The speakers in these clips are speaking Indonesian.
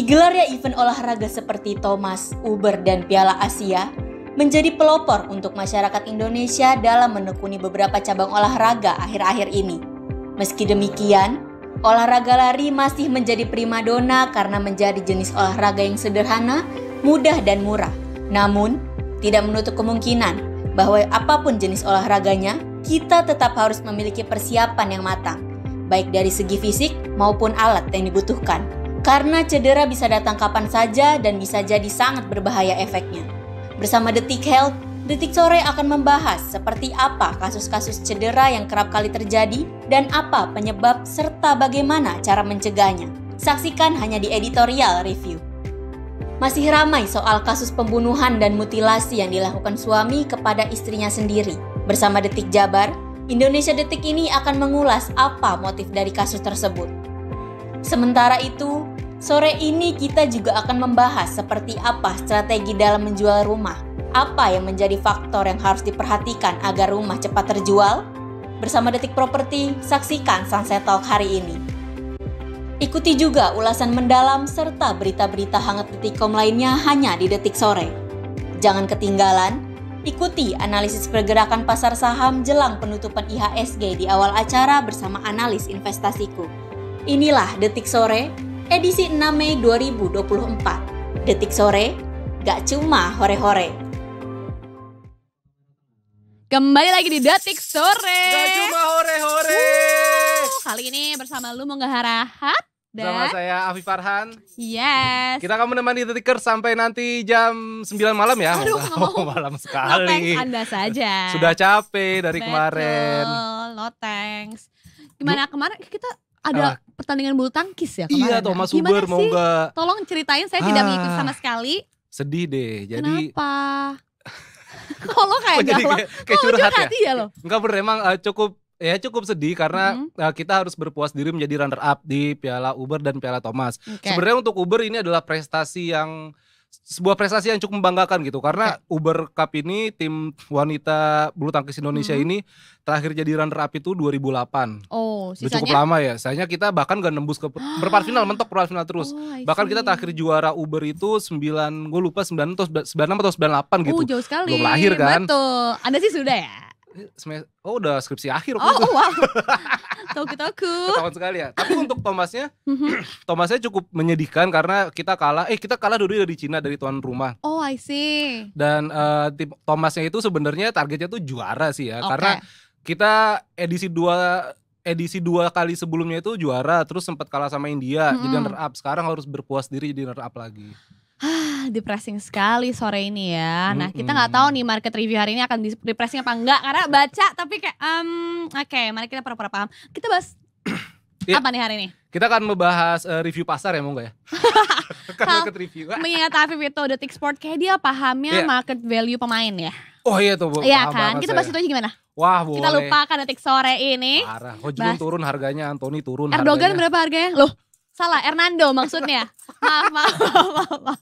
Digelarnya event olahraga seperti Thomas, Uber, dan Piala Asia menjadi pelopor untuk masyarakat Indonesia dalam menekuni beberapa cabang olahraga akhir-akhir ini. Meski demikian, olahraga lari masih menjadi primadona karena menjadi jenis olahraga yang sederhana, mudah, dan murah. Namun, tidak menutup kemungkinan bahwa apapun jenis olahraganya, kita tetap harus memiliki persiapan yang matang, baik dari segi fisik maupun alat yang dibutuhkan. Karena cedera bisa datang kapan saja dan bisa jadi sangat berbahaya efeknya. Bersama Detik Health, Detik Sore akan membahas seperti apa kasus-kasus cedera yang kerap kali terjadi dan apa penyebab serta bagaimana cara mencegahnya. Saksikan hanya di editorial review. Masih ramai soal kasus pembunuhan dan mutilasi yang dilakukan suami kepada istrinya sendiri. Bersama Detik Jabar, Indonesia Detik ini akan mengulas apa motif dari kasus tersebut. Sementara itu, sore ini kita juga akan membahas seperti apa strategi dalam menjual rumah. Apa yang menjadi faktor yang harus diperhatikan agar rumah cepat terjual? Bersama Detik Properti, saksikan Sunset Talk hari ini. Ikuti juga ulasan mendalam serta berita-berita hangat Detikcom lainnya hanya di Detik Sore. Jangan ketinggalan, ikuti analisis pergerakan pasar saham jelang penutupan IHSG di awal acara bersama analis investasiku. Inilah Detik Sore, edisi 6 Mei 2024. Detik Sore, gak cuma hore-hore. Kembali lagi di Detik Sore. Gak cuma hore-hore. Kali ini bersama lu Mongga Harahat dan Sama saya Afif Farhan. Yes. Kita akan menemani Detikers sampai nanti jam 9 malam ya. Aduh, nggak mau. Malam No sekali. thanks Anda saja. Sudah capek dari Betul, kemarin. no thanks. Gimana kemarin kita ada pertandingan bulu tangkis ya kemarin? Iya, Thomas Gimana Uber sih? mau gak? Tolong ceritain, saya tidak mengikuti sama sekali. Sedih deh. Jadi Kenapa? Kalau kayak jadi galau. kayak curhat ya. Iya loh. Enggak bener, emang cukup sedih karena kita harus berpuas diri menjadi runner up di Piala Uber dan Piala Thomas. Okay. Sebenarnya untuk Uber ini adalah sebuah prestasi yang cukup membanggakan gitu karena Uber Cup ini tim wanita bulu tangkis Indonesia ini terakhir jadi runner up itu 2008. Oh, Udah sisanya? cukup lama ya. Sayangnya kita bahkan gak nembus ke perempat final, mentok perempat final terus. Bahkan kita terakhir juara Uber itu 9, gue lupa 96 atau 98 gitu. Jauh sekali. Belum lahir kan. Betul. Anda sih sudah ya? Oh udah skripsi akhir Oh wow. Toku. Ketahuan sekali ya. Tapi untuk Thomasnya cukup menyedihkan karena kita kalah dulu dari Cina, dari tuan rumah. Oh I see. Dan tim Thomasnya itu sebenarnya targetnya tuh juara sih ya. Okay. Karena kita edisi dua kali sebelumnya itu juara, terus sempat kalah sama India jadi runner up. Sekarang harus berpuas diri jadi runner up lagi. Depressing sekali sore ini ya. Nah kita nggak tahu nih market review hari ini akan depressing apa enggak karena baca tapi kayak oke, mari kita pura-pura paham. Kita bahas apa nih hari ini? Kita akan membahas review pasar ya, mau nggak ya? Kan market review. Mengingat Afif itu Detik Sport kayak dia pahamnya market value pemain ya. Oh iya tuh. Iya kan. Kita bahas itu aja gimana? Wah boleh. Kita lupakan Detik Sore ini. Parah. Hojlun turun harganya, Anthony turun Erdogan harganya. berapa harganya? Loh, salah, Hernando maksudnya. Maaf.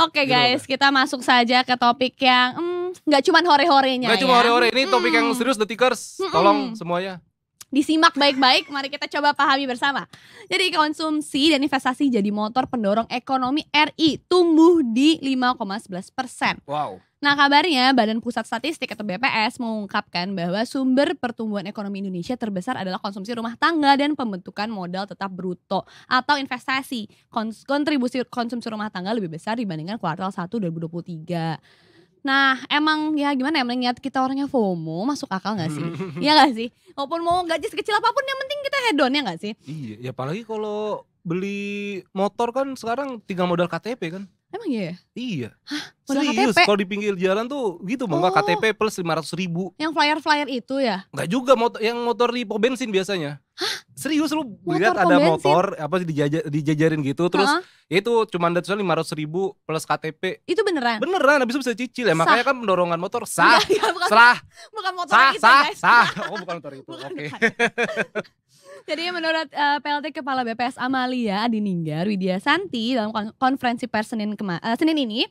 Oke guys, kita masuk saja ke topik yang nggak cuma hore-horenya. Nggak cuma hore-hore, ini topik yang serius Detikers. Tolong semuanya disimak baik-baik, mari kita coba pahami bersama. Jadi konsumsi dan investasi jadi motor pendorong ekonomi RI tumbuh di 5,11%. Wow. Nah kabarnya Badan Pusat Statistik atau BPS mengungkapkan bahwa sumber pertumbuhan ekonomi Indonesia terbesar adalah konsumsi rumah tangga dan pembentukan modal tetap bruto atau investasi. Kontribusi konsumsi rumah tangga lebih besar dibandingkan kuartal 1 2023. Nah emang ya gimana ya, mengingat kita orangnya FOMO, masuk akal gak sih? Iya gak sih? Walaupun mau gaji sekecil apapun yang penting kita hedon ya gak sih? Iya, ya apalagi kalau beli motor kan sekarang tinggal modal KTP kan. Emang iya ya? Iya. Modal Serius, KTP? kalau di pinggir jalan tuh gitu, mau nggak KTP plus 500.000. Yang flyer-flyer itu ya? Nggak juga, yang motor di pom bensin biasanya. Serius, lu lihat Motor ada pom bensin? motor apa sih dijajarin gitu, terus ya itu cuma ada tulisan 500.000 plus KTP. Itu beneran? Beneran, habis itu bisa cicil ya. Makanya kan pendongan motor sah. Bukan motor itu guys. Oh bukan motor itu, oke. Jadi menurut PLT Kepala BPS Amalia Adininggar Widya Santi dalam konferensi pers Senin ini,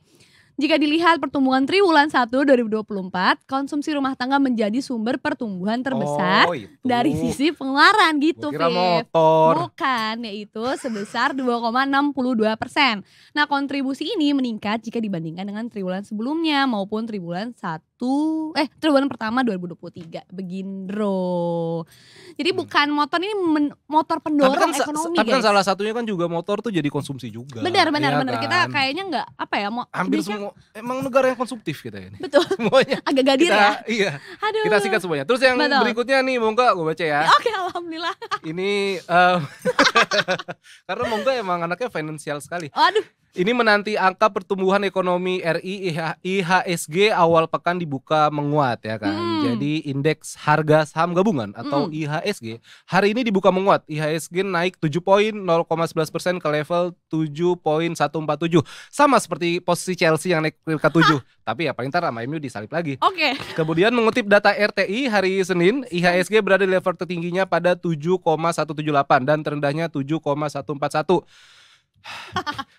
Jika dilihat pertumbuhan triwulan 1 2024, konsumsi rumah tangga menjadi sumber pertumbuhan terbesar Oh, itu. dari sisi pengeluaran gitu, Gua kira Viv. motor. Bukan, yaitu sebesar 2,62%. Nah, kontribusi ini meningkat jika dibandingkan dengan triwulan sebelumnya maupun triwulan triwulan pertama 2023. Begindro. Jadi bukan motor ini motor pendorong ekonomi, Tapi kan guys. salah satunya kan juga motor tuh jadi konsumsi juga. Benar. Iya Kita kan? kayaknya nggak apa ya, Hampir jadinya- semua emang negara yang konsumtif kita ini. betul. Semuanya. Agak gadir Kita ya. iya, Aduh. kita sikat semuanya. Terus yang Betul. berikutnya nih Mongga gue baca ya. Oke, alhamdulillah. Ini karena Mongga emang anaknya finansial sekali. Aduh. Ini menanti angka pertumbuhan ekonomi RI IHSG awal pekan dibuka menguat ya kan. Jadi indeks harga saham gabungan atau IHSG hari ini dibuka menguat. IHSG naik 7 poin 0,11% ke level 7.147. Sama seperti posisi Chelsea yang naik ke 7. Tapi ya paling ntar sama MU disalip lagi. Oke. Kemudian mengutip data RTI hari Senin, IHSG berada di level tertingginya pada 7,178 dan terendahnya 7,141.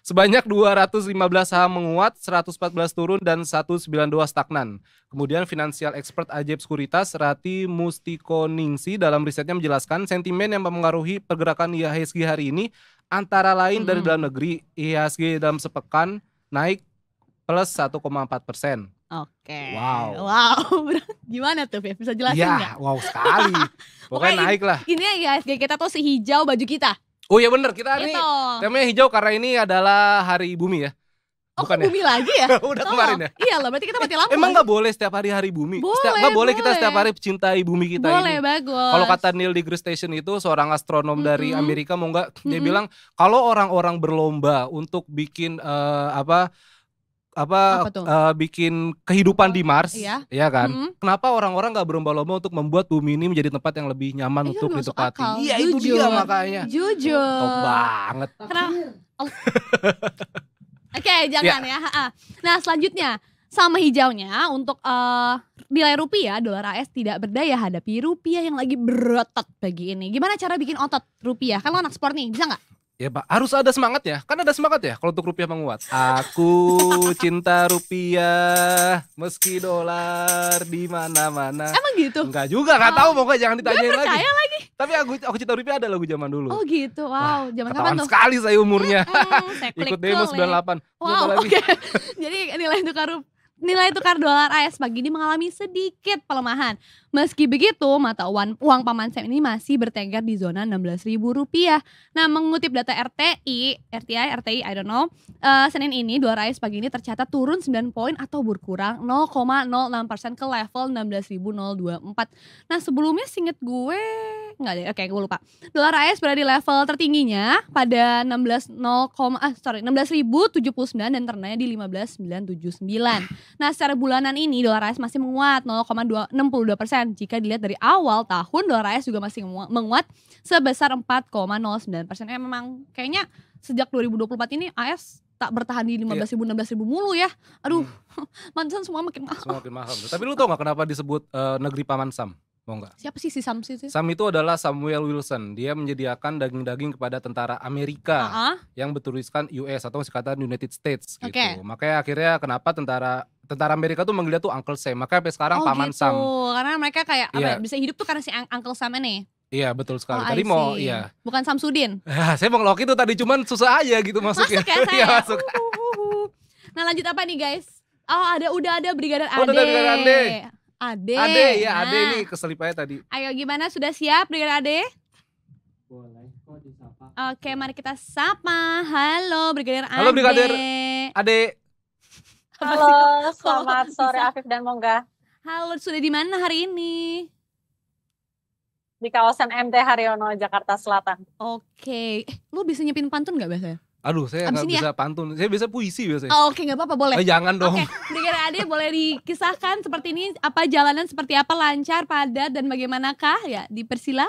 Sebanyak 215 saham menguat, 114 turun dan 192 stagnan. Kemudian Financial Expert Ajaib Sekuritas Rati Mustikoningsi dalam risetnya menjelaskan sentimen yang mempengaruhi pergerakan IHSG hari ini antara lain dari dalam negeri. IHSG dalam sepekan naik plus 1,4%. Oke. Wow. Gimana tuh, Viv? Bisa jelasin Ya, nggak? wow sekali. Pokoknya naik lah. Ini ya IHSG kita tuh si hijau baju kita. Oh iya bener, kita nih Itu. temanya hijau karena ini adalah hari bumi ya. Oh, Bukan ya? bumi lagi ya? Udah kemarin ya. Iya loh, berarti kita mati lampu. Emang nggak boleh setiap hari bumi? Boleh, Nggak boleh kita boleh. setiap hari cintai bumi kita Boleh, ini. bagus. Kalau kata Neil deGrasse Tyson itu seorang astronom dari Amerika, mau nggak? Dia bilang kalau orang-orang berlomba untuk bikin Apa tuh? bikin kehidupan di Mars, Iya. ya kan? Kenapa orang-orang nggak berlomba-lomba untuk membuat bumi ini menjadi tempat yang lebih nyaman Itu untuk masuk ditempati? akal. Iya itu Jujur. dia makanya. Jujur. Top banget. Oke, jangan ya. Nah, selanjutnya sama hijaunya untuk nilai rupiah, dolar AS tidak berdaya hadapi rupiah yang lagi berotot pagi ini. Gimana cara bikin otot rupiah? Kan lo anak sport nih, bisa nggak? Ya Pak, harus ada semangat ya. Kan ada semangat ya kalau untuk rupiah menguat. Aku cinta rupiah meski dolar di mana-mana. Emang gitu? Enggak juga, enggak tahu pokoknya jangan ditanyain Gue lagi. percaya lagi. Tapi aku cinta rupiah ada lagu zaman dulu. Oh gitu, wow. Zaman kapan Ketahuan tuh? sekali saya umurnya. Saya Ikut klik demo klik. 98. Terus Wow, apa lagi? oke. Jadi nilai tukar dolar AS pagi ini mengalami sedikit pelemahan. Meski begitu, mata uang paman Sam ini masih bertengger di zona Rp16.000. Nah, mengutip data RTI, I don't know, Senin ini dolar AS pagi ini tercatat turun 9 poin atau berkurang 0,06% ke level 16.024. Nah, sebelumnya seinget gue enggak deh, oke gue lupa. Dolar AS berada di level tertingginya pada 16.079 dan terendahnya di 15.979. Nah, secara bulanan ini dolar AS masih menguat 0,62% jika dilihat dari awal tahun dolar AS juga masih menguat sebesar 4,09%. Memang kayaknya sejak 2024 ini AS tak bertahan di 15.000 mulu ya. Aduh, mantan semua makin mahal. Semua makin mahal. Tapi lu tau gak kenapa disebut negeri paman Sam? Mau gak? Siapa sih si Sam sih? Sam itu adalah Samuel Wilson. Dia menyediakan daging-daging kepada tentara Amerika yang bertuliskan US atau singkatan United States gitu. Oke. Makanya akhirnya kenapa tentara Amerika tuh manggilnya tuh Uncle Sam. Makanya sampai sekarang paman gitu. Sam. Karena mereka kayak apa Iya. ya, bisa hidup tuh karena si Uncle Sam ini. Iya betul sekali. Oh, Tadi I mau see. iya. Bukan Samsudin. Saya mau ngelok itu tadi cuman susah aja gitu masuknya. Masuk ya saya. Iya masuk. Nah, lanjut apa nih guys? Oh, udah ada Brigadir Ade. Oh, udah ada Brigadir Ade. Ade. Ya Nah, Ade ini keselip aja tadi. ayo gimana, sudah siap Brigadir Ade? Boleh kok disapa. Oke, mari kita sapa. Halo Brigadir Ade. Halo, Brigadir. Ade. Halo, selamat sore Afif dan Mongga. Halo, sudah di mana hari ini? Di kawasan MT Haryono, Jakarta Selatan. Oke, lu bisa nyepin pantun gak biasanya? Aduh saya Abis nggak ini ya? bisa pantun. Saya bisa puisi biasanya. Oh, oke, nggak apa-apa, boleh. Jangan dong. Oke, Brigadir Ade boleh dikisahkan seperti ini, apa jalanan seperti apa, lancar, padat, dan bagaimanakah? Ya, dipersila.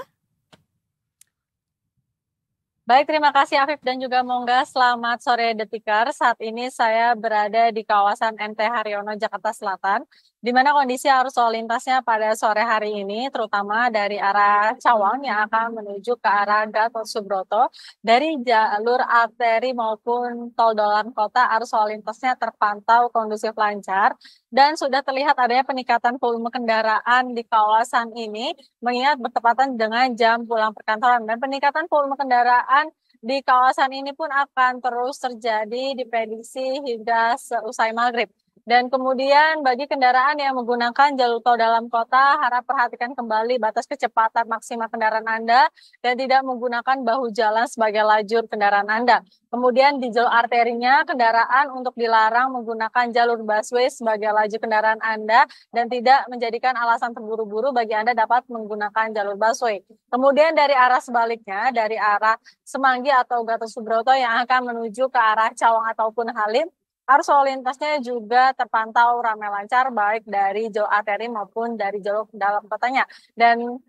Baik, terima kasih Afif dan juga Mongga. Selamat sore Detikar. Saat ini saya berada di kawasan MT Haryono, Jakarta Selatan, di mana kondisi arus lalu lintasnya pada sore hari ini terutama dari arah Cawang yang akan menuju ke arah Gatot Subroto dari jalur arteri maupun tol dalam kota arus lalu lintasnya terpantau kondusif lancar dan sudah terlihat adanya peningkatan volume kendaraan di kawasan ini mengingat bertepatan dengan jam pulang perkantoran dan peningkatan volume kendaraan di kawasan ini pun akan terus terjadi diprediksi hingga seusai maghrib. Dan kemudian bagi kendaraan yang menggunakan jalur tol dalam kota, harap perhatikan kembali batas kecepatan maksimal kendaraan Anda dan tidak menggunakan bahu jalan sebagai lajur kendaraan Anda. Kemudian di jalur arterinya, kendaraan untuk dilarang menggunakan jalur busway sebagai laju kendaraan Anda dan tidak menjadikan alasan terburu-buru bagi Anda dapat menggunakan jalur busway. Kemudian dari arah sebaliknya, dari arah Semanggi atau Gatot Subroto yang akan menuju ke arah Cawang ataupun Halim, arus lalu lintasnya juga terpantau ramai lancar baik dari jalur arteri maupun dari jalur dalam kotanya. Dan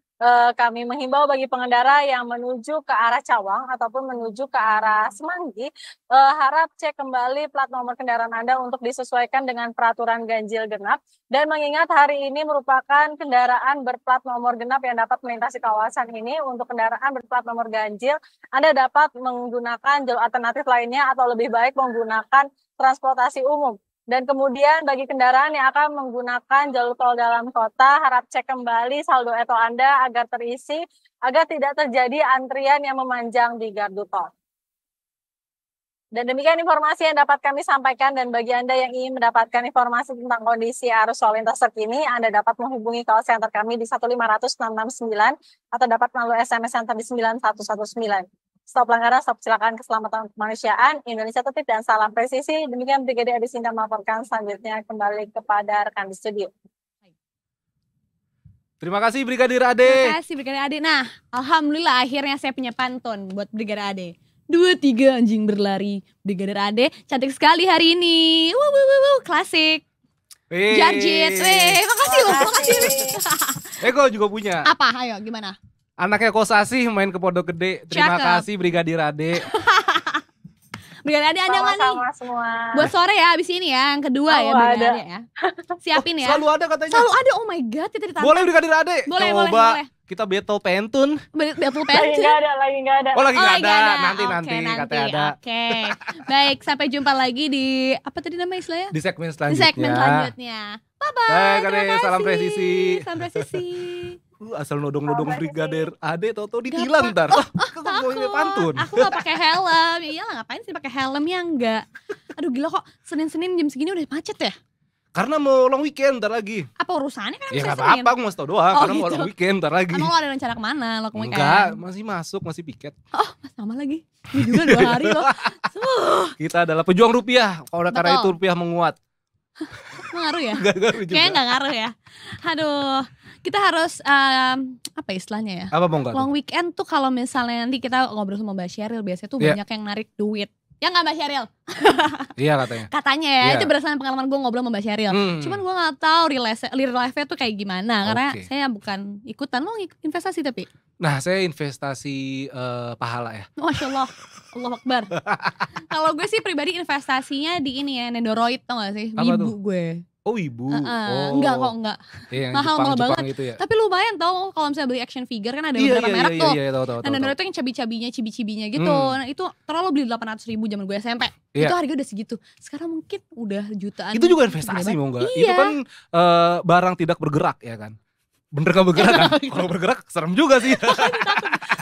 kami menghimbau bagi pengendara yang menuju ke arah Cawang ataupun menuju ke arah Semanggi, harap cek kembali plat nomor kendaraan Anda untuk disesuaikan dengan peraturan ganjil genap. Dan mengingat hari ini merupakan kendaraan berplat nomor genap yang dapat melintasi kawasan ini, untuk kendaraan berplat nomor ganjil, Anda dapat menggunakan jalur alternatif lainnya atau lebih baik menggunakan transportasi umum. Dan kemudian bagi kendaraan yang akan menggunakan jalur tol dalam kota, harap cek kembali saldo ETO Anda agar terisi, agar tidak terjadi antrian yang memanjang di gardu tol. Dan demikian informasi yang dapat kami sampaikan, dan bagi Anda yang ingin mendapatkan informasi tentang kondisi arus lalu lintas terkini, Anda dapat menghubungi call center kami di 1500669 atau dapat melalui SMS center di 9119. Stop pelanggaran, stop kecelakaan, keselamatan kemanusiaan, Indonesia tertib dan salam presisi. Demikian Brigadir Ade Sinta melaporkan, selanjutnya kembali kepada rekan di studio. Terima kasih Brigadir Ade. Terima kasih Brigadir Ade. Nah, alhamdulillah akhirnya saya punya pantun buat Brigadir Ade. 2, 3 anjing berlari. Brigadir Ade cantik sekali hari ini. Klasik. Jarjit. Makasih loh, makasih. Eko juga punya. Apa? Ayo, gimana? Anaknya Kosasih main ke Pondok Gede. Terima kasih Brigadir Ade. Brigadir Ade ada nggak nih? Sama semua. Buat sore ya, abis ini ya, yang kedua ya Brigadir Ade ya. Siapin ya. Selalu ada katanya. Selalu ada, oh my god. Boleh Brigadir Ade. Boleh, coba boleh. kita battle pentun. Battle Lagi pentun. nggak ada, lagi nggak ada. Oh lagi nggak lagi ada. ada. Nanti katanya ada. Oke. Baik, sampai jumpa lagi di apa tadi namanya istilahnya? Di segmen Di selanjutnya. segmen selanjutnya. Bye bye. Baik, Ade. Terima kasih. Salam presisi. Salam presisi. Asal nodong-nodong Salam Brigadir Ade, tau-tau ditilang ntar. Kok gue pantun. Aku gak pakai helm. Ya iyalah, ngapain sih pakai helm ya enggak. Aduh gila kok Senin-Senin jam segini udah macet ya. Karena mau long weekend ntar lagi. Apa urusannya kan Ya bisa gak apa-apa, aku mau tau doang. Oh, Karena mau gitu. long weekend ntar lagi. Emang lo ada rencana kemana? Lo ke weekend? Enggak, masih masuk, masih piket. Oh sama lagi. Ini juga 2 hari loh. Kita adalah pejuang rupiah. Karena Betul. itu rupiah menguat. Ngaruh ya? Gak ngaruh juga. Kayaknya gak ngaruh ya. Aduh. Kita harus apa istilahnya ya? Apa mau enggak? Long weekend tuh kalau misalnya nanti kita ngobrol sama Mbak Sheryl, biasanya tuh Iya. banyak yang narik duit. Ya nggak Mbak Sheryl? Iya katanya. Katanya ya, Iya. itu berdasarkan pengalaman gue ngobrol sama Mbak Sheryl. Cuman gue nggak tahu real life-nya tuh kayak gimana, karena Oke. saya bukan ikutan. Lo investasi tapi? Nah saya investasi pahala ya. Masya Allah, Allah Akbar. Kalau gue sih pribadi investasinya di ini ya, Nendoroid tau gak sih? Apa Wibu tuh? gue. Oh ibu. Oh. Enggak kok, enggak. Iya, yang Mahal Jepang banget. itu ya. Tapi lumayan tau kalau misalnya beli action figure kan ada Iya beberapa merek tuh. Iya tahu. Nah, Nendoroid itu yang cibi-cibinya gitu. Nah, itu terlalu beli 800.000 zaman gue SMP. Iya. Itu harga udah segitu. Sekarang mungkin udah jutaan. Itu juga investasi Gede mau enggak? banget. Itu Iya. kan barang tidak bergerak ya kan. Bener gak bergerak kan? Kalau bergerak serem juga sih.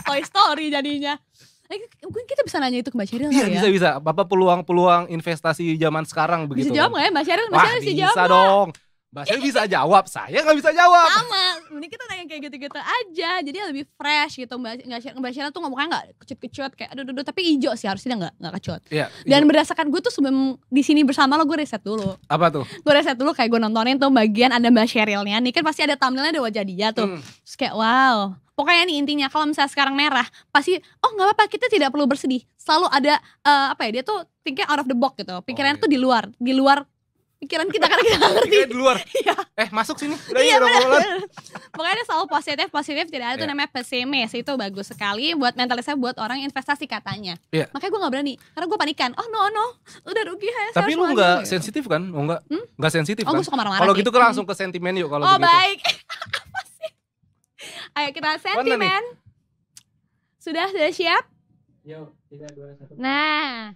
Toy Story jadinya. Mungkin kita bisa nanya itu ke Mbak Sheryl Iya kali ya. bisa. Bapak peluang investasi zaman sekarang begitu. Bisa jawab gak ya Mbak Sheryl? Mbak Wah Sheryl bisa jawab bisa nggak? dong. Mbak Sheryl bisa jawab, saya gak bisa jawab. Sama, mending kita nanya kayak gitu-gitu aja. Jadi lebih fresh gitu. Mbak Sheryl tuh ngomongnya gak kecut-kecut kayak aduh, tapi hijau sih harusnya gak kecut. Iya. Dan berdasarkan gue tuh sebelum di sini bersama lo gue riset dulu. Apa tuh? Gue riset dulu kayak gue nontonin tuh bagian ada Mbak Sherylnya. Nih kan pasti ada thumbnailnya ada wajah dia tuh. Terus kayak wow. Pokoknya nih intinya kalau misalnya sekarang merah pasti oh nggak apa-apa kita tidak perlu bersedih. Selalu ada apa ya dia tuh thinking out of the box gitu. Pikirannya iya. tuh di luar pikiran kita karena kita nggak ngerti. Kita di luar. Iya. Masuk sini. Udah Iya, udah benar. mulai. Makanya selalu positif tidak ada tuh Iya. namanya pesimis. Itu bagus sekali buat mentalitasnya buat orang investasi katanya. Iya. Makanya gue nggak berani karena gue panikan. Oh no udah rugi ya. Tapi lu nggak sensitif kan? Oh nggak sensitif Oh kan? gue suka marah-marah Kalau sih. gitu kan langsung ke sentimen yuk kalau Oh begitu. baik. Apa sih? Ayo kita sentimen. Sudah siap? Yuk, 3, 2, 1. Nah.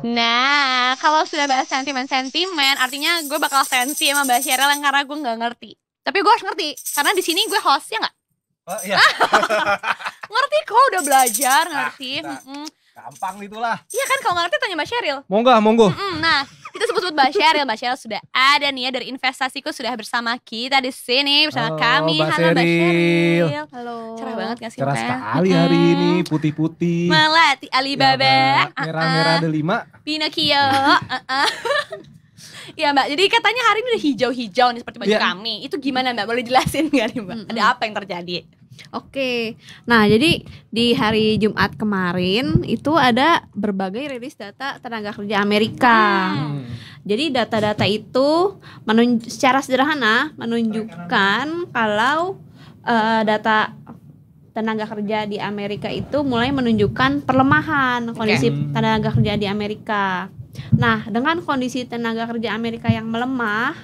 Nah, kalau sudah bahas sentimen, artinya gue bakal sensi sama Mbak Sheryl yang karena gue nggak ngerti. Tapi gue harus ngerti, karena di sini gue host ya nggak? Oh, iya. Ngerti kok, udah belajar, ngerti. Gampang itulah. Iya kan, kalau nggak ngerti tanya Mbak Sheryl. Monggo. Nah, kita sebut-sebut Mbak Sheryl. Mbak Sheryl sudah ada nih ya dari Investasiku sudah bersama kita di sini bersama Halo, kami. Mbak Halo Mbak Sheryl. Sheryl. Halo. Cerah banget gak sih? Cerah Teh? sekali hari ini, putih-putih. Melati Alibaba. Merah-merah ada 5. Pinocchio. Iya Mbak, jadi katanya hari ini udah hijau-hijau nih seperti baju Iya. kami. Itu gimana Mbak? Boleh jelasin gak nih Mbak? Ada apa yang terjadi? Oke, nah jadi di hari Jumat kemarin itu ada berbagai rilis data tenaga kerja Amerika. Jadi data-data itu secara sederhana menunjukkan kalau data tenaga kerja di Amerika itu mulai menunjukkan pelemahan kondisi tenaga kerja di Amerika. Nah, dengan kondisi tenaga kerja Amerika yang melemah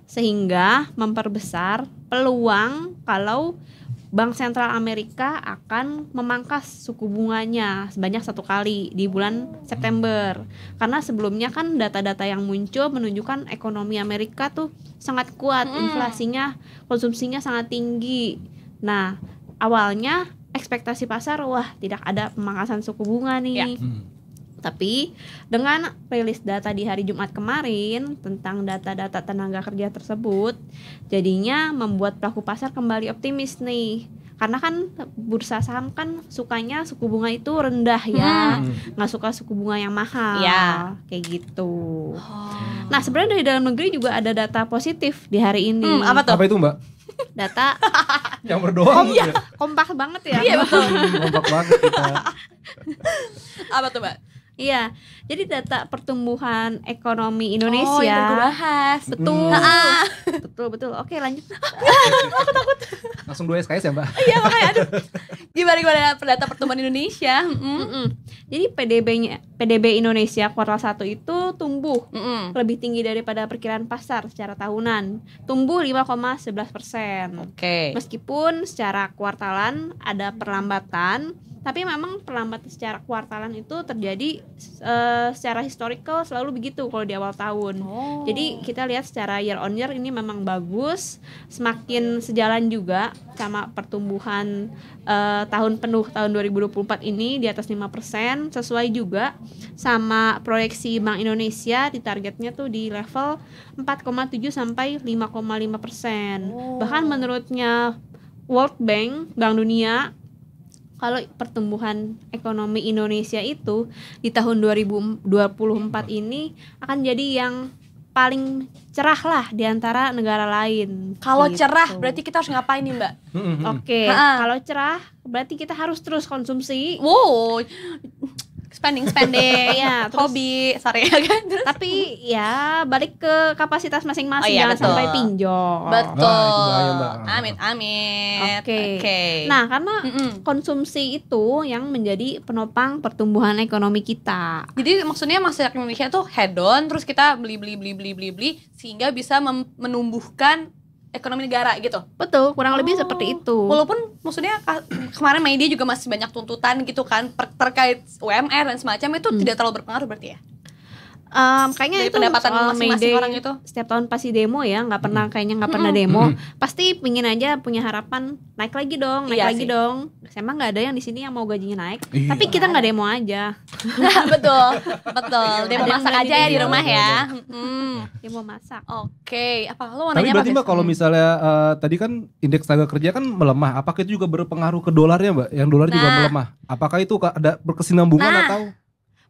sehingga memperbesar peluang kalau Bank Sentral Amerika akan memangkas suku bunganya sebanyak 1 kali di bulan September. Karena sebelumnya kan data-data yang muncul menunjukkan ekonomi Amerika tuh sangat kuat, inflasinya, konsumsinya sangat tinggi. Nah, awalnya ekspektasi pasar, wah tidak ada pemangkasan suku bunga nih. Tapi dengan rilis data di hari Jumat kemarin tentang data-data tenaga kerja tersebut, jadinya membuat pelaku pasar kembali optimis nih. Karena kan bursa saham kan sukanya suku bunga itu rendah ya, nggak suka suku bunga yang mahal, kayak gitu. Nah sebenarnya dari dalam negeri juga ada data positif di hari ini. Apa tuh? Apa itu Mbak? Data Yang berdoa ya? kompak banget ya. Iya betul. Kompak banget kita. Apa tuh Mbak? Iya, jadi data pertumbuhan ekonomi Oh, Indonesia. yang gue bahas. Betul. Betul. Oke, lanjut. Langsung 2 SKS ya Mbak? Iya makanya aduh. Gimana data pertumbuhan Indonesia? Jadi PDB Indonesia kuartal 1 itu tumbuh lebih tinggi daripada perkiraan pasar secara tahunan. Tumbuh 5,11%. Oke. Meskipun secara kuartalan ada perlambatan, tapi memang perlambatan secara kuartalan itu terjadi secara historical selalu begitu kalau di awal tahun. Jadi kita lihat secara year on year ini memang bagus, semakin sejalan juga sama pertumbuhan tahun penuh tahun 2024 ini di atas 5%, sesuai juga sama proyeksi Bank Indonesia di targetnya tuh di level 4,7 sampai 5,5%. Bahkan menurutnya World Bank, Bank Dunia, kalau pertumbuhan ekonomi Indonesia itu di tahun 2024 ini akan jadi yang paling cerah lah di antara negara lain. Kalau Gitu. cerah berarti kita harus ngapain nih Mbak? Oke, kalau cerah berarti kita harus terus konsumsi. Wow, spending Iya, terus- hobi, sorry ya kan. Terus Tapi ya balik ke kapasitas masing-masing, Oh iya, jangan betul. sampai pinjol. betul. Wah, itu bahaya, Mbak. Amit amit. Oke. Nah, karena konsumsi itu yang menjadi penopang pertumbuhan ekonomi kita. jadi maksudnya masyarakat Indonesia tuh hedon, terus kita beli sehingga bisa menumbuhkan ekonomi negara gitu. Betul, kurang lebih seperti itu. Walaupun maksudnya kemarin media juga masih banyak tuntutan gitu kan terkait UMR dan semacam itu tidak terlalu berpengaruh berarti ya. Kayaknya Dari itu pendapatan soal masing-masing May Day, orang itu. setiap tahun pasti demo ya, nggak pernah demo. Pasti pingin aja punya harapan naik lagi dong, Iya sih. Emang nggak ada yang di sini yang mau gajinya naik, Iya. tapi kita nggak demo aja, betul. Demo Ada yang masak berani aja ya di demo. rumah ya. demo masak. Oke, apa lo mau Tapi nanya apa? berarti Mbak kalau misalnya tadi kan indeks tenaga kerja kan melemah, apakah itu juga berpengaruh ke dolarnya Mbak? Yang dolar juga Nah. melemah. Apakah itu ada berkesinambungan Nah. atau?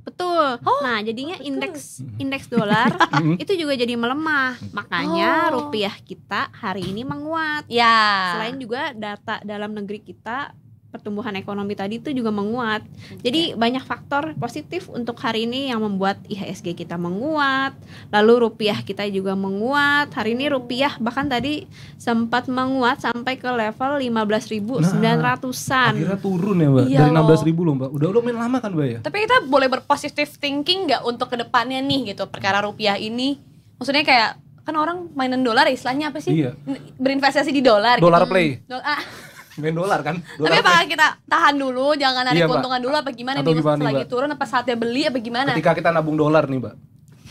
Betul. Nah, jadinya indeks dolar itu juga jadi melemah. Makanya Oh. rupiah kita hari ini menguat. Ya. Selain juga data dalam negeri kita, pertumbuhan ekonomi tadi itu juga menguat. Jadi banyak faktor positif untuk hari ini yang membuat IHSG kita menguat. Lalu rupiah kita juga menguat. Hari ini rupiah bahkan tadi sempat menguat sampai ke level 15.900-an. Akhirnya turun ya Mbak, Iya dari loh. 16.000 loh Mbak. Udah lumayan lama kan Mbak ya? Tapi kita boleh berpositif thinking nggak untuk kedepannya nih gitu perkara rupiah ini? Maksudnya kayak kan orang mainan dolar istilahnya apa sih? Iya. Berinvestasi di dolar. Dolar gitu. play. Main dolar kan? Tapi apakah kita tahan dulu, jangan narik Iya, Mbak. keuntungan dulu apa gimana Atau nih gimana nih, lagi Mbak? turun apa saatnya beli apa gimana? Ketika kita nabung dolar nih Mbak.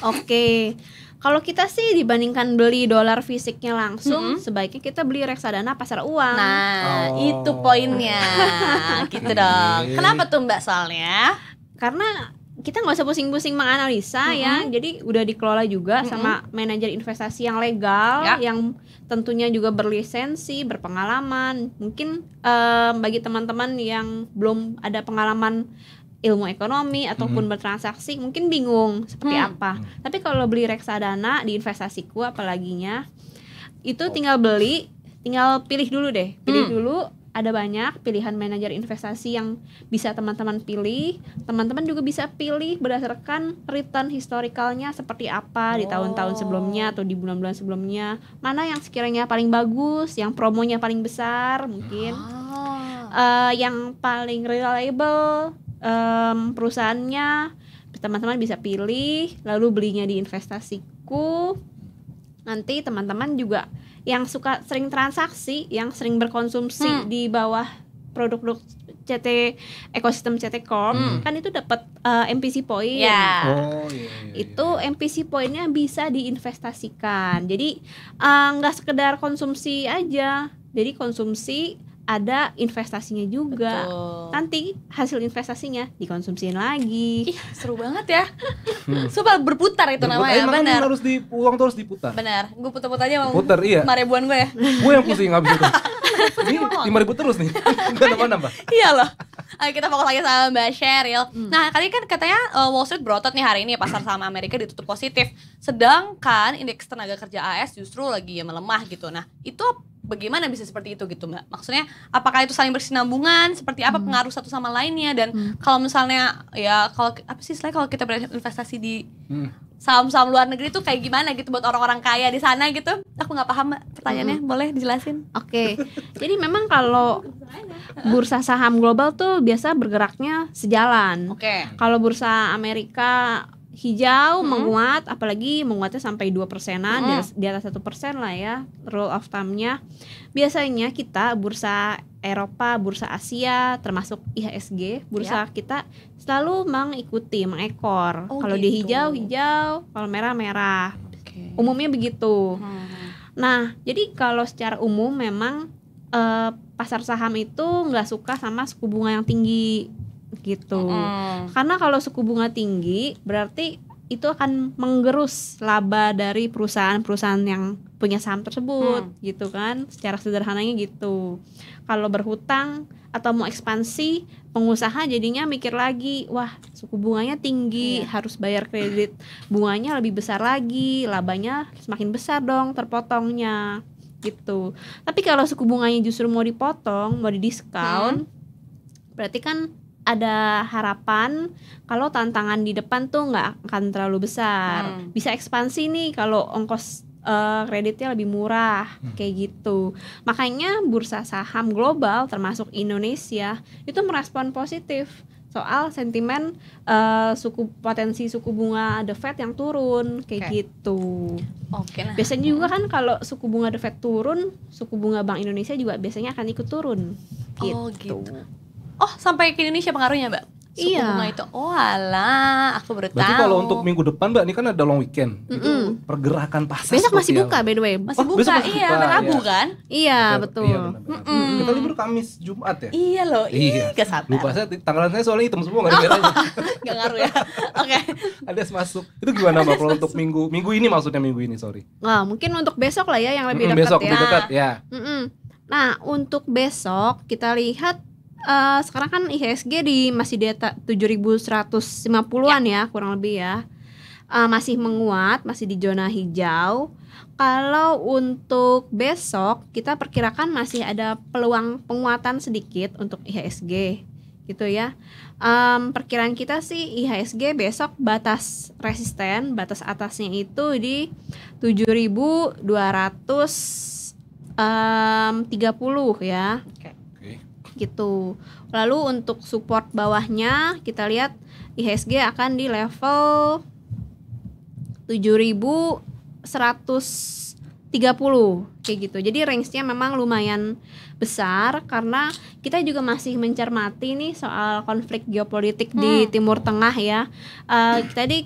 Oke. Kalau kita sih dibandingkan beli dolar fisiknya langsung, sebaiknya kita beli reksadana pasar uang. Nah, Oh. itu poinnya. Gitu dong. Kenapa tuh Mbak soalnya? Karena kita nggak usah pusing-pusing menganalisa ya, jadi udah dikelola juga sama manajer investasi yang legal, Ya. yang tentunya juga berlisensi, berpengalaman. Mungkin bagi teman-teman yang belum ada pengalaman ilmu ekonomi ataupun bertransaksi, mungkin bingung seperti apa. Tapi kalau beli reksadana di investasiku apalaginya, itu tinggal beli, tinggal pilih dulu deh, pilih dulu. Ada banyak pilihan manajer investasi yang bisa teman-teman pilih. Teman-teman juga bisa pilih berdasarkan return historicalnya seperti apa di tahun-tahun sebelumnya atau di bulan-bulan sebelumnya. Mana yang sekiranya paling bagus, yang promonya paling besar mungkin. Yang paling reliable perusahaannya, teman-teman bisa pilih. Lalu belinya di investasiku. Nanti teman-teman juga yang suka sering transaksi, yang sering berkonsumsi di bawah produk-produk CT ekosistem CT Corp, kan itu dapat MPC point. Ya. Oh iya. Itu MPC poinnya bisa diinvestasikan. Jadi nggak sekedar konsumsi aja. Jadi konsumsi ada investasinya juga. Betul. Nanti hasil investasinya dikonsumsiin lagi. Ih, seru banget ya. Sumpah berputar itu namanya, makanya benar. harus uang tuh harus diputar. Benar. Gue putar-putar aja mau Putar, iya. 5 ribuan gue ya. Gue yang pusing habis itu. Ini 5.000 terus nih. Enggak ada mana Mbak. Iya loh. Ayo kita fokus lagi sama Mbak Sheryl. Nah, kali kan katanya Wall Street berotot nih hari ini, pasar saham Amerika ditutup positif. Sedangkan indeks tenaga kerja AS justru lagi ya melemah gitu. Nah, itu bagaimana bisa seperti itu gitu Mbak? Maksudnya apakah itu saling berkesinambungan? Seperti apa pengaruh satu sama lainnya? Dan kalau misalnya ya kalau apa sih istilahnya kalau kita berinvestasi di saham-saham luar negeri tuh kayak gimana gitu buat orang-orang kaya di sana gitu? Aku nggak paham Mbak pertanyaannya, boleh dijelasin? Oke, jadi memang kalau bursa saham global tuh biasa bergeraknya sejalan. Oke. Kalau bursa Amerika hijau menguat, apalagi menguatnya sampai 2%-an, di atas 1% lah ya, rule of thumb-nya. Biasanya kita bursa Eropa, bursa Asia, termasuk IHSG, bursa kita selalu mengikuti, mengekor. Oh, kalau gitu. di hijau, kalau merah. Oke. Umumnya begitu. Nah, jadi kalau secara umum memang pasar saham itu nggak suka sama suku bunga yang tinggi gitu. Karena kalau suku bunga tinggi berarti itu akan menggerus laba dari perusahaan-perusahaan yang punya saham tersebut gitu kan. Secara sederhananya gitu. Kalau berhutang atau mau ekspansi, pengusaha jadinya mikir lagi, wah suku bunganya tinggi, harus bayar kredit bunganya lebih besar lagi, labanya semakin besar dong terpotongnya gitu. Tapi kalau suku bunganya justru mau dipotong, mau didiskon, berarti kan ada harapan kalau tantangan di depan tuh nggak akan terlalu besar. Bisa ekspansi nih kalau ongkos kreditnya lebih murah kayak gitu. Makanya bursa saham global termasuk Indonesia itu merespon positif soal sentimen potensi suku bunga The Fed yang turun kayak gitu. Oke. Nah. Biasanya juga kan kalau suku bunga The Fed turun, suku bunga Bank Indonesia juga biasanya akan ikut turun. Gitu. Oh gitu. Oh sampai ke Indonesia pengaruhnya Mbak? Suku Iya. bunga itu. Oh alah, aku baru tahu. Berarti kalau untuk minggu depan Mbak, ini kan ada long weekend. Itu pergerakan pasar Besok masih seperti buka apa? by the way. masih Oh, buka, besok masih iya, buka, sampai Rabu iya. kan? Iya, betul. Iya, benar-benar. Kita libur Kamis, Jumat ya? Iya loh, Iya. gak sabar. Lupa saya tanggalan saya soalnya hitam semua nggak ada merahnya. Gak ngaruh ya. Oke. Ada masuk. Itu gimana Mbak kalau untuk minggu ini maksudnya minggu ini, sorry. Nah, mungkin untuk besok lah ya yang lebih dekat Besok ya. lebih dekat ya. Nah, untuk besok kita lihat sekarang kan IHSG masih di atas 7.150-an ya kurang lebih ya. Masih menguat, masih di zona hijau. Kalau untuk besok kita perkirakan masih ada peluang penguatan sedikit untuk IHSG gitu ya. Perkiraan kita sih IHSG besok batas resisten, batas atasnya itu di 7.230 ya. Oke. Gitu. Lalu untuk support bawahnya kita lihat IHSG akan di level 7.130 kayak gitu. Jadi range-nya memang lumayan besar karena kita juga masih mencermati nih soal konflik geopolitik di Timur Tengah ya.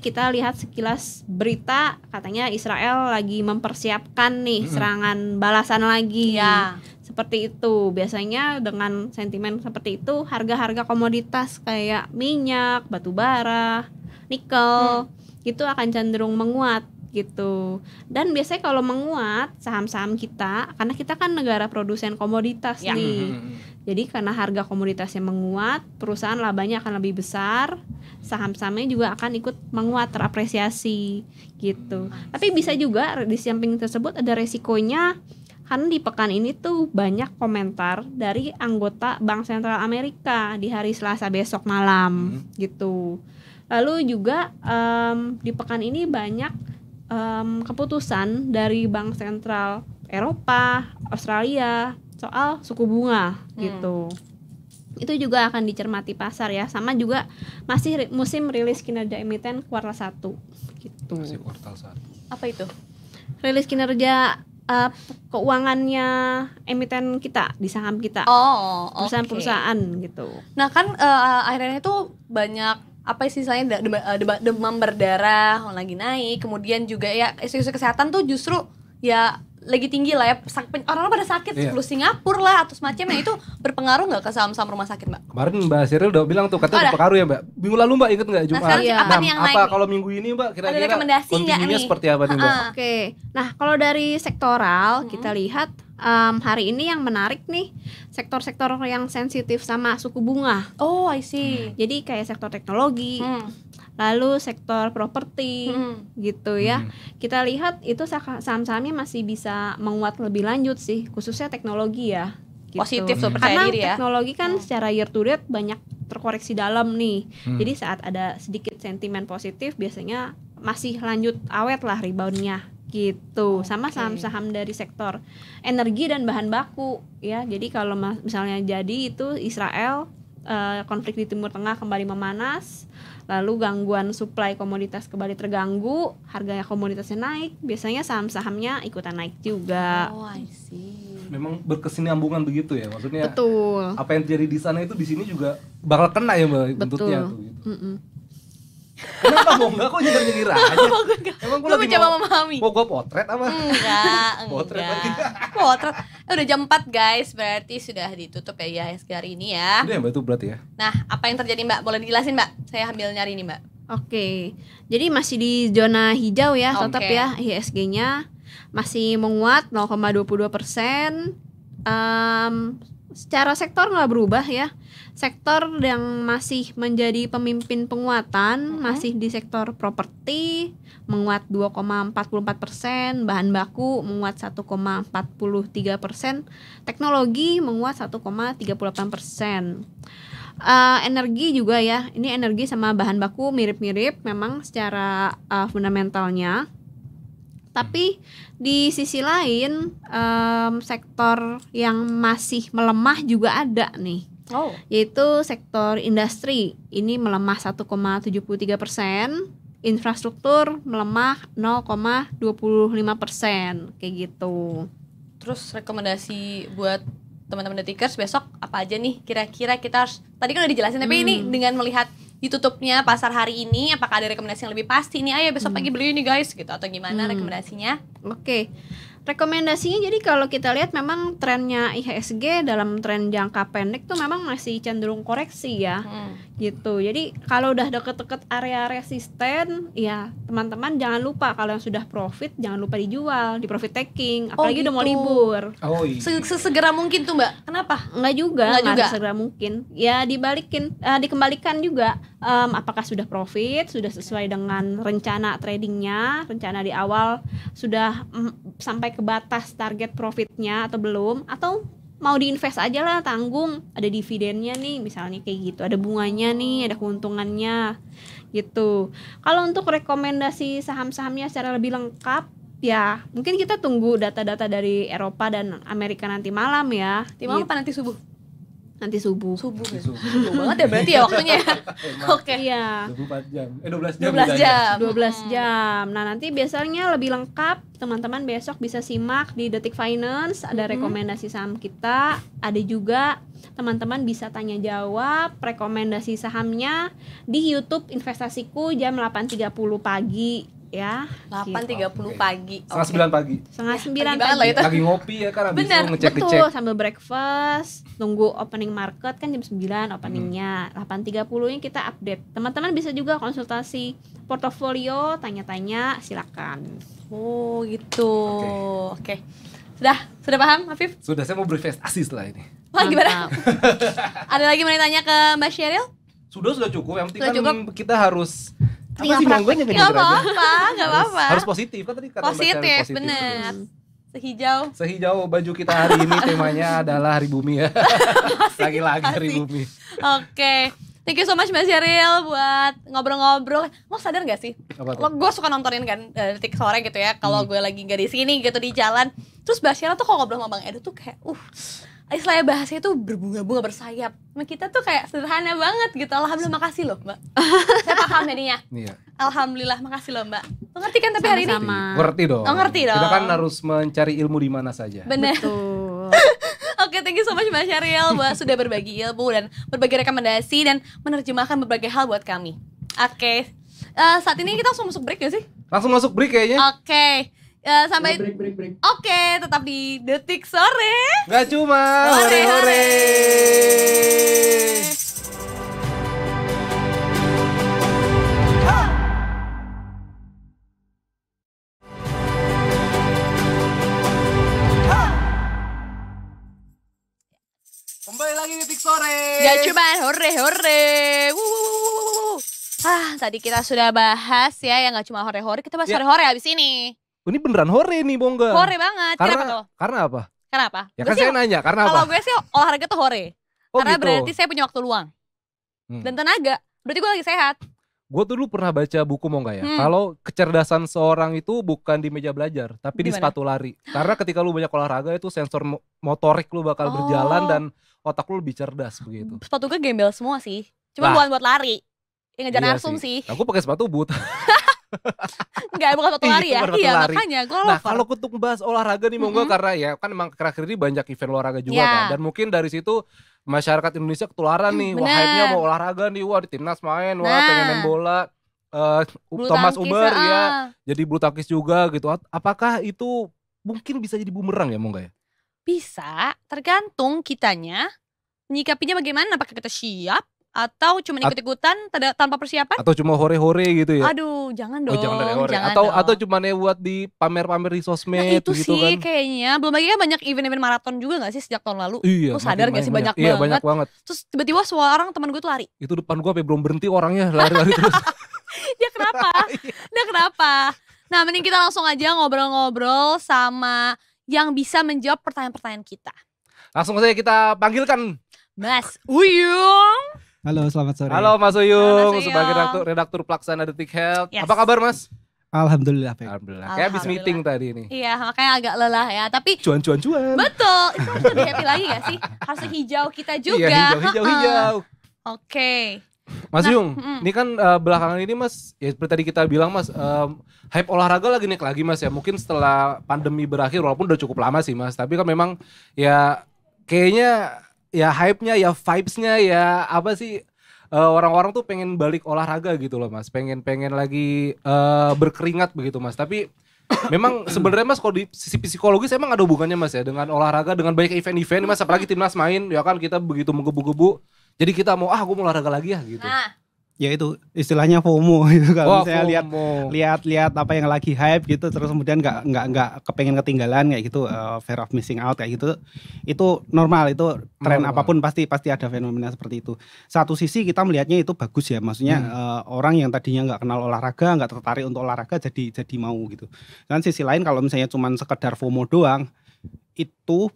Kita lihat sekilas berita katanya Israel lagi mempersiapkan nih serangan balasan lagi. Ya. Seperti itu. Biasanya dengan sentimen seperti itu harga-harga komoditas kayak minyak, batu bara, nikel itu akan cenderung menguat gitu. Dan biasanya kalau menguat saham-saham kita, karena kita kan negara produsen komoditas nih. Jadi karena harga komoditasnya menguat, perusahaan labanya akan lebih besar, saham-sahamnya juga akan ikut menguat, terapresiasi gitu. Tapi bisa juga di samping tersebut ada resikonya. Karena di pekan ini tuh banyak komentar dari anggota Bank Sentral Amerika di hari Selasa besok malam gitu. Lalu juga di pekan ini banyak keputusan dari Bank Sentral Eropa, Australia soal suku bunga gitu. Itu juga akan dicermati pasar ya. Sama juga masih musim rilis kinerja emiten kuartal 1 gitu. Masih kuartal 1. Apa itu? Rilis kinerja keuangannya emiten kita di saham kita, Oh, perusahaan-perusahaan gitu. Nah kan akhirnya itu banyak apa istilahnya demam berdarah lagi naik, kemudian juga ya isu-isu kesehatan tuh justru ya lagi tinggi lah ya, orang-orang pada sakit, flu Singapura lah atau semacamnya, itu berpengaruh nggak ke saham-saham rumah sakit Mbak? Kemarin Mbak Sheryl udah bilang tuh katanya berpengaruh ya Mbak. Minggu lalu Mbak inget nggak Jumat? sekarang apa nih yang naik nih? Kalau minggu ini Mbak kira-kira Ada rekomendasi nggak kontinunya nih? seperti apa nih Mbak? Oke. Nah, kalau dari sektoral kita lihat hari ini yang menarik nih sektor-sektor yang sensitif sama suku bunga. Oh, I see. Jadi kayak sektor teknologi, lalu sektor properti gitu ya. Kita lihat itu saham-sahamnya masih bisa menguat lebih lanjut sih, khususnya teknologi ya. Gitu. Positif tuh, percaya Karena diri ya. teknologi kan secara year to date banyak terkoreksi dalam nih. Jadi saat ada sedikit sentimen positif biasanya masih lanjut awet lah reboundnya gitu. Sama saham-saham dari sektor energi dan bahan baku ya. Jadi kalau misalnya jadi itu Israel konflik di Timur Tengah kembali memanas, lalu gangguan suplai komoditas kembali terganggu, harga komoditasnya naik, biasanya saham-sahamnya ikutan naik juga. Oh, I see. Memang berkesinambungan begitu ya, maksudnya. Betul. Apa yang terjadi di sana itu di sini juga bakal kena ya Mbak bentuknya tuh. Gitu. Kenapa mau enggak kok nyindir aja? Emang gue Lu lagi mencoba mau memahami. mau gue potret apa? Enggak. Potret lagi. Potret. Udah jam 4 guys, berarti sudah ditutup ya IHSG hari ini ya. Udah ya Mbak itu berarti ya. Nah, apa yang terjadi Mbak? Boleh dijelasin Mbak? Saya ambil nyari nih Mbak. Oke. Jadi masih di zona hijau ya, tetap Oke. ya IHSG-nya masih menguat 0,22%. secara sektor nggak berubah ya. Sektor yang masih menjadi pemimpin penguatan masih di sektor properti menguat 2,44%, bahan baku menguat 1,43%, teknologi menguat 1,38%. Energi juga ya, ini energi sama bahan baku mirip-mirip memang secara fundamentalnya. Tapi di sisi lain sektor yang masih melemah juga ada nih, yaitu sektor industri. Ini melemah 1,73%, infrastruktur melemah 0,25%, kayak gitu. Terus rekomendasi buat teman-teman detikers besok apa aja nih kira-kira kita harus, tadi kan udah dijelasin tapi ini dengan melihat ditutupnya pasar hari ini, apakah ada rekomendasi yang lebih pasti nih, ayo besok pagi beli ini guys gitu, atau gimana rekomendasinya? Oke. Rekomendasinya jadi kalau kita lihat memang trennya IHSG dalam tren jangka pendek tuh memang masih cenderung koreksi ya. Gitu. Jadi kalau udah deket-deket area resisten, ya teman-teman jangan lupa kalau yang sudah profit jangan lupa dijual, di profit taking, apalagi udah mau libur. Oh iya. Sesegera mungkin tuh Mbak. Kenapa? Enggak juga. Segera mungkin. Ya dibalikin, dikembalikan juga. Apakah sudah profit, sudah sesuai dengan rencana tradingnya, rencana di awal sudah sampai ke batas target profitnya atau belum, atau mau diinvest aja lah, tanggung, ada dividennya nih misalnya kayak gitu, ada bunganya nih, ada keuntungannya gitu. Kalau untuk rekomendasi saham-sahamnya secara lebih lengkap ya mungkin kita tunggu data-data dari Eropa dan Amerika nanti malam ya. Nanti malam apa nanti subuh? Nanti subuh. Subuh banget ya berarti ya waktunya. Oke. Iya. 24 jam. 12 jam. 12 jam. 12 jam. Nah, nanti biasanya lebih lengkap teman-teman besok bisa simak di Detik Finance, ada rekomendasi saham kita, ada juga teman-teman bisa tanya jawab rekomendasi sahamnya di YouTube Investasiku jam 8.30 pagi ya. 8.30 pagi. Setengah 9 pagi. Setengah 9 pagi banget lah pagi. itu. Lagi ngopi ya kan, habis Bener, itu ngecek-ngecek. Betul, sambil breakfast, tunggu opening market kan jam 9 openingnya. 8.30-nya kita update. Teman-teman bisa juga konsultasi portofolio, tanya-tanya, silakan. Oh gitu. Oke. Sudah paham Afif? Sudah, saya mau berinvestasi setelah ini. Wah gimana? Mantap. Ada lagi mau tanya ke Mbak Sheryl? Sudah cukup. Yang penting Sudah kan cukup. kita harus Tinggal praktek. Gak apa-apa. Harus positif kan tadi kata Mbak Sheryl, Positif, bener. terus. Sehijau baju kita hari ini temanya adalah Hari Bumi ya. Lagi-lagi Hari Bumi. Oke. Thank you so much Mbak Sheryl buat ngobrol-ngobrol. Lo sadar gak sih? Apa tuh? Gue suka nontonin kan Detik Sore gitu ya. Kalau gue lagi gak di sini gitu di jalan. Terus Mbak Sheryl tuh kalau ngobrol sama Bang Edo tuh kayak istilahnya bahasanya tuh berbunga-bunga bersayap. Sama kita tuh kayak sederhana banget gitu. Alhamdulillah, makasih loh Mbak. Saya paham jadinya. Iya. Alhamdulillah, makasih loh Mbak. Lo ngerti kan tapi hari ini? Sama-sama. Ngerti dong. Oh, ngerti dong. Kita kan harus mencari ilmu di mana saja. Bener. Tuh. Oke, thank you so much Mbak Sheryl buat sudah berbagi ilmu dan berbagi rekomendasi dan menerjemahkan berbagai hal buat kami. Oke. Saat ini kita langsung masuk break gak sih? Langsung masuk break kayaknya. Oke. Sampai break. Oke, tetap di Detik Sore. Gak cuma hore-hore. Kembali lagi di Detik Sore. Gak cuma hore-hore. Tadi kita sudah bahas ya yang gak cuma hore-hore, kita bahas Ya. hore-hore habis ini. Ini beneran hore nih, Bongga. Hore banget. Kenapa tuh? Karena apa? Kenapa? Ya Gue kan sih, saya nanya, karena apa? kalau gue sih olahraga tuh hore. Oh Karena gitu. berarti saya punya waktu luang dan tenaga. Berarti gue lagi sehat. Gue tuh dulu pernah baca buku Mongga ya. Hmm. Kalau kecerdasan seorang itu bukan di meja belajar, tapi di Gimana? sepatu lari. Karena ketika lu banyak olahraga itu sensor motorik lu bakal berjalan dan otak lu lebih cerdas begitu. Sepatu gue gembel semua sih. Cuma Lah. bukan buat lari. Yang ngejar Iya narsum sih. Aku pakai sepatu boot. Enggak, bukan sepatu lari ya. Bukan sepatu Iya, lari. makanya gue Nah, lover. kalau untuk membahas olahraga nih Mongga, karena ya kan emang akhir-akhir ini banyak event olahraga juga Ya. kan. Dan mungkin dari situ masyarakat Indonesia ketularan nih. Wah, Bener. hype-nya mau olahraga nih. Wah, di timnas main. Wah, Nah. pengen main bola. Bulu Thomas tangkis, Uber ah. ya. Jadi bulu tangkis juga gitu. Apakah itu mungkin bisa jadi bumerang ya Mongga ya? Bisa, tergantung kitanya menyikapinya bagaimana. Apakah kita siap Atau cuma ikut-ikutan tanpa persiapan? Atau cuma hore-hore gitu ya? Aduh, jangan Oh dong. jangan dari hore. Jangan Atau dong. cuma buat di pamer-pamer di Nah sosmed itu gitu sih kan? kayaknya. Belum lagi kan banyak event-event maraton juga gak sih sejak tahun lalu? Iya. Lu sadar gak sih banyak Iya banget. banyak banget. Terus tiba-tiba semua orang teman gue tuh lari. Itu depan gua sampai belum berhenti orangnya lari-lari terus. Dia kenapa? Dia kenapa? Nah mending kita langsung aja ngobrol-ngobrol sama yang bisa menjawab pertanyaan-pertanyaan kita. Langsung saja kita panggilkan. Mas Uyung. Halo, selamat sore. Halo Mas Halo, Uyung Mas Uyung. sebagai redaktur pelaksana Detik Health. Yes. Apa kabar Mas? Alhamdulillah baik. Alhamdulillah. Kayak habis Alhamdulillah. meeting tadi nih. Iya makanya agak lelah ya. Tapi Cuan. betul, itu harus lebih happy lagi gak sih? Harus hijau kita juga. Iya hijau. Oke. Mas Nah, Yung, ini kan belakangan ini Mas, ya seperti tadi kita bilang Mas, hype olahraga lagi naik lagi Mas ya. Mungkin setelah pandemi berakhir, walaupun udah cukup lama sih Mas, tapi kan memang ya kayaknya ya hype-nya ya vibes-nya ya apa sih, orang-orang tuh pengen balik olahraga gitu loh Mas, pengen lagi berkeringat begitu Mas. Tapi memang sebenarnya Mas kalau di sisi psikologis emang ada hubungannya Mas ya dengan olahraga, dengan banyak event-event Mas, apalagi timnas main ya kan kita begitu menggebu-gebu. Jadi kita mau gue mau olahraga lagi ya gitu. Nah, Ya itu istilahnya FOMO gitu kalau saya FOMO. lihat apa yang lagi hype gitu terus kemudian nggak kepengen ketinggalan kayak gitu, fear of missing out kayak gitu. Itu normal, itu tren Normal. apapun pasti ada fenomena seperti itu. Satu sisi kita melihatnya itu bagus ya, maksudnya orang yang tadinya nggak kenal olahraga, nggak tertarik untuk olahraga jadi mau gitu. Dan sisi lain kalau misalnya cuman sekedar FOMO doang itu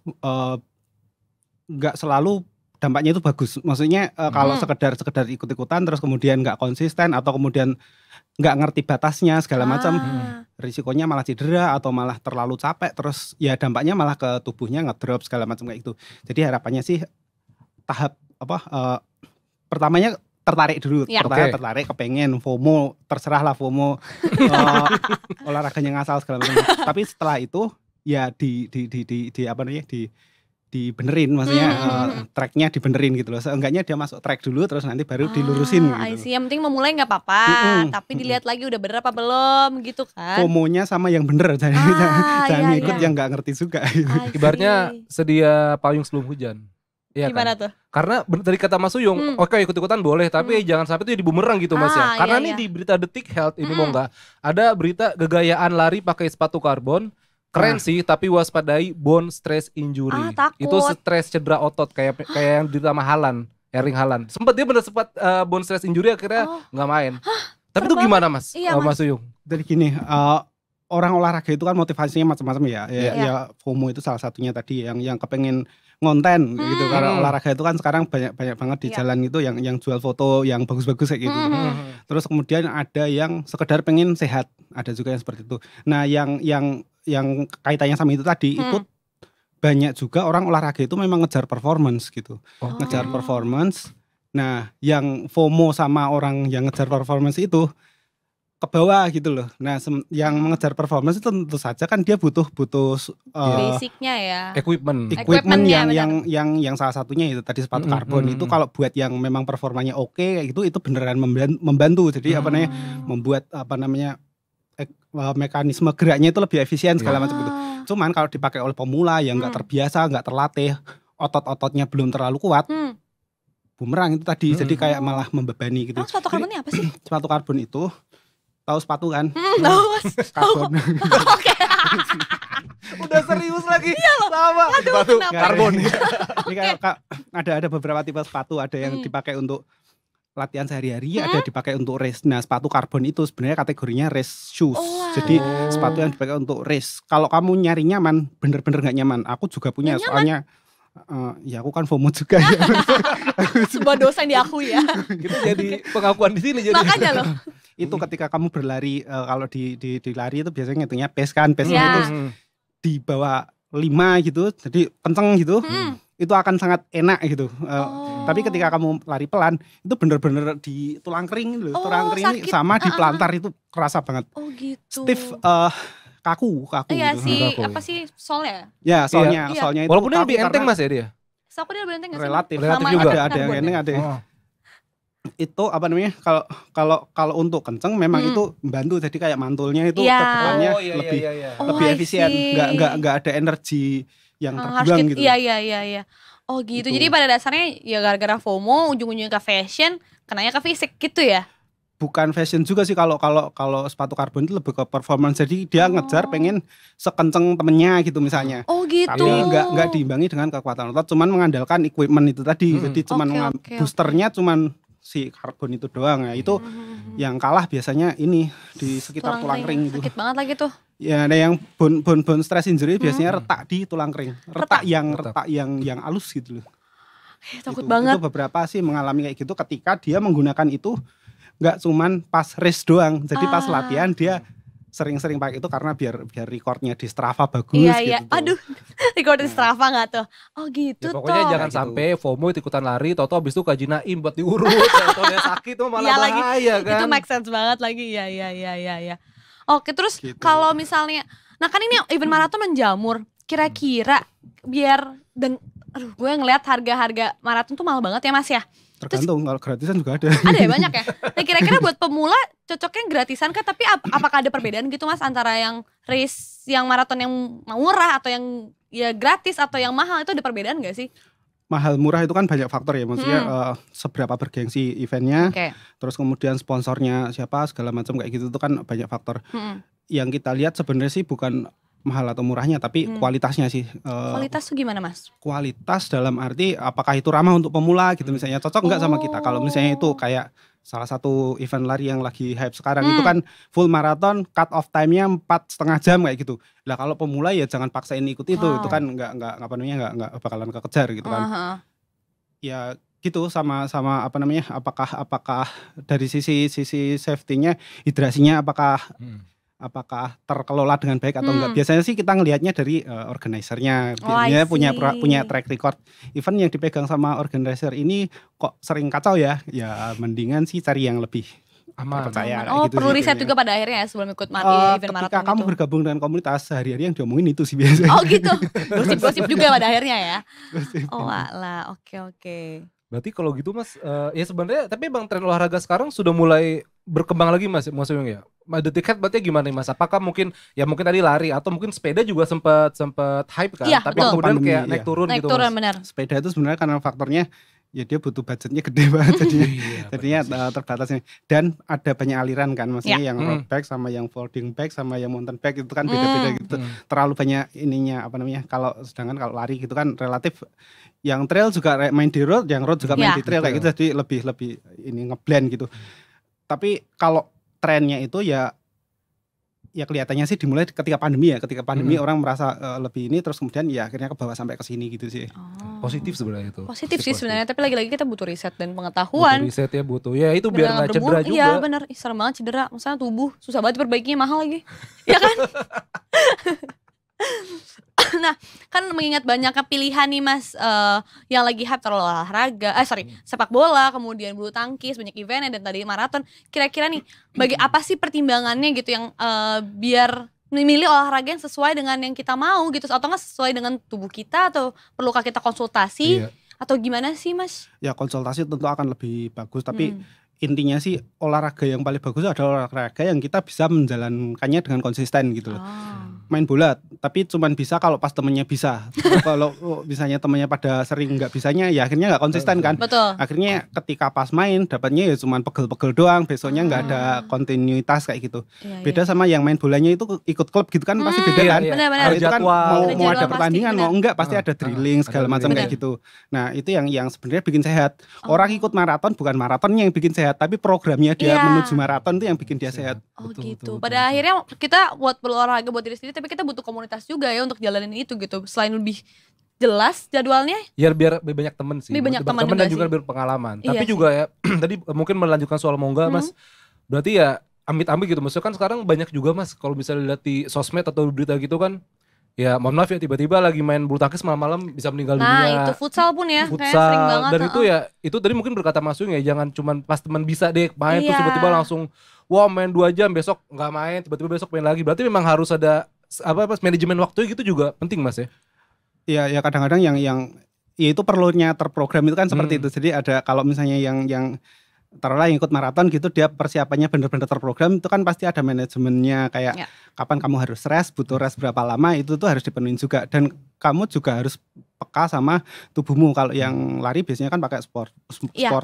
nggak selalu dampaknya itu bagus. Maksudnya kalau sekedar ikut-ikutan terus kemudian nggak konsisten atau kemudian nggak ngerti batasnya segala macam, risikonya malah cedera atau malah terlalu capek, terus ya dampaknya malah ke tubuhnya ngedrop segala macam kayak gitu. Jadi harapannya sih tahap pertamanya tertarik dulu, Ya. Oke. tertarik, kepengen FOMO, terserahlah FOMO, olahraganya ngasal segala macam. Tapi setelah itu ya di apa namanya dibenerin, maksudnya tracknya dibenerin gitu loh. Seenggaknya dia masuk track dulu terus nanti baru dilurusin I gitu. see. Yang penting memulai nggak apa-apa, tapi dilihat lagi udah bener apa belum gitu kan. FOMO-nya sama yang bener, jangan iya, ikut iya. yang nggak ngerti juga gitu. I see. Ibaratnya sedia payung sebelum hujan. Iya gimana kan? tuh? Karena dari kata Mas Uyung, oke ikut-ikutan boleh, tapi jangan sampai itu jadi bumerang gitu Mas ya. Karena iya, nih iya. di berita Detik Health ini mau nggak ada berita gegayaan lari pakai sepatu karbon. Keren sih, tapi waspadai bone stress injury. Takut. Itu stres cedera otot kayak yang ditama Haaland, Erling Haaland. Sempat sempat bone stress injury akhirnya nggak main. Tapi itu banget. gimana Mas? Iya, Mas Uyung? Jadi gini, orang olahraga itu kan motivasinya macam-macam ya. Ya FOMO itu salah satunya tadi yang kepengen ngonten gitu. Karena olahraga itu kan sekarang banyak banget di jalan itu yang jual foto yang bagus-bagus kayak gitu. Terus kemudian ada yang sekedar pengen sehat, ada juga yang seperti itu. Nah, yang kaitannya sama itu tadi itu banyak juga orang olahraga itu memang ngejar performance gitu. Ngejar performance. Nah, yang FOMO sama orang yang ngejar performance itu ke bawah gitu loh. Nah, yang mengejar performance itu tentu saja kan dia butuh Basicnya ya. Equipment. equipment Equipment-nya, yang salah satunya itu tadi sepatu karbon itu kalau buat yang memang performanya oke kayak gitu itu beneran membantu. Jadi membuat mekanisme geraknya itu lebih efisien segala macam gitu. Cuman kalau dipakai oleh pemula yang nggak terbiasa, nggak terlatih, otot-ototnya belum terlalu kuat, bumerang itu tadi. Jadi kayak malah membebani gitu. Sepatu karbonnya apa sih? Sepatu karbon itu tahu sepatu kan? Tahu Mas. Karbon. Oke. Udah serius lagi. Sama. Aduh, kenapa? Karbon. Ini kayak ada beberapa tipe sepatu, ada yang dipakai untuk latihan sehari-hari, ada dipakai untuk race. Nah, sepatu karbon itu sebenarnya kategorinya race shoes. Jadi sepatu yang dipakai untuk race. Kalau kamu nyari nyaman, bener-bener nggak nyaman. Aku juga punya, soalnya ya aku kan FOMO juga ya. Sebuah dosa yang diakui ya. Itu jadi pengakuan di sini jadi. Makanya loh. Itu ketika kamu berlari, kalau di lari itu biasanya ngitungnya pace kan, pace Ya. itu di bawah 5 gitu, jadi kenceng gitu. Itu akan sangat enak gitu. Tapi ketika kamu lari pelan, itu bener-bener di tulang kering loh. Tulang kering ini sakit. sama di pelantar itu kerasa banget. Oh gitu. Stiff, kaku Iya gitu. sih, Kaku. apa sih solnya? Ya, soalnya Iya. soalnya itu Walaupun dia kaku lebih enteng karena Mas ya dia. So aku dia lebih enteng nggak sih? relatif Relatif Sama juga. yang ada yang karbon enteng ya? ada yang itu apa namanya, kalau untuk kenceng memang itu membantu, jadi kayak mantulnya itu Iya. ke depannya Oh, iya, lebih iya, iya. lebih I efisien, see. nggak ada energi yang Harus terbuang gitu. Iya. Oh gitu. Gitu. Jadi pada dasarnya ya gara-gara FOMO ujung-ujungnya ke fashion, kenanya ke fisik gitu ya. Bukan fashion juga sih kalau sepatu karbon itu lebih ke performance. Jadi dia ngejar pengen sekenceng temennya gitu misalnya. Oh gitu. Tapi nggak diimbangi dengan kekuatan otot, cuman mengandalkan equipment itu tadi. Jadi cuman Oke. boosternya cuman si karbon itu doang ya. Itu yang kalah biasanya ini di sekitar tulang ring itu. Sakit banget lagi tuh. Ya ada yang bone stress injury biasanya retak di tulang ring. Retak yang halus gitu loh. Takut Itu banget. beberapa sih mengalami kayak gitu ketika dia menggunakan itu nggak cuman pas race doang. Jadi pas latihan dia sering-sering pakai itu karena biar recordnya di Strava bagus Iya. gitu. Aduh, recording Strava nggak tuh? Oh gitu Ya, pokoknya jangan Gitu. sampai FOMO ikutan lari, tau-tau abis itu Kaji Naim buat diurut, tau-tau dia sakit tuh malah Iya lagi. bahaya kan. Itu make sense banget lagi. Iya. Oke, terus Gitu. kalau misalnya, nah kan ini event maraton menjamur, kira-kira biar dan aduh gue ngeliat harga-harga maraton tuh mahal banget ya Mas ya. Tergantung kalau gratisan juga ada. Ada ya banyak ya. Nah kira-kira buat pemula cocoknya gratisan kah? Tapi apakah ada perbedaan gitu Mas antara yang race, yang maraton yang murah atau yang ya gratis atau yang mahal, itu ada perbedaan gak sih? Mahal murah itu kan banyak faktor ya, maksudnya seberapa bergengsi eventnya, Oke. terus kemudian sponsornya siapa segala macam kayak gitu itu kan banyak faktor. Yang kita lihat sebenarnya sih bukan mahal atau murahnya tapi kualitasnya sih. Kualitas tuh gimana Mas? Kualitas dalam arti apakah itu ramah untuk pemula gitu misalnya, cocok nggak sama kita. Kalau misalnya itu kayak salah satu event lari yang lagi hype sekarang itu kan full marathon, cut off time-nya 4,5 jam kayak gitu. Lah kalau pemula ya jangan paksain ikut itu kan nggak bakalan kekejar gitu kan. Ya gitu sama apa namanya, apakah dari sisi safety-nya, hidrasinya apakah terkelola dengan baik atau enggak. Biasanya sih kita ngelihatnya dari organisernya. Biasanya punya track record. Event yang dipegang sama organizer ini kok sering kacau ya. Ya mendingan sih cari yang lebih terpercaya. Oh gitu perlu sih riset kayaknya. juga pada akhirnya ya sebelum ikut event Ketika maraton kamu itu. bergabung dengan komunitas, sehari-hari yang diomongin itu sih biasanya. Oh gitu, gosip-gosip juga pada akhirnya ya. Oh alah, oke. Berarti kalau gitu Mas, ya sebenarnya tapi Bang tren olahraga sekarang sudah mulai berkembang lagi Mas ya. The ticket berarti gimana nih Mas? Apakah mungkin tadi lari atau mungkin sepeda juga sempat hype kan? Iya, Tapi betul. kemudian Pandemi, kayak iya. naik turun Naik gitu turun Mas. benar. Sepeda itu sebenarnya karena faktornya ya dia butuh budgetnya gede banget jadinya terbatasnya, dan ada banyak aliran kan, maksudnya yang road bike sama yang folding bike sama yang mountain bike itu kan beda-beda gitu. Terlalu banyak ininya apa namanya, sedangkan kalau lari gitu kan relatif yang trail juga main di road, yang road juga main di trail kayak gitu, jadi lebih ini ngeblend gitu. Tapi kalau trennya itu ya kelihatannya sih dimulai ketika pandemi orang merasa lebih ini, terus kemudian ya akhirnya ke bawah sampai ke sini gitu sih. Positif sebenarnya itu. Positif sih sebenarnya, tapi lagi-lagi kita butuh riset dan pengetahuan. Butuh riset ya, butuh. Ya itu biar nggak cedera juga. Iya benar, serem banget cedera. Misalnya tubuh susah banget diperbaikinya, mahal lagi. Ya kan? Nah, kan mengingat banyaknya pilihan nih Mas, yang lagi hype terlalu olahraga, sepak bola, kemudian bulu tangkis, banyak eventnya, dan tadi maraton. Kira-kira nih, bagi apa sih pertimbangannya gitu yang biar memilih olahraga yang sesuai dengan yang kita mau gitu, atau nggak sesuai dengan tubuh kita, atau perlukah kita konsultasi, atau gimana sih Mas? Ya konsultasi tentu akan lebih bagus, tapi intinya sih olahraga yang paling bagus adalah olahraga yang kita bisa menjalankannya dengan konsisten gitu loh. Main bola tapi cuman bisa kalau pas temennya bisa. Kalau misalnya temennya pada sering nggak bisanya ya akhirnya nggak konsisten kan. Betul. Akhirnya ketika pas main dapatnya ya cuman pegel-pegel doang, besoknya nggak ada kontinuitas kayak gitu. Beda sama yang main bolanya itu ikut klub gitu kan, pasti beda kan. Benar-benar. Kalau itu kan mau ada pertandingan mau enggak pasti ada drilling segala macam kayak gitu. Nah itu yang sebenarnya bikin sehat. Orang ikut maraton bukan maratonnya yang bikin sehat, tapi programnya dia menuju maraton itu yang bikin dia sehat. Oh gitu. Pada akhirnya kita buat berolahraga buat diri sendiri, tapi kita butuh komunitas juga ya untuk jalanin itu gitu. Selain lebih jelas jadwalnya, ya biar lebih banyak temen sih. Lebih banyak teman dan juga juga berpengalaman. Iya Tapi sih. juga ya tadi mungkin melanjutkan soal mau enggak Mas. Berarti ya amit-amit gitu. Maksudnya kan sekarang banyak juga Mas kalau misalnya lihat di sosmed atau berita gitu kan. Ya mohon maaf ya, tiba-tiba lagi main bulu tangkis malam-malam bisa meninggal dunia. nah itu futsal pun ya, kayak Futsal, sering banget. dan itu ya itu tadi mungkin berkata Mas Yung ya, jangan cuman pas teman bisa deh main terus tiba-tiba langsung wah main 2 jam besok nggak main, tiba-tiba besok main lagi. Berarti memang harus ada manajemen waktu gitu juga penting Mas ya. Ya kadang-kadang yang ya itu perlunya terprogram itu kan seperti itu. Jadi ada kalau misalnya yang taruhlah yang ikut maraton gitu, dia persiapannya benar-benar terprogram, itu kan pasti ada manajemennya kayak kapan kamu harus rest, butuh rest berapa lama, itu tuh harus dipenuhin juga, dan kamu juga harus peka sama tubuhmu. Kalau yang lari biasanya kan pakai sport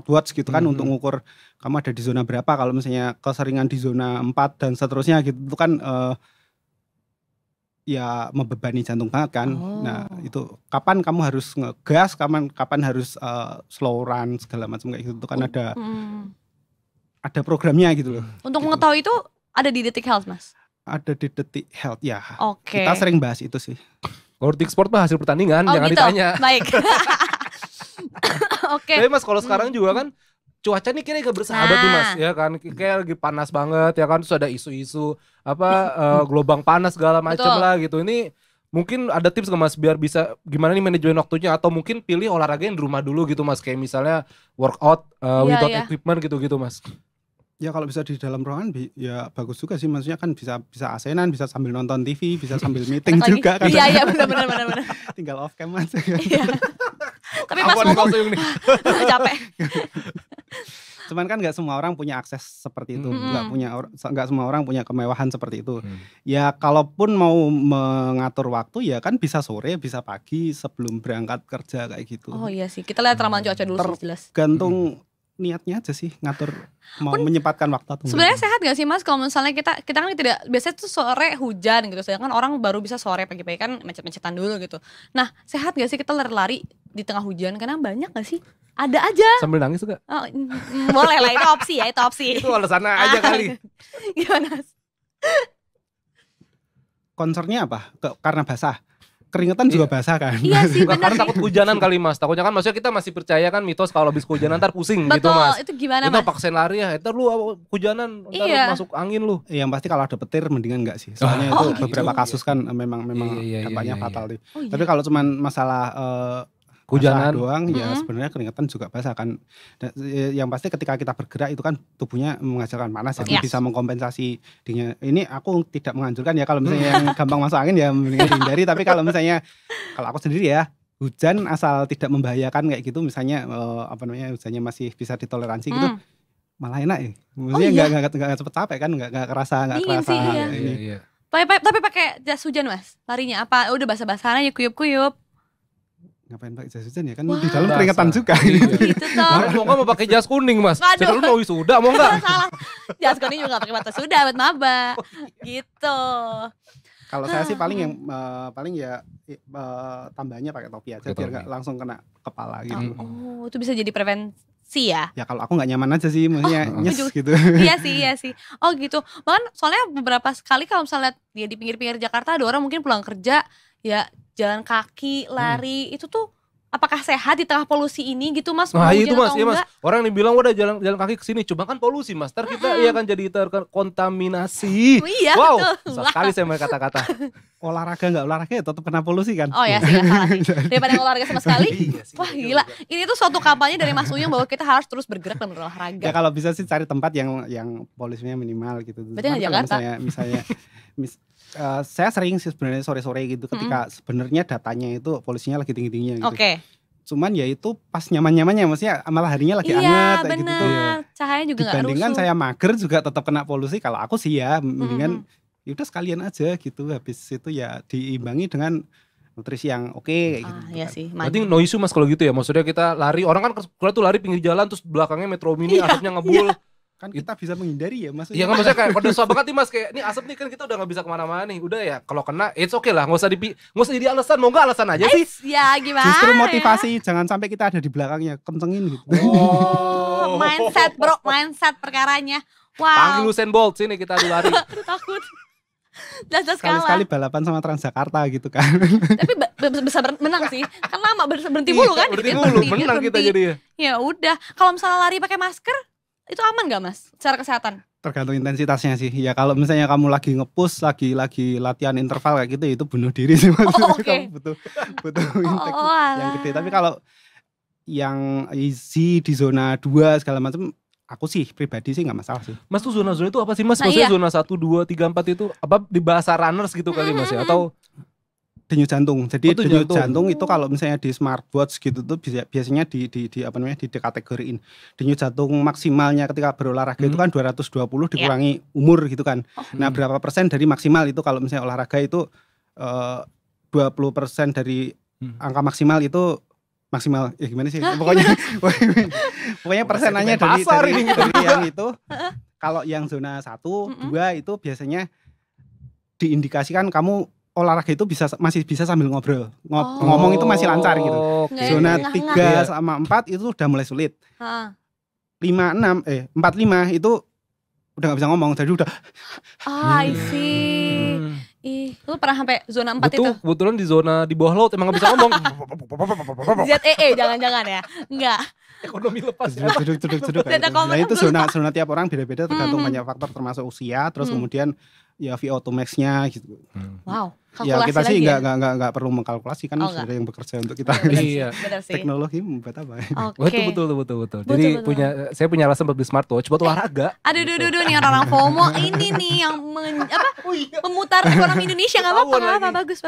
watch gitu kan untuk ngukur kamu ada di zona berapa. Kalau misalnya keseringan di zona 4 dan seterusnya gitu itu kan ya membebani jantung banget kan. Nah itu kapan kamu harus ngegas, kapan harus slow run segala macam kayak gitu. Itu kan ada programnya gitu loh. Untuk mengetahui itu ada di Detik Health, Mas? Ada di Detik Health ya. Oke. Kita sering bahas itu sih. Kalau Detik Sport mah hasil pertandingan, jangan gitu. ditanya. Baik. Oke. Tapi Mas kalau sekarang juga kan cuaca nih kayaknya gak bersahabat nih Mas, ya kan kayak lagi panas banget ya kan, terus ada isu-isu gelombang panas segala macam lah gitu. Ini mungkin ada tips gak Mas biar bisa gimana nih manajemen waktunya, atau mungkin pilih olahraga yang di rumah dulu gitu Mas, kayak misalnya workout without equipment gitu-gitu Mas. Ya kalau bisa di dalam ruangan ya bagus juga sih, maksudnya kan bisa asenan, bisa sambil nonton TV, bisa sambil meeting juga kan. Iya benar. Tinggal off cam aja. Iya. Tapi Mas ngomong capek. Cuman kan nggak semua orang punya akses seperti itu, nggak semua orang punya kemewahan seperti itu. Ya kalaupun mau mengatur waktu ya kan bisa sore, bisa pagi sebelum berangkat kerja kayak gitu. Oh iya sih, kita lihat ramalan cuaca dulu sih jelas. Tergantung niatnya aja sih ngatur mau menyempatkan waktu atau sebenarnya sehat gak sih Mas kalau misalnya kita kan tidak biasanya tuh sore hujan gitu, sedangkan orang baru bisa sore pagi-pagi kan macet-macetan dulu gitu. Nah sehat gak sih kita lari-lari di tengah hujan, karena banyak gak sih, ada aja sambil nangis juga boleh lah, itu opsi ya, itu opsi. Itu alasannya aja kali. Gimana Mas? Concernnya apa? Karena basah. Keringetan juga basah kan. Iya sih, benar. Karena takut hujanan kali Mas. Takutnya kan maksudnya kita masih percaya kan mitos kalau habis kehujanan ntar pusing gitu Mas. Betul, itu gimana Mas? Itu paksain lari ya, ntar lu hujanan, ntar masuk angin lu. Yang pasti kalau ada petir mendingan enggak sih. Soalnya itu beberapa kasus kan memang dampaknya fatal nih. Tapi kalau cuman masalah hujanan doang ya sebenarnya keringetan juga basah kan. Dan yang pasti ketika kita bergerak itu kan tubuhnya menghasilkan panas, jadi bisa mengkompensasi dingin. Ini aku tidak menganjurkan ya kalau misalnya yang gampang masuk angin ya mendingan dihindari. Tapi kalau misalnya kalau aku sendiri ya, hujan asal tidak membahayakan kayak gitu, misalnya hujannya masih bisa ditoleransi gitu, malah enak ya. Maksudnya nggak cepet capek kan, nggak kerasa ini. Tapi pakai jas hujan Mas larinya apa? Udah basah-basahan aja, kuyup-kuyup. Ngapain pakai jas hujan ya kan di dalam keringetan juga gitu toh. Mau nggak mau pakai jas kuning Mas? Jadi lu mau wisuda mau nggak? Salah, jas kuning juga nggak pakai mata sudah buat maba gitu. Kalau saya sih paling tambahnya pakai topi aja biar nggak langsung kena kepala gitu. Itu bisa jadi prevensi ya? Ya kalau aku nggak nyaman aja sih, maksudnya nyes gitu. Iya sih. Oh gitu. Bahkan soalnya beberapa kali kalau misalnya dia di pinggir-pinggir Jakarta ada orang mungkin pulang kerja ya jalan kaki, lari, itu tuh apakah sehat di tengah polusi ini gitu Mas? Nah itu Mas, ya Mas. Orang yang bilang udah jalan kaki ke sini, cuma kan polusi Mas. Ntar kita kan jadi terkontaminasi. Iya, wow, betul. susah sekali saya main kata-kata. Olahraga nggak olahraga ya tetap kena polusi kan? Oh ya sih, salah sih. Daripada olahraga sama sekali. Wah gila, ini tuh suatu kampanye dari Mas Uyung bahwa kita harus terus bergerak dan berolahraga. Ya kalau bisa sih cari tempat yang polusinya minimal gitu. Berarti nggak Jakarta? Misalnya saya sering sih sebenarnya sore-sore gitu ketika sebenarnya datanya itu polusinya lagi tinggi-tingginya gitu. Oke. Cuman ya itu pas nyaman-nyamannya, maksudnya malah harinya lagi hangat kayak gitu tuh. Cahaya juga nggak rusuh. Dibandingkan saya mager juga tetap kena polusi. Kalau aku sih ya mendingan yaudah sekalian aja gitu. Habis itu ya diimbangi dengan nutrisi yang oke kayak gitu. Iya sih. Berarti no issue Mas kalau gitu ya. Maksudnya kita lari, orang kan keluar tuh lari pinggir jalan terus belakangnya Metro Mini asapnya ngebul. Kan kita bisa menghindari ya maksudnya. Iya kan maksudnya kayak pada susah banget nih Mas, kayak ini asap nih kan kita udah gak bisa kemana-mana nih. Udah ya kalau kena it's okay lah, gak usah jadi alasan, mau gak alasan aja sih. Ya gimana justru motivasi ya? Jangan sampai kita ada di belakangnya, kencengin gitu. Mindset bro, mindset perkaranya. Wow. Panggil Usain Bolt sini kita adu lari. Aduh takut. Sekali-sekali balapan sama Transjakarta gitu kan. Tapi bisa menang sih. Kan lama berhenti mulu kan. Berhenti mulu, menang kita jadi ya. Ya udah, kalau misalnya lari pakai masker itu aman gak Mas secara kesehatan? Tergantung intensitasnya sih. Ya kalau misalnya kamu lagi nge-push, lagi latihan interval kayak gitu, itu bunuh diri sih Mas. Okay. Kamu butuh intake yang gede. Tapi kalau yang easy di zona 2 segala macam, aku sih pribadi sih gak masalah sih. Mas tuh zona-zona itu apa sih Mas? Maksudnya zona 1, 2, 3, 4 itu apa di bahasa runners gitu kali Mas ya? Atau denyut jantung. Jadi denyut jantung itu kalau misalnya di smartwatch gitu tuh biasanya dikategoriin. Denyut jantung maksimalnya ketika berolahraga itu kan 220 dikurangi umur gitu kan. Nah, berapa persen dari maksimal itu kalau misalnya olahraga itu 20% dari angka maksimal itu maksimal ya gimana sih? Pokoknya persenannya dari yang itu. Kalau yang zona 1, 2 itu biasanya diindikasikan kamu olahraga itu masih bisa sambil ngobrol. Ngomong itu masih lancar gitu. Zona 3 sama 4 itu udah mulai sulit. 45 itu udah gak bisa ngomong, jadi udah I see. Lu pernah sampai zona 4 itu? Kebetulan di zona di bawah laut emang gak bisa ngomong. ZEE jangan-jangan ya? Enggak. Ekonomi lepas. Ceduk. Nah itu zona tiap orang beda-beda tergantung banyak faktor termasuk usia, terus kemudian ya VO2 max-nya gitu. Wow. Ya kita sih ya? nggak perlu mengkalkulasi kan sudah yang bekerja untuk kita. Iya. Teknologi membuat apa? Oke. Betul. Jadi saya punya alasan buat beli smartwatch buat olahraga. Aduh nih orang FOMO ini nih yang memutar ekonomi Indonesia nggak apa-apa. Bagus.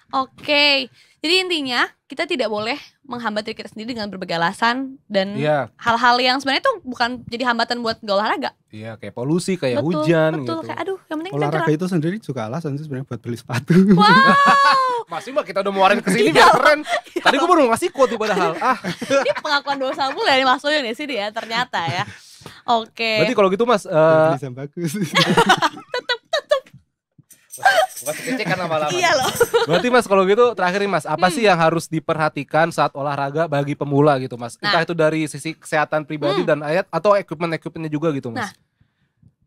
Oke. Jadi intinya kita tidak boleh menghambat diri kita sendiri dengan berbagai alasan dan hal-hal yang sebenarnya itu bukan jadi hambatan buat gak olahraga. Iya, kayak polusi, kayak hujan gitu. Kayak yang penting olahraga itu sendiri juga alasan sih sebenarnya buat beli sepatu. Wow. Masih mah kita udah muarin ke sini biar keren. Tadi gue baru ngasih quote padahal. Ini pengakuan dosa mulu dari Mas Uyun ya sih dia ternyata ya. Oke. Berarti kalau gitu Mas bisa bagus. Masih kecek kan lama-lama. Iya loh. Berarti Mas kalau gitu terakhir nih Mas, apa sih yang harus diperhatikan saat olahraga bagi pemula gitu Mas? Entah itu dari sisi kesehatan pribadi dan atau equipment-equipmentnya juga gitu Mas.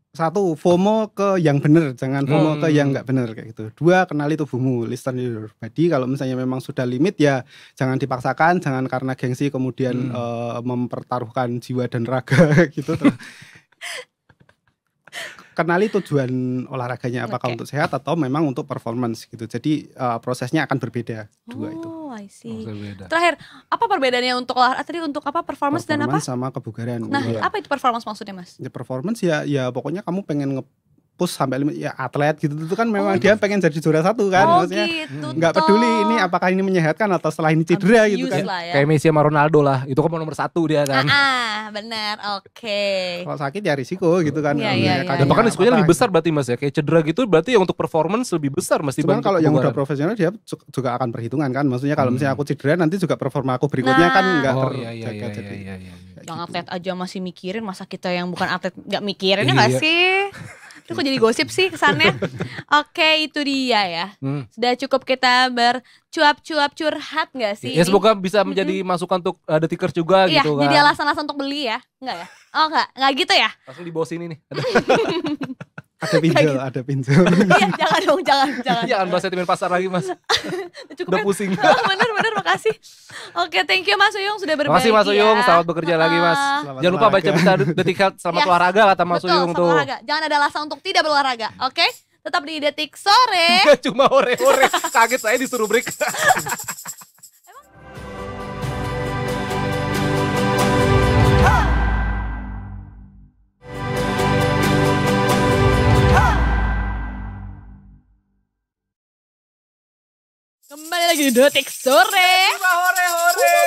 Satu, FOMO ke yang benar, jangan FOMO ke yang nggak benar kayak gitu. 2, kenali tubuhmu, listen your body. Kalau misalnya memang sudah limit ya jangan dipaksakan, jangan karena gengsi kemudian mempertaruhkan jiwa dan raga gitu. Kenali tujuan olahraganya apakah untuk sehat atau memang untuk performance gitu. Jadi prosesnya akan berbeda dua itu. I see. Terakhir, apa perbedaannya untuk olahraga tadi untuk apa performance dan apa? Sama kebugaran. Nah, apa itu performance maksudnya Mas? Ya performance ya pokoknya kamu pengen push sampai limit ya atlet gitu itu kan memang dia pengen jadi juara 1 kan maksudnya nggak peduli ini apakah ini menyehatkan atau setelah ini cedera gitu kan ya. Kayak Messi sama Ronaldo lah itu kan nomor 1 dia kan benar oke. Kalau sakit ya risiko gitu kan dan bahkan risikonya lebih besar berarti Mas ya kayak cedera gitu berarti ya untuk performance lebih besar Mas cuman kalau yang udah profesional dia juga akan perhitungan kan maksudnya kalau misalnya aku cedera nanti juga performa aku berikutnya kan nggak terjaga jadi yang atlet aja masih mikirin masa kita yang bukan atlet nggak mikirin ya nggak sih? Itu kok jadi gosip sih kesannya. Oke, itu dia ya. Sudah cukup kita bercuap-cuap curhat gak sih? Ya semoga bisa menjadi masukan untuk detikers juga gitu kan. Jadi alasan-alasan untuk beli ya. Enggak ya? Oh enggak gitu ya? Langsung di bawah sini nih. Ada pinjol. Iya, jangan dong, jangan. Jangan bahas sentimen pasar lagi Mas. Cukup udah pusing. Bener, makasih. Oke, thank you Mas Uyung sudah berbagi. Makasih Mas Uyung, selamat bekerja lagi Mas. Jangan lupa baca berita Detik Health selamat olahraga kata Mas Uyung tuh. Olahraga. Jangan ada alasan untuk tidak berolahraga, oke? Tetap di Detik Sore. Cuma hore-hore, kaget saya disuruh break. Kembali lagi di Detik Sore. Hore-hore.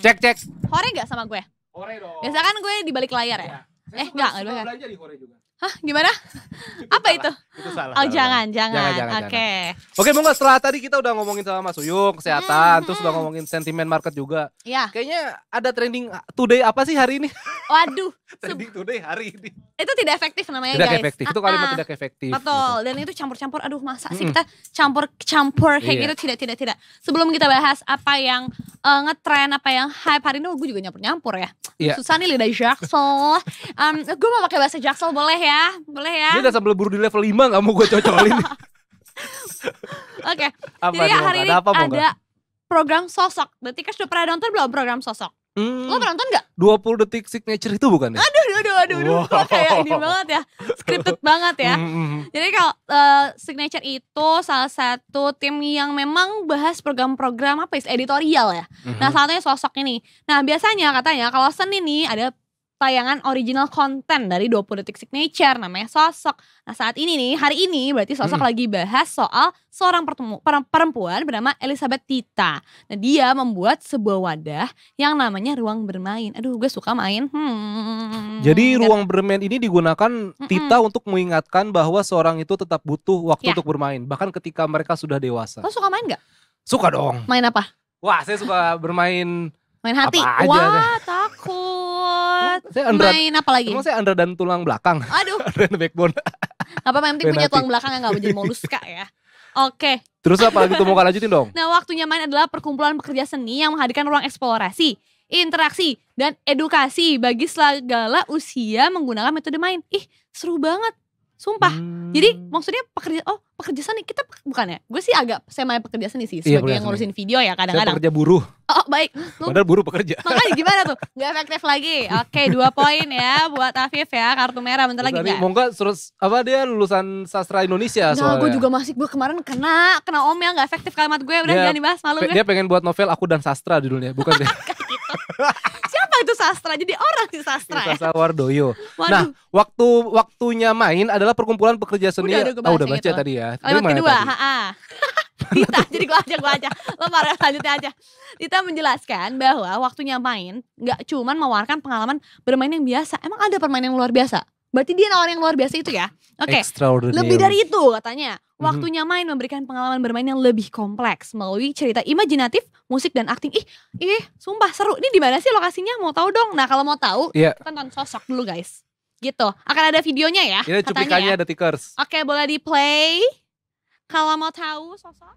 Cek. Hore gak sama gue? Hore dong. Biasa kan gue di balik layar ya? Enggak di balik belanja di hore juga. Hah, gimana? Apa itu? Itu salah. Oh, jangan. Oke. Oke, Bang, setelah tadi kita udah ngomongin sama Mas Uyung, kesehatan, terus udah ngomongin sentimen market juga. Iya. Kayaknya ada trending today apa sih hari ini? Waduh. Trending today hari ini. Itu tidak efektif namanya, tidak guys. Tidak efektif. Itu kalimat tidak efektif. Betul. Gitu. Dan itu campur-campur. Aduh, masa sih kita campur kayak gitu? Tidak. Sebelum kita bahas apa yang ngetrend, apa yang hype hari ini, gue juga nyampur-nyampur ya. Susah nih lidah Jaksel. Gue mau pakai bahasa Jaksel boleh ya? Ini udah sambil buru di level 5 gak mau gue cocolin. Oke. Jadi hari ini ada program sosok. Detikers udah pernah nonton belum program sosok? Lo pernah nonton gak? 20 detik signature itu bukan ya? Aduh. Kok kayak ini banget ya. Scripted banget ya. Jadi kalau signature itu salah satu tim yang memang bahas program-program editorial ya. Nah, salah satunya sosok ini. Nah, biasanya katanya kalau Senin nih ada tayangan original konten dari 20 Detik Signature namanya Sosok. Nah saat ini nih, hari ini berarti Sosok lagi bahas soal seorang perempuan bernama Elizabeth Tita. Nah dia membuat sebuah wadah yang namanya Ruang Bermain. Aduh gue suka main. Jadi ruang bermain ini digunakan Tita untuk mengingatkan bahwa seorang itu tetap butuh waktu untuk bermain. Bahkan ketika mereka sudah dewasa. Lo suka main gak? Suka dong. Main apa? Wah saya suka bermain Main hati? apa aja. Wah takut. Saya Andra, Main apa lagi? emang saya Andra dan tulang belakang. Aduh. Andra dan backbone. Apa yang penting Main punya hati. tulang belakang yang gak menjadi moluska ya. Oke. Terus apa lagi tuh mau lanjutin dong? Nah waktunya main adalah perkumpulan pekerja seni yang menghadirkan ruang eksplorasi, interaksi, dan edukasi bagi segala usia menggunakan metode main. Ih seru banget. Sumpah. Jadi maksudnya pekerja seni kita bukan ya? Gue sih agak semi pekerja seni sih sebagai yang ngurusin video ya Saya kadang-kadang. pekerja buruh. Oh baik. Padahal buruh pekerja. Makanya gimana tuh? Gak efektif lagi. Oke 2 poin ya buat Afif ya. Kartu merah bentar lagi Tadi gak? Mongga terus apa dia lulusan sastra Indonesia Nah soalnya. gue juga masih, gue kemarin kena om yang gak efektif kalimat gue. Udah jangan dibahas, malu gue. Dia pengen buat novel Aku dan Sastra judulnya, bukan deh. Siapa itu sastra? Jadi orang sih sastra ya. Sastra Wardoyo. Waduh. Nah, waktunya main adalah perkumpulan pekerja seni. Udah gue bahas udah yang baca itu. tadi ya. Kalimat Gimana kedua, tadi? Dita, jadi gue aja. Lo marah lanjutnya aja. Dita menjelaskan bahwa waktunya main gak cuman mewarkan pengalaman bermain yang biasa. Emang ada permainan yang luar biasa? Berarti dia orang yang luar biasa itu ya? Oke, Extraordinary. lebih dari itu katanya. Waktunya main memberikan pengalaman bermain yang lebih kompleks melalui cerita imajinatif, musik dan akting. Ih, sumpah seru. Ini di mana sih lokasinya? Mau tahu dong. Nah, kalau mau tahu, Iya. kita nonton Sosok dulu, guys. Gitu. Akan ada videonya ya, Ini katanya cuplikannya ya. ada Tikers. Oke, boleh di play. Kalau mau tahu Sosok.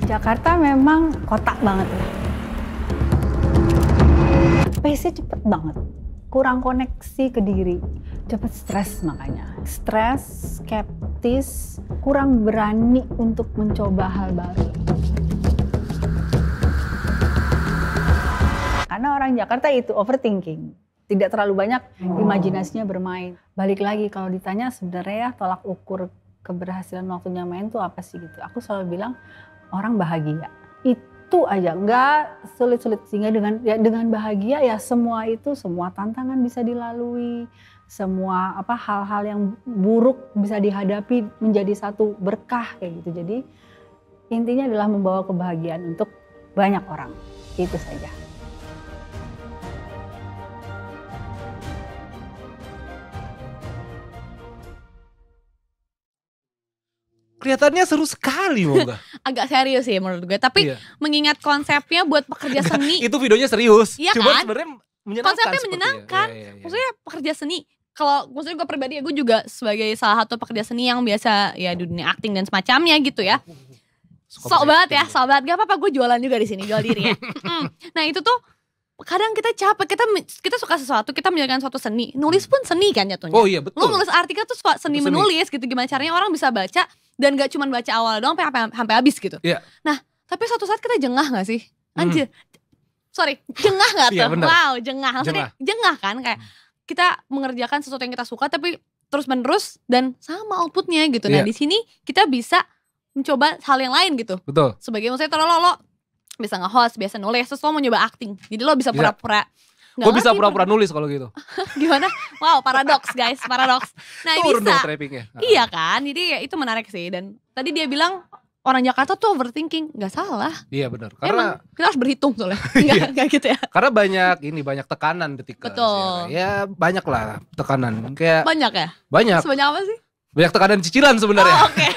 Jakarta memang kota banget ya. Pace-nya cepet banget. Kurang koneksi ke diri. Cepet stres makanya. Stres, skeptis, kurang berani untuk mencoba hal baru. Karena orang Jakarta itu overthinking. Tidak terlalu banyak imajinasinya bermain. Balik lagi kalau ditanya sebenarnya tolak ukur keberhasilan waktunya main tuh apa sih gitu. Aku selalu bilang orang bahagia. Itu aja, nggak sulit-sulit. Sehingga dengan bahagia ya semua tantangan bisa dilalui. Semua hal-hal yang buruk bisa dihadapi menjadi satu berkah kayak gitu. Jadi intinya adalah membawa kebahagiaan untuk banyak orang. Itu saja. Kelihatannya seru sekali, Mongga. Agak serius sih menurut gue. Tapi Iya. mengingat konsepnya buat pekerja seni. Itu videonya serius. Iya Cuma kan? sebenarnya menyenangkan. Konsepnya sepertinya. menyenangkan. Iya. Maksudnya pekerja seni. Kalau maksudnya gue pribadi ya, gue juga sebagai salah satu pekerja seni yang biasa ya di dunia akting dan semacamnya gitu ya. Sok banget ya, sok banget. Gak apa-apa, gue jualan juga di sini, jual diri ya. Nah itu tuh kadang kita capek, kita suka sesuatu, kita menjalankan suatu seni. Nulis pun seni kan jatuhnya. Oh iya betul. Lu nulis artikel tuh seni Itu seni. menulis gitu. Gimana caranya orang bisa baca dan gak cuma baca awal doang sampai habis gitu. Iya. Nah tapi suatu saat kita jengah gak sih? Anjir. Sorry, jengah gak tuh? Iya, bener. Wow, jengah. Maksudnya jengah kan kayak kita mengerjakan sesuatu yang kita suka tapi terus menerus dan sama outputnya gitu. Nah Iya. di sini kita bisa mencoba hal yang lain gitu. Betul. Sebagai maksudnya lo bisa nge-host, biasa nulis, terus lo mau nyoba acting. Jadi lo bisa pura-pura. Nggak Gue bisa ngerti pura-pura nulis kalau gitu. Gimana? Wow, paradoks guys, paradoks. Nah Turun bisa. dong trappingnya. Iya kan, jadi ya itu menarik sih. Dan tadi dia bilang orang Jakarta tuh overthinking, nggak salah. Iya benar. Emang Karena kita harus berhitung soalnya, nggak gitu ya. karena banyak tekanan ketika. Betul. Ya banyak lah tekanan. Kayak Banyak ya? banyak Sebanyak apa sih? tekanan cicilan sebenarnya. Oke,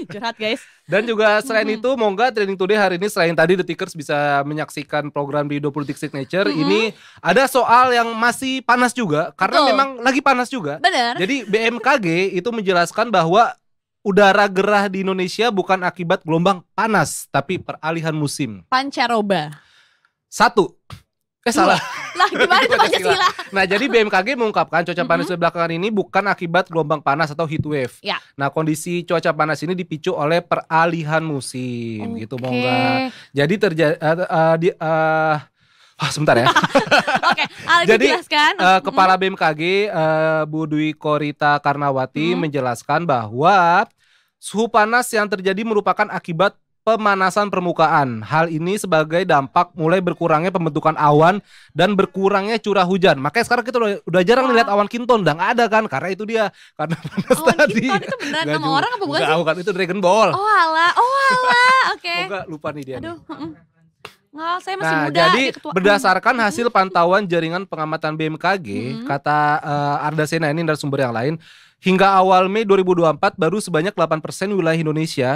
curhat guys. Dan juga selain itu, Mongga Trending Today hari ini selain tadi The Tickers bisa menyaksikan program di 20 Detik Signature, ini ada soal yang masih panas juga karena Betul. memang lagi panas juga. Bener. Jadi BMKG itu menjelaskan bahwa udara gerah di Indonesia bukan akibat gelombang panas, tapi peralihan musim. Pancaroba. 1. Salah. Lah gimana itu Pancasila? Nah, jadi BMKG mengungkapkan cuaca panas belakangan ini bukan akibat gelombang panas atau heat wave. Ya. Nah, kondisi cuaca panas ini dipicu oleh peralihan musim gitu, Mongga. Jadi sebentar ya. Oke, Ali Jadi dijelaskan. Kepala BMKG Bu Dwi Korita Karnawati menjelaskan bahwa suhu panas yang terjadi merupakan akibat pemanasan permukaan. Hal ini sebagai dampak mulai berkurangnya pembentukan awan dan berkurangnya curah hujan. Makanya sekarang kita udah jarang lihat awan kinton, udah nggak ada kan? Karena itu dia, karena panas Awan tadi. kinton itu beneran nama orang apa bukan sih? Bukan, itu Dragon Ball. Oh alah, oke. Semoga lupa nih dia. Aduh, nggak, saya masih Nah, muda. jadi dia ketua. berdasarkan hasil pantauan jaringan pengamatan BMKG, kata Ardasena ini dari sumber yang lain, hingga awal Mei 2024 baru sebanyak 8% wilayah Indonesia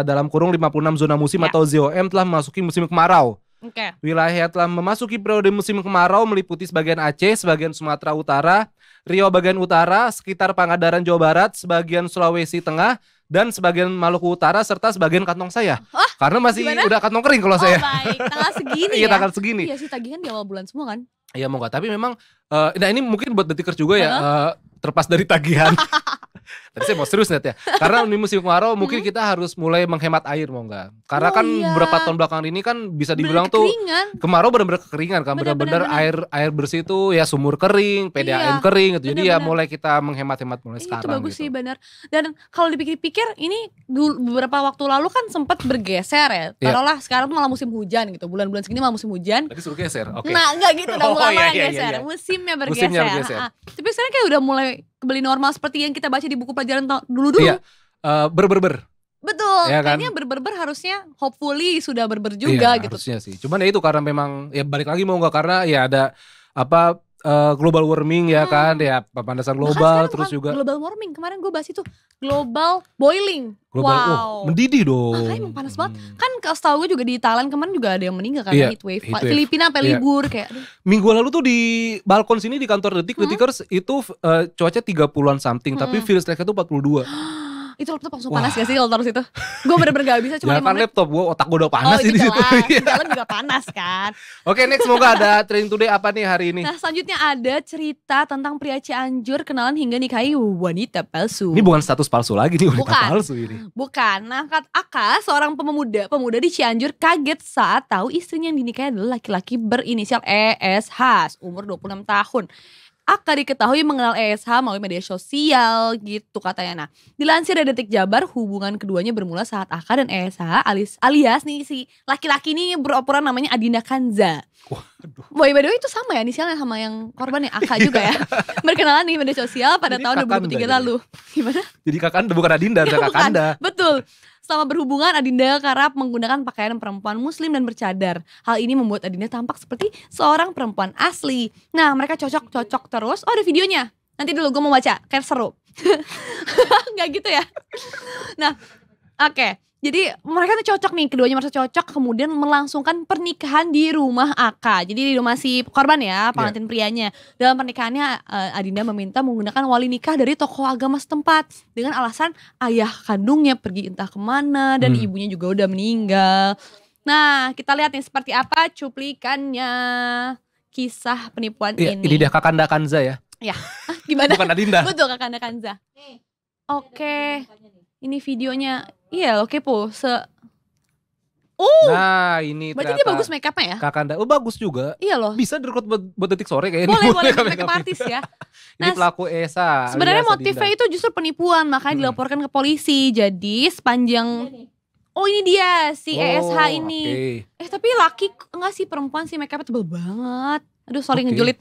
dalam kurung 56 zona musim atau ZOM telah memasuki musim kemarau. Oke. Wilayah yang telah memasuki periode musim kemarau meliputi sebagian Aceh, sebagian Sumatera Utara, Riau bagian utara, sekitar Pangandaran Jawa Barat, sebagian Sulawesi Tengah, dan sebagian Maluku Utara serta sebagian kantong saya. Karena masih udah kantong kering kalau saya. Baik, tanggal segini Iya, ya. tanggal segini. Iya sih, tagihan di awal bulan semua kan. Iya, mau nggak, tapi memang nah ini mungkin buat detikers juga ya, terlepas dari tagihan. Tadi saya mau serius net ya. Karena di musim kemarau mungkin kita harus mulai menghemat air, mau nggak? Karena kan beberapa tahun belakangan ini kan bisa dibilang tuh kemarau benar-benar kekeringan kan, benar-benar air bersih itu ya sumur kering, PDAM kering gitu. Jadi ya mulai kita menghemat-hemat mulai sekarang. Itu bagus gitu. sih, benar. Dan kalau dipikir-pikir ini beberapa waktu lalu kan sempat bergeser ya. Taruhlah sekarang tuh malah musim hujan gitu. Bulan-bulan segini malah musim hujan. Tadi suruh geser. Oke. Nah, enggak gitu dong, lama Iya. geser. Musimnya bergeser. Tapi sekarang kayak udah mulai kembali normal seperti yang kita baca di buku pelajaran dulu-dulu. Iya. Ber. Betul, Ya kan? kayaknya berber harusnya hopefully sudah berber juga gitu. Harusnya sih. Cuman ya itu karena memang ya balik lagi mau nggak, karena ya ada apa global warming ya kan, ya pemanasan global terus juga global warming. Kemarin gue bahas itu global boiling. Wow. Mendidih dong. Makanya emang panas banget. Kan setahu gue juga di Thailand kemarin juga ada yang meninggal karena heat wave. Filipina sampai libur kayak aduh. Minggu lalu tuh di balkon sini di kantor Detikers itu cuaca 30-an something tapi feels like itu 42. Itu laptop langsung panas gak sih kalau taruh situ? Gue bener-bener gak bisa cuma 5 menit. Laptop gue, otak gue udah panas itu di situ. di dalam juga panas kan. Oke, next, semoga ada trending today apa nih hari ini. Nah, selanjutnya ada cerita tentang pria Cianjur kenalan hingga nikahi wanita palsu. Ini bukan status palsu lagi nih, wanita Bukan. palsu ini. Bukan. Nah, Aka, seorang pemuda di Cianjur kaget saat tahu istrinya yang dinikahi adalah laki-laki berinisial ESH, umur 26 tahun. Aka diketahui mengenal ESH melalui media sosial gitu katanya. Nah, dilansir dari Detik Jabar, hubungan keduanya bermula saat Aka dan ESH alias nih si laki-laki ini beroperan namanya Adinda Kanza. Waduh. By the way itu sama ya inisialnya sama yang korban ya, Aka juga ya. Berkenalan di media sosial pada tahun 2003 lalu. Gimana? Jadi Kakanda bukan Adinda, ada Kakanda. Betul. Selama berhubungan, Adinda kerap menggunakan pakaian perempuan muslim dan bercadar. Hal ini membuat Adinda tampak seperti seorang perempuan asli. Nah, mereka cocok terus. Oh, ada videonya. Nanti dulu gue mau baca, kayak seru. Nggak gitu ya. Nah, oke. Jadi mereka tuh cocok nih, keduanya merasa cocok, kemudian melangsungkan pernikahan di rumah Aka. Jadi di rumah si korban ya, pengantin prianya. Dalam pernikahannya Adinda meminta menggunakan wali nikah dari tokoh agama setempat dengan alasan ayah kandungnya pergi entah kemana dan ibunya juga udah meninggal. Nah, kita lihat nih seperti apa cuplikannya kisah penipuan ini. Ini dia Kakanda Kanza ya. Ya, gimana? Bukan Adinda. Betul, Kakanda Kanza. Oke. Ini videonya. Iya lo kepo. Nah ini berarti dia bagus make upnya ya? Kakanda, bagus juga. Iya loh. Bisa direkod buat Detik Sore kayaknya. Boleh make up artis ya. Ini pelaku ESA. Sebenarnya motifnya itu justru penipuan, makanya dilaporkan ke polisi. Jadi sepanjang ini dia si ESH ini. Tapi laki enggak sih, perempuan sih, make upnya tebel banget. Aduh sorry ngejulit.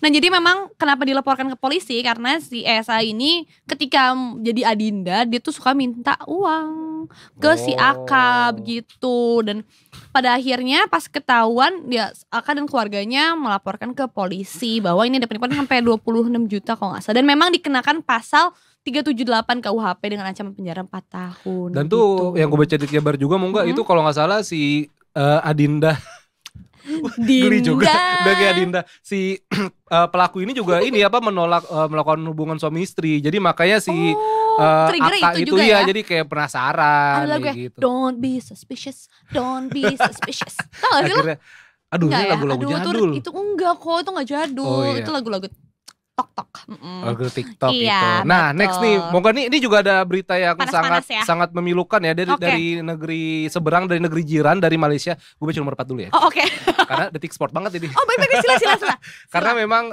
Nah jadi memang kenapa dilaporkan ke polisi, karena si ESA ini ketika jadi Adinda dia tuh suka minta uang ke si Aka begitu. Dan pada akhirnya pas ketahuan dia, Aka dan keluarganya melaporkan ke polisi bahwa ini ada penipuan sampai 26 juta kalau gak salah. Dan memang dikenakan pasal 378 KUHP dengan ancaman penjara 4 tahun. Dan tuh yang gue baca di Jabar juga itu kalau gak salah si Adinda geli juga bagi Adinda. Si pelaku ini juga menolak melakukan hubungan suami istri. Jadi makanya si Aka itu ya, jadi kayak penasaran ada lagu gitu. Don't be suspicious, don't be suspicious. Tahu gak sih lo? Aduh, Enggak ini ya? lagu-lagu Aduh, jadul. itu enggak kok, itu enggak jadul. Oh, iya. Itu lagu-lagu tok-tok. Lagu TikTok Iya, itu. Nah, betul. next nih, Moga ini juga ada berita yang Panas-panas ya. sangat memilukan ya dari Oke. negeri seberang, dari negeri jiran, dari Malaysia. Gue baca nomor 4 dulu ya. Oh, oke. Karena detik sport banget ini. Oh, baik-baik, sila. Karena memang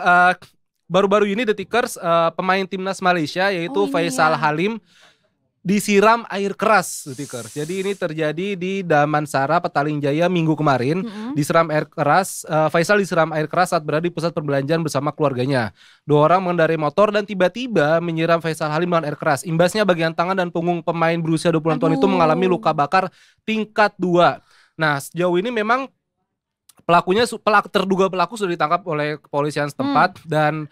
baru-baru ini Detikers pemain timnas Malaysia yaitu Oh, ini Faisal ya. Halim disiram air keras, Detikers. Jadi ini terjadi di Damansara, Petaling Jaya minggu kemarin. Disiram air keras, Faisal disiram air keras saat berada di pusat perbelanjaan bersama keluarganya. 2 orang mengendarai motor dan tiba-tiba menyiram Faisal Halim dengan air keras. Imbasnya bagian tangan dan punggung pemain berusia 20 tahun itu Aduh. mengalami luka bakar tingkat 2. Nah, sejauh ini memang terduga pelaku sudah ditangkap oleh kepolisian setempat dan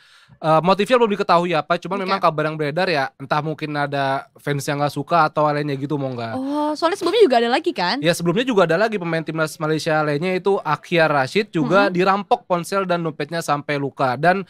motifnya belum diketahui apa. Cuman Oke. memang kabar yang beredar ya entah mungkin ada fans yang nggak suka atau lainnya gitu, Mongga. Oh, soalnya sebelumnya juga ada lagi kan? Ya sebelumnya juga ada lagi pemain timnas Malaysia lainnya itu Akhir Rashid juga dirampok ponsel dan dompetnya sampai luka. Dan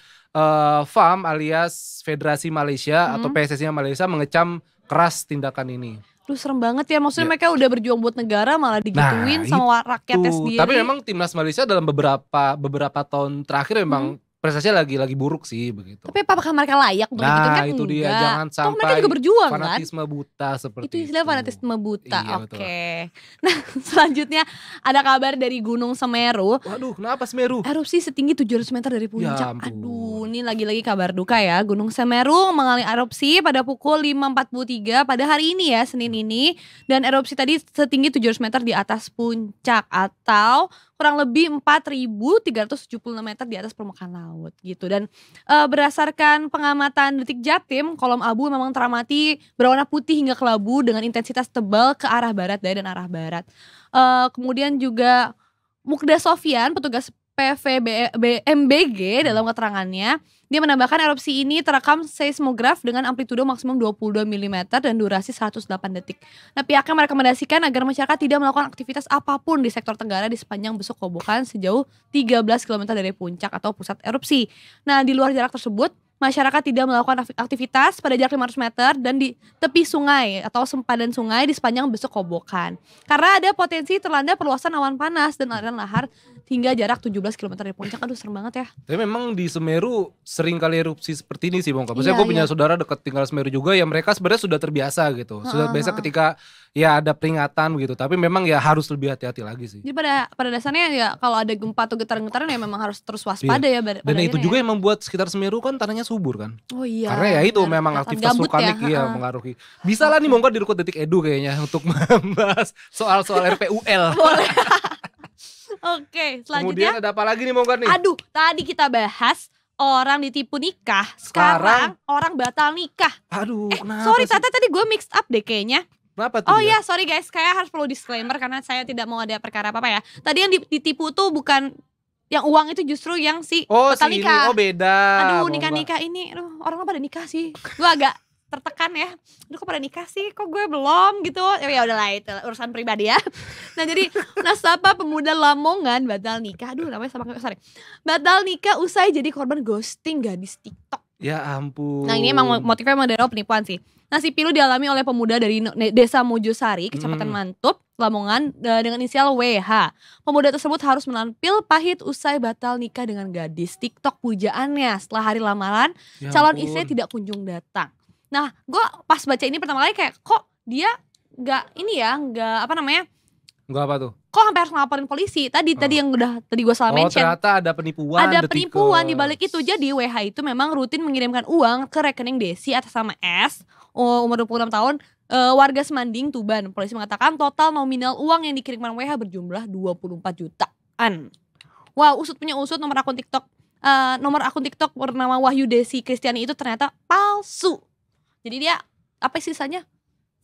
FAM alias Federasi Malaysia atau PSSI Malaysia mengecam keras tindakan ini. Duh, serem banget ya. Maksudnya Ya. mereka udah berjuang buat negara malah digituin Nah, sama rakyatnya Tuh, sendiri. tapi memang timnas Malaysia dalam beberapa tahun terakhir memang prestasinya lagi buruk sih begitu. Tapi apakah mereka layak untuk gitu kan? Nah, itu dia, Enggak. jangan Toh mereka sampai juga berjuang kan? fanatisme buta seperti Itu istilah fanatisme buta. Iya, Oke. betul. Nah, selanjutnya ada kabar dari Gunung Semeru. Waduh, kenapa Semeru? Erupsi setinggi 700 meter dari puncak. Ya ampun. Aduh, ini lagi-lagi kabar duka ya. Gunung Semeru mengalami erupsi pada pukul 5.43 pada hari ini ya, Senin ini. Dan erupsi tadi setinggi 700 meter di atas puncak atau kurang lebih 4.376 meter di atas permukaan laut gitu. Dan berdasarkan pengamatan Detik Jatim, kolom abu memang teramati berwarna putih hingga kelabu dengan intensitas tebal ke arah barat daya dan arah barat. Kemudian juga Mukda Sofyan, petugas PVBMBG dalam keterangannya, dia menambahkan erupsi ini terekam seismograf dengan amplitudo maksimum 22 mm dan durasi 108 detik. Nah, pihaknya merekomendasikan agar masyarakat tidak melakukan aktivitas apapun di sektor tenggara di sepanjang besuk kobokan sejauh 13 km dari puncak atau pusat erupsi. Nah, di luar jarak tersebut, masyarakat tidak melakukan aktivitas pada jarak 500 meter dan di tepi sungai atau sempadan sungai di sepanjang besuk kobokan. Karena ada potensi terlanda perluasan awan panas dan aliran lahar hingga jarak 17 km dari puncak. Aduh, serem banget ya. Tapi memang di Semeru sering kali erupsi seperti ini sih, Bang. Maksudnya Iya, gue punya iya. saudara dekat tinggal Semeru juga ya, mereka sebenarnya sudah terbiasa gitu. Sudah biasa ketika ya ada peringatan gitu. Tapi memang ya harus lebih hati-hati lagi sih. Jadi pada dasarnya ya kalau ada gempa atau getaran-getaran ya memang harus terus waspada ya. Dan itu juga yang membuat sekitar Semeru kan tanahnya subur kan. Oh iya. Karena ya itu benar. memang Kelihatan aktivitas gabut vulkanik ya, ya heeh. mengaruhi. Bisa lah nih Monggo dirukut Detik Edu kayaknya untuk membahas soal-soal RPUL. Boleh. Oke, selanjutnya. Kemudian ada apa lagi nih Monggo nih? Aduh, tadi kita bahas orang ditipu nikah, sekarang orang batal nikah. Aduh, kenapa Sorry, sih? tadi gue mixed up deh kayaknya. Kenapa tuh? Oh ya? iya, sorry guys, kayak harus perlu disclaimer karena saya tidak mau ada perkara apa-apa ya. Tadi yang ditipu tuh bukan yang uang itu, justru yang si Oh, batal si ini. nikah. Oh, beda. Aduh, Monggo. nikah-nikah ini, aduh, orang pada nikah sih. Gue agak tertekan ya. Aduh, kok pada nikah sih? Kok gue belum gitu. Ya udahlah, itu urusan pribadi ya. Nah, jadi nasabah pemuda Lamongan batal nikah. Aduh, namanya sama sorry. Batal nikah usai jadi korban ghosting gadis TikTok. Ya ampun. Nah, ini emang motifnya emang dari penipuan sih. Nah, si pilu dialami oleh pemuda dari Desa Mojosari, Kecamatan Mantup, Lamongan dengan inisial WH. Pemuda tersebut harus menampil pahit usai batal nikah dengan gadis TikTok pujaannya. Setelah hari lamaran, Ya calon ampun. istri tidak kunjung datang. Nah, gue pas baca ini pertama kali kayak kok dia nggak Enggak apa tuh? kok sampai harus ngelaporin polisi. Tadi yang tadi gue salah Oh, mention. ternyata ada penipuan. Ada Detikers. penipuan di balik itu. Jadi WH itu memang rutin mengirimkan uang ke rekening Desi atas nama S, umur 26 tahun, warga Semanding, Tuban. Polisi mengatakan total nominal uang yang dikirimkan WH berjumlah 24 jutaan. Wow, punya usut nomor akun TikTok bernama Wahyu Desi Kristiani itu ternyata palsu. Jadi dia apa sisanya?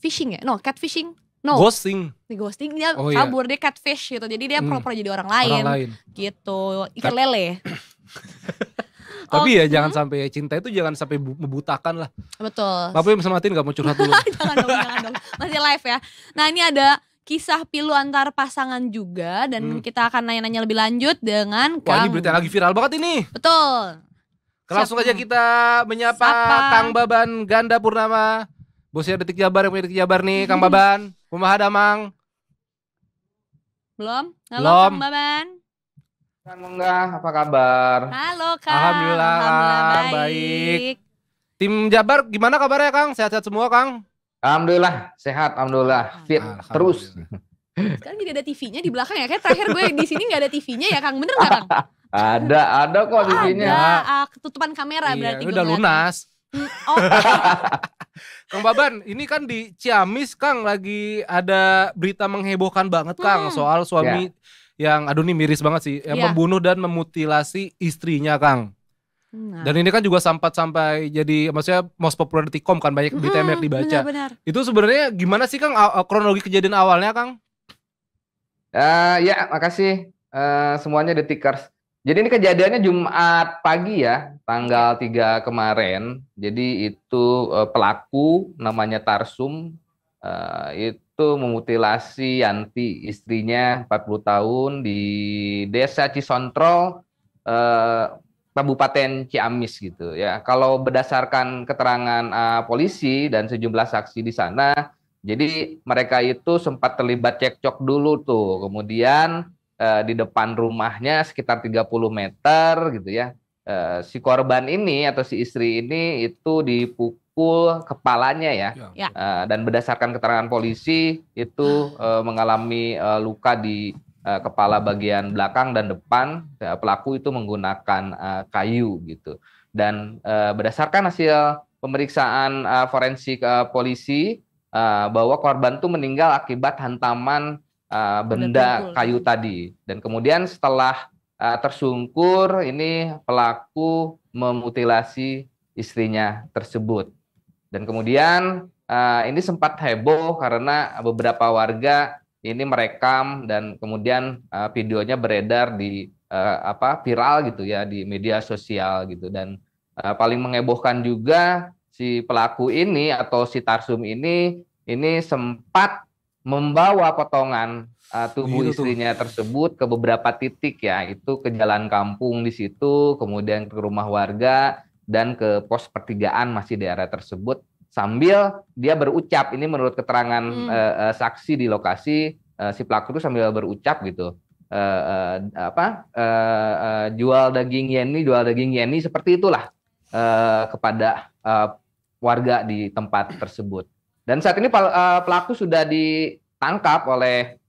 Phishing ya? No, catfishing. No, Ghosting di ghosting dia Oh, iya. kabur, dia catfish gitu. Jadi dia pura-pura jadi orang lain. orang lain. Gitu, ikan lele. Tapi ya jangan sampai cinta itu jangan sampai membutakan lah. Betul. Bapak yang bisa matiin gak mau curhat dulu. jangan dong. Masih live ya. Nah, ini ada kisah pilu antar pasangan juga dan kita akan nanya-nanya lebih lanjut dengan Wah, ini Kang. berita yang lagi viral banget ini. Betul. Langsung aja kita menyapa Sapa. Kang Baban Ganda Purnama. Bosnya Detik Jabar, yang punya Detik Jabar nih, Kang Baban. Kumaha Damang. Belum? Halo Belum. Kang Baban. Kang Mengga, apa kabar? Halo Kang. Alhamdulillah, Kang. Baik. Tim Jabar gimana kabarnya Kang? Sehat-sehat semua Kang? Alhamdulillah, sehat, alhamdulillah, fit terus. Sekarang jadi ada TV-nya di belakang ya. Kayak terakhir gue di sini nggak ada TV-nya ya Kang. Bener nggak Kang? Ada kok TV-nya. Ada ketutupan kamera Iya, berarti. ini gue udah ngeliatnya. lunas. Oh, Kang Baban, ini kan di Ciamis Kang lagi ada berita menghebohkan banget Kang soal suami yang aduh ini miris banget sih, yang membunuh dan memutilasi istrinya Kang. Nah. Dan ini kan juga sempat sampai jadi maksudnya most popular di.com kan, banyak berita yang banyak dibaca. Benar. Itu sebenarnya gimana sih Kang kronologi kejadian awalnya Kang? Ya, makasih semuanya Detikers. Jadi ini kejadiannya Jumat pagi ya, tanggal 3 kemarin. Jadi itu pelaku namanya Tarsum, itu memutilasi Yanti, istrinya 40 tahun di Desa Cisontrol, Kabupaten Ciamis gitu ya. Kalau berdasarkan keterangan polisi dan sejumlah saksi di sana, jadi mereka itu sempat terlibat cekcok dulu tuh, kemudian di depan rumahnya sekitar 30 meter gitu ya. Si korban ini atau si istri ini itu dipukul kepalanya ya. Dan berdasarkan keterangan polisi itu mengalami luka di kepala bagian belakang dan depan. Pelaku itu menggunakan kayu gitu. Dan berdasarkan hasil pemeriksaan forensik polisi bahwa korban itu meninggal akibat hantaman benda kayu tadi. Dan kemudian setelah tersungkur, ini pelaku memutilasi istrinya tersebut. Dan kemudian ini sempat heboh karena beberapa warga ini merekam dan kemudian videonya beredar di viral gitu ya di media sosial gitu. Dan paling menghebohkan juga si pelaku ini atau si Tarsum ini sempat membawa potongan tubuh istrinya tersebut ke beberapa titik ya, itu ke jalan kampung di situ, kemudian ke rumah warga dan ke pos pertigaan masih di area tersebut, sambil dia berucap, ini menurut keterangan saksi di lokasi, si pelaku itu sambil berucap gitu, jual daging Yeni seperti itulah kepada warga di tempat tersebut. Dan saat ini pelaku sudah ditangkap oleh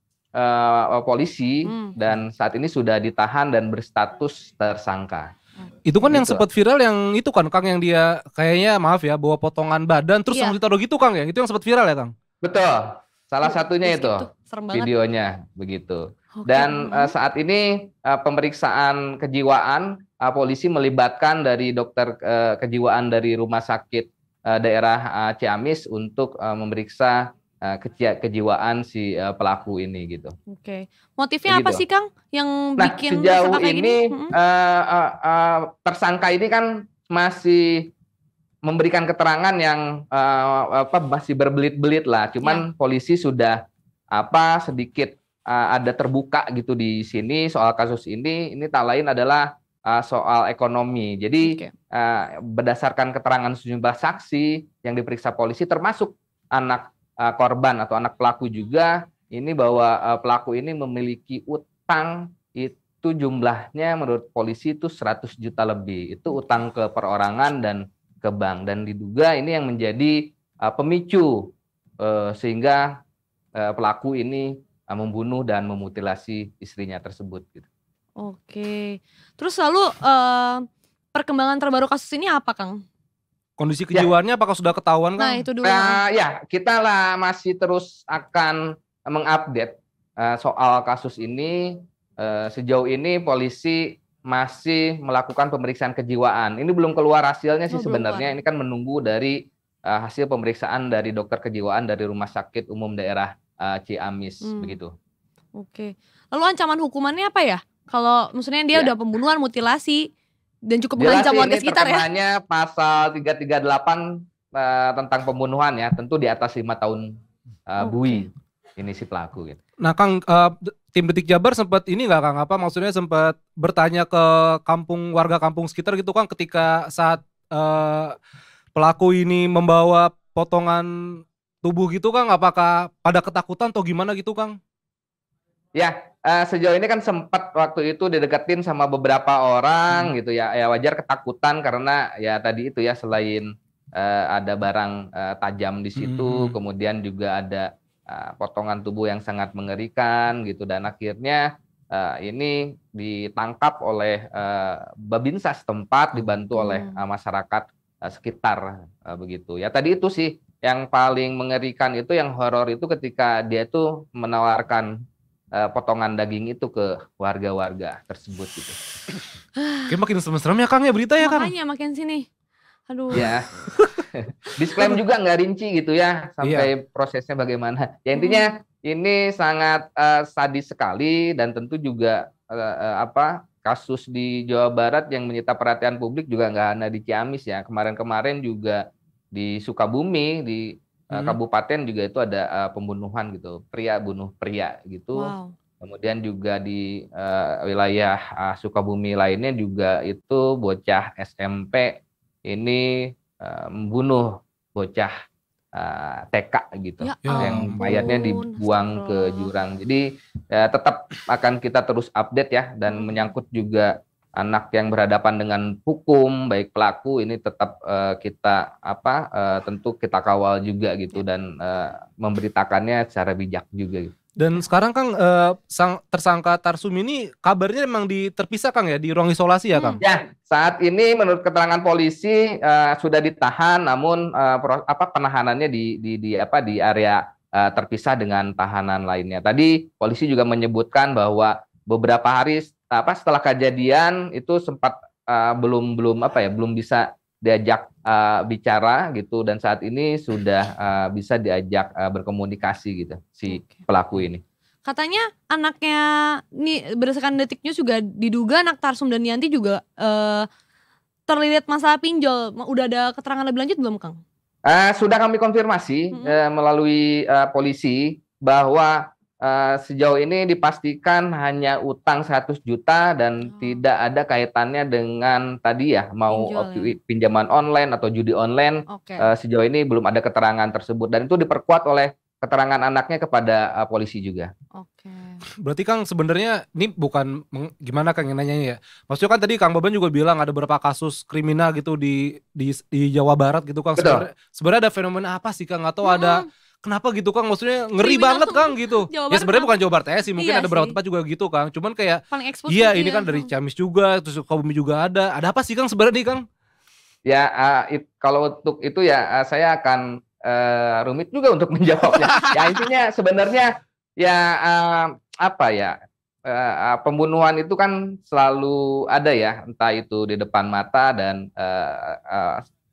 polisi dan saat ini sudah ditahan dan berstatus tersangka. Itu kan yang sempat viral yang itu kan Kang, yang dia kayaknya maaf ya bawa potongan badan terus yang ditaruh gitu Kang ya, itu yang sempat viral ya Kang? Betul, salah satunya itu videonya begitu. Dan saat ini pemeriksaan kejiwaan polisi melibatkan dari dokter kejiwaan dari rumah sakit daerah Ciamis untuk memeriksa kejiwaan si pelaku ini gitu. Oke. Motifnya apa sih Kang yang bikin sejauh ini tersangka ini kan masih memberikan keterangan yang masih berbelit-belit lah. Cuman polisi sudah sedikit ada terbuka gitu di sini soal kasus ini. Ini tak lain adalah soal ekonomi. Jadi berdasarkan keterangan sejumlah saksi yang diperiksa polisi, termasuk anak korban atau anak pelaku juga, ini bahwa pelaku ini memiliki utang itu jumlahnya menurut polisi itu 100 juta lebih. Itu utang ke perorangan dan ke bank, dan diduga ini yang menjadi pemicu sehingga pelaku ini membunuh dan memutilasi istrinya tersebut gitu. Oke. Terus lalu perkembangan terbaru kasus ini apa Kang? Kondisi kejiwaannya apakah sudah ketahuan Kang? Nah itu dulu. Ya kita lah masih terus akan mengupdate soal kasus ini. Sejauh ini polisi masih melakukan pemeriksaan kejiwaan. Ini belum keluar hasilnya sih sebenarnya. Ini kan menunggu dari hasil pemeriksaan dari dokter kejiwaan dari Rumah Sakit Umum Daerah Ciamis begitu. Oke. Lalu ancaman hukumannya apa ya? Kalau maksudnya dia udah pembunuhan, mutilasi dan cukup mengancam warga sekitar ya? Terkenanya pasal 338 tentang pembunuhan ya, tentu di atas 5 tahun bui ini si pelaku gitu. Nah Kang, tim Detik Jabar sempat ini nggak Kang, maksudnya sempat bertanya ke warga kampung sekitar gitu Kang, ketika saat pelaku ini membawa potongan tubuh gitu Kang, apakah pada ketakutan atau gimana gitu Kang? Ya, sejauh ini kan sempat waktu itu dideketin sama beberapa orang gitu ya. Ya wajar ketakutan karena ya tadi itu ya, selain ada barang tajam di situ, kemudian juga ada potongan tubuh yang sangat mengerikan gitu, dan akhirnya ini ditangkap oleh Babinsa setempat dibantu oleh masyarakat sekitar begitu. Ya tadi itu sih yang paling mengerikan, itu yang horor itu ketika dia itu menawarkan potongan daging itu ke warga-warga tersebut gitu. Kayak makin serem-serem ya Kang ya berita ya Kang. Makanya makin sini. Aduh. Ya. Disklaim juga nggak rinci gitu ya sampai prosesnya bagaimana. Ya intinya ini sangat sadis sekali, dan tentu juga kasus di Jawa Barat yang menyita perhatian publik juga nggak hanya di Ciamis ya. Kemarin-kemarin juga di Sukabumi, di kabupaten juga itu ada pembunuhan gitu, pria bunuh pria gitu. Wow. Kemudian juga di wilayah Sukabumi lainnya juga itu bocah SMP ini membunuh bocah TK gitu, yang mayatnya dibuang ke jurang. Jadi tetap akan kita terus update ya, dan menyangkut juga anak yang berhadapan dengan hukum, baik pelaku ini tetap kita tentu kita kawal juga gitu, dan memberitakannya secara bijak juga gitu. Dan sekarang Kang tersangka Tarsum ini kabarnya memang terpisah Kang ya, di ruang isolasi ya Kang? Ya, saat ini menurut keterangan polisi sudah ditahan, namun penahanannya di area terpisah dengan tahanan lainnya. Tadi polisi juga menyebutkan bahwa beberapa hari setelah kejadian itu sempat belum bisa diajak bicara gitu, dan saat ini sudah bisa diajak berkomunikasi gitu si pelaku ini. Katanya anaknya nih, berdasarkan Detik News juga diduga anak Tarsum dan Yanti juga terlilit masalah pinjol. Udah ada keterangan lebih lanjut belum Kang? Sudah kami konfirmasi melalui polisi bahwa sejauh ini dipastikan hanya utang 100 juta dan tidak ada kaitannya dengan tadi ya pinjaman online atau judi online. Sejauh ini belum ada keterangan tersebut, dan itu diperkuat oleh keterangan anaknya kepada polisi juga. Berarti Kang sebenarnya ini bukan gimana Kang yang nanyanya ya. Maksudnya kan tadi Kang Baban juga bilang ada beberapa kasus kriminal gitu di Jawa Barat gitu Kang. Sebenarnya ada fenomena apa sih Kang, atau ada kenapa gitu Kang? Maksudnya ngeri banget Kang gitu. Ya sebenarnya bukan Jawa Barat sih, mungkin ada beberapa tempat juga gitu Kang. Cuman kayak iya ini kan dari Ciamis juga, terus Sukabumi juga ada. Ada apa sih Kang sebenarnya nih Kang? Ya kalau untuk itu ya saya akan rumit juga untuk menjawabnya. Ya intinya sebenarnya ya pembunuhan itu kan selalu ada ya, entah itu di depan mata, dan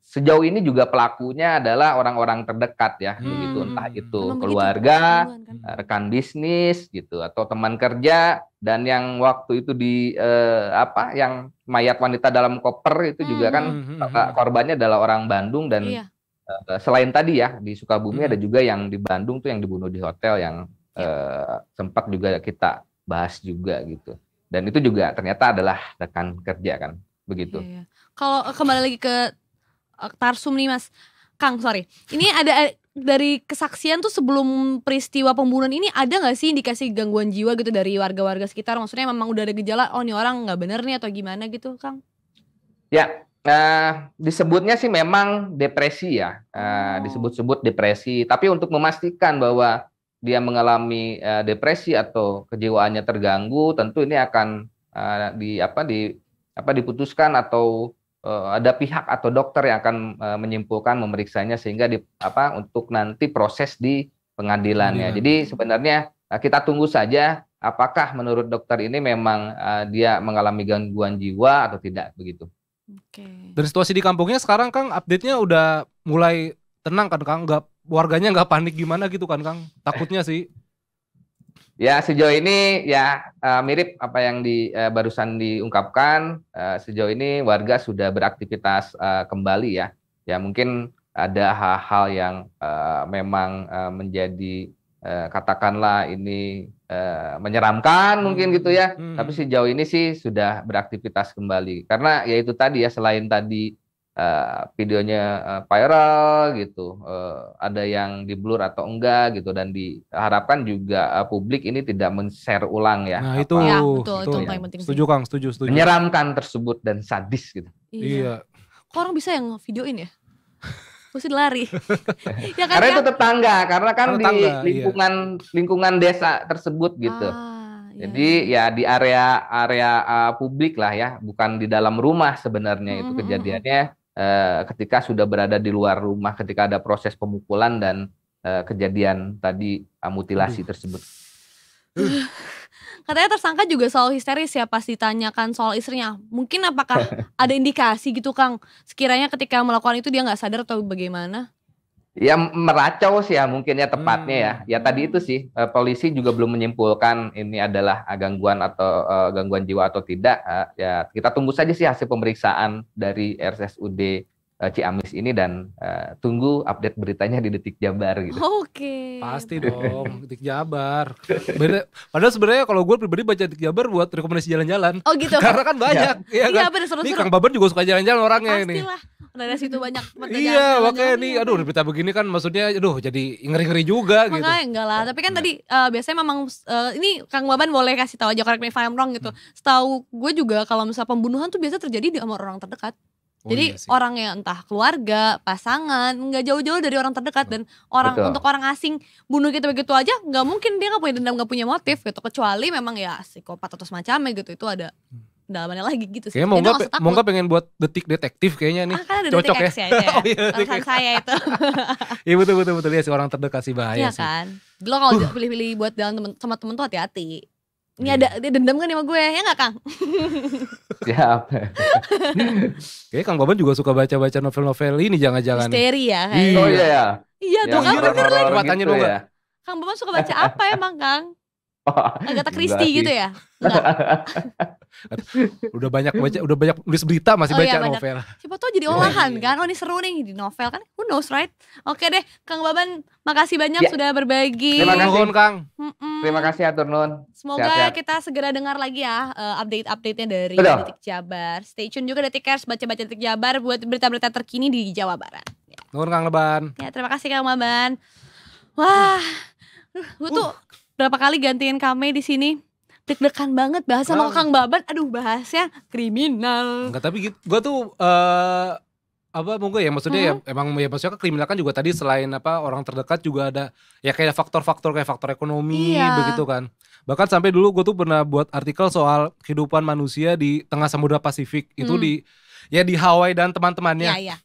sejauh ini juga pelakunya adalah orang-orang terdekat ya, begitu, entah itu keluarga, rekan bisnis gitu, atau teman kerja, dan yang waktu itu yang mayat wanita dalam koper itu juga kan korbannya adalah orang Bandung, dan selain tadi ya di Sukabumi ada juga yang di Bandung tuh yang dibunuh di hotel yang sempat juga kita bahas juga gitu, dan itu juga ternyata adalah rekan kerja kan begitu. Kalau kembali lagi ke Tarsum nih Mas Kang, sorry, ini ada dari kesaksian tuh sebelum peristiwa pembunuhan ini, ada nggak sih indikasi gangguan jiwa gitu dari warga-warga sekitar? Maksudnya memang udah ada gejala, oh nih orang nggak bener nih atau gimana gitu Kang? Ya, disebutnya sih memang depresi ya, disebut-sebut depresi. Tapi untuk memastikan bahwa dia mengalami depresi atau kejiwaannya terganggu, tentu ini akan diputuskan atau ada pihak atau dokter yang akan menyimpulkan, memeriksanya, sehingga untuk nanti proses di pengadilannya. Jadi sebenarnya kita tunggu saja apakah menurut dokter ini memang dia mengalami gangguan jiwa atau tidak begitu. Dari situasi di kampungnya sekarang Kang, update-nya udah mulai tenang kan Kang? Warganya nggak panik gimana gitu kan Kang? Takutnya sih. Ya sejauh ini ya mirip apa yang barusan diungkapkan. Sejauh ini warga sudah beraktivitas kembali ya. Ya mungkin ada hal-hal yang memang menjadi katakanlah ini menyeramkan mungkin gitu ya. Tapi sejauh ini sih sudah beraktivitas kembali. Karena ya itu tadi ya, selain tadi videonya viral gitu, ada yang di blur atau enggak gitu, dan diharapkan juga publik ini tidak men-share ulang ya. Nah itu, Ya, betul, itu ya. paling penting sih. Setuju Kang, setuju. Menyeramkan tersebut dan sadis gitu. Iya. Kok orang bisa yang videoin ya? Mesti lari. Ya kan, Karena Kang? itu tetangga, karena kan Karena di tetangga, lingkungan desa tersebut gitu. Iya. Jadi ya di area publik lah ya, bukan di dalam rumah sebenarnya itu kejadiannya. Ketika sudah berada di luar rumah, ketika ada proses pemukulan dan kejadian tadi mutilasi tersebut. Katanya tersangka juga selalu histeris ya pas ditanyakan soal istrinya. Mungkin apakah ada indikasi gitu Kang, sekiranya ketika melakukan itu dia nggak sadar atau bagaimana? Ya meracau sih ya mungkin ya tepatnya ya. Ya tadi itu sih polisi juga belum menyimpulkan ini adalah gangguan atau gangguan jiwa atau tidak. Ya kita tunggu saja sih hasil pemeriksaan dari RSUD Ciamis ini, dan tunggu update beritanya di Detik Jabar gitu. Oke. Pasti dong, Detik Jabar. Padahal sebenarnya kalau gue pribadi baca Detik Jabar buat rekomendasi jalan-jalan. Oh gitu. Karena kan banyak, ya Iya kan? bener, Nih seru-seru. Kang Baban juga suka jalan-jalan orangnya ini. Pastilah. Dari situ banyak tempat Iya, jalan-jalan makanya nih, ya. aduh berita begini kan maksudnya, aduh jadi ngeri-ngeri juga gitu. Makanya enggak lah, tapi kan tadi biasanya memang ini Kang Baban boleh kasih tahu aja, correct me if I'm wrong gitu. Setahu gue juga kalau misalnya pembunuhan tuh biasa terjadi di sama orang terdekat. Oh, Jadi iya sih. orang yang entah keluarga, pasangan, nggak jauh-jauh dari orang terdekat, dan orang Betul. untuk orang asing bunuh gitu begitu aja nggak mungkin, dia nggak punya dendam, nggak punya motif gitu, kecuali memang ya psikopat atau semacamnya gitu, itu ada dalamannya lagi gitu sih. Kayaknya Jadi nggak usah mau takut. nggak pengen buat Detik Detektif kayaknya nih. Ah, kan ada Cocok Detik X ya itu ya. Oh, iya, Detik Urusan X. saya itu. Iya betul ya sih, orang terdekat sih bahaya Iya sih. kan. Lo kalau pilih-pilih buat jalan sama temen tuh hati-hati. Ini ada dia dendam kan sama gue, ya nggak Kang? Siap. Kayaknya Kang Baban juga suka baca-baca novel-novel ini jangan-jangan. Misteri ya. Iya. Oh iya ya. Iya Yang tuh Kang. horor-horor Coba tanya gitu dong, ya. Kang Baban suka baca apa emang Kang? Agatha Enggak Christie sih. gitu ya? Enggak. Udah banyak nulis berita masih Oh iya, baca benar. novel. Siapa tau jadi olahan kan? Oh ini seru nih di novel kan? Who knows right? Oke deh, Kang Baban, makasih banyak Ya. sudah berbagi. Terima kasih. Nuhun Kang. Terima kasih atur nun. Semoga Sehat-sehat. kita segera dengar lagi ya update-update-nya dari Betul. Detik Jabar. Stay tune juga Detikers, baca-baca Detik Jabar buat berita-berita terkini di Jawa Barat. Nuhun Kang Leban. Ya, terima kasih Kang Baban. Wah, gue tuh berapa kali gantiin Kame di sini. Deg-degan banget bahas sama Kenapa? Kang Baban. Aduh, bahasnya kriminal. Enggak, tapi gue tuh apa monggo ya maksudnya ya emang ya maksudnya kriminal kan juga tadi selain apa orang terdekat juga ada ya kayak faktor-faktor kayak faktor ekonomi Iya. begitu kan. Bahkan sampai dulu gue tuh pernah buat artikel soal kehidupan manusia di tengah Samudra Pasifik itu di Hawaii dan teman-temannya. Iya.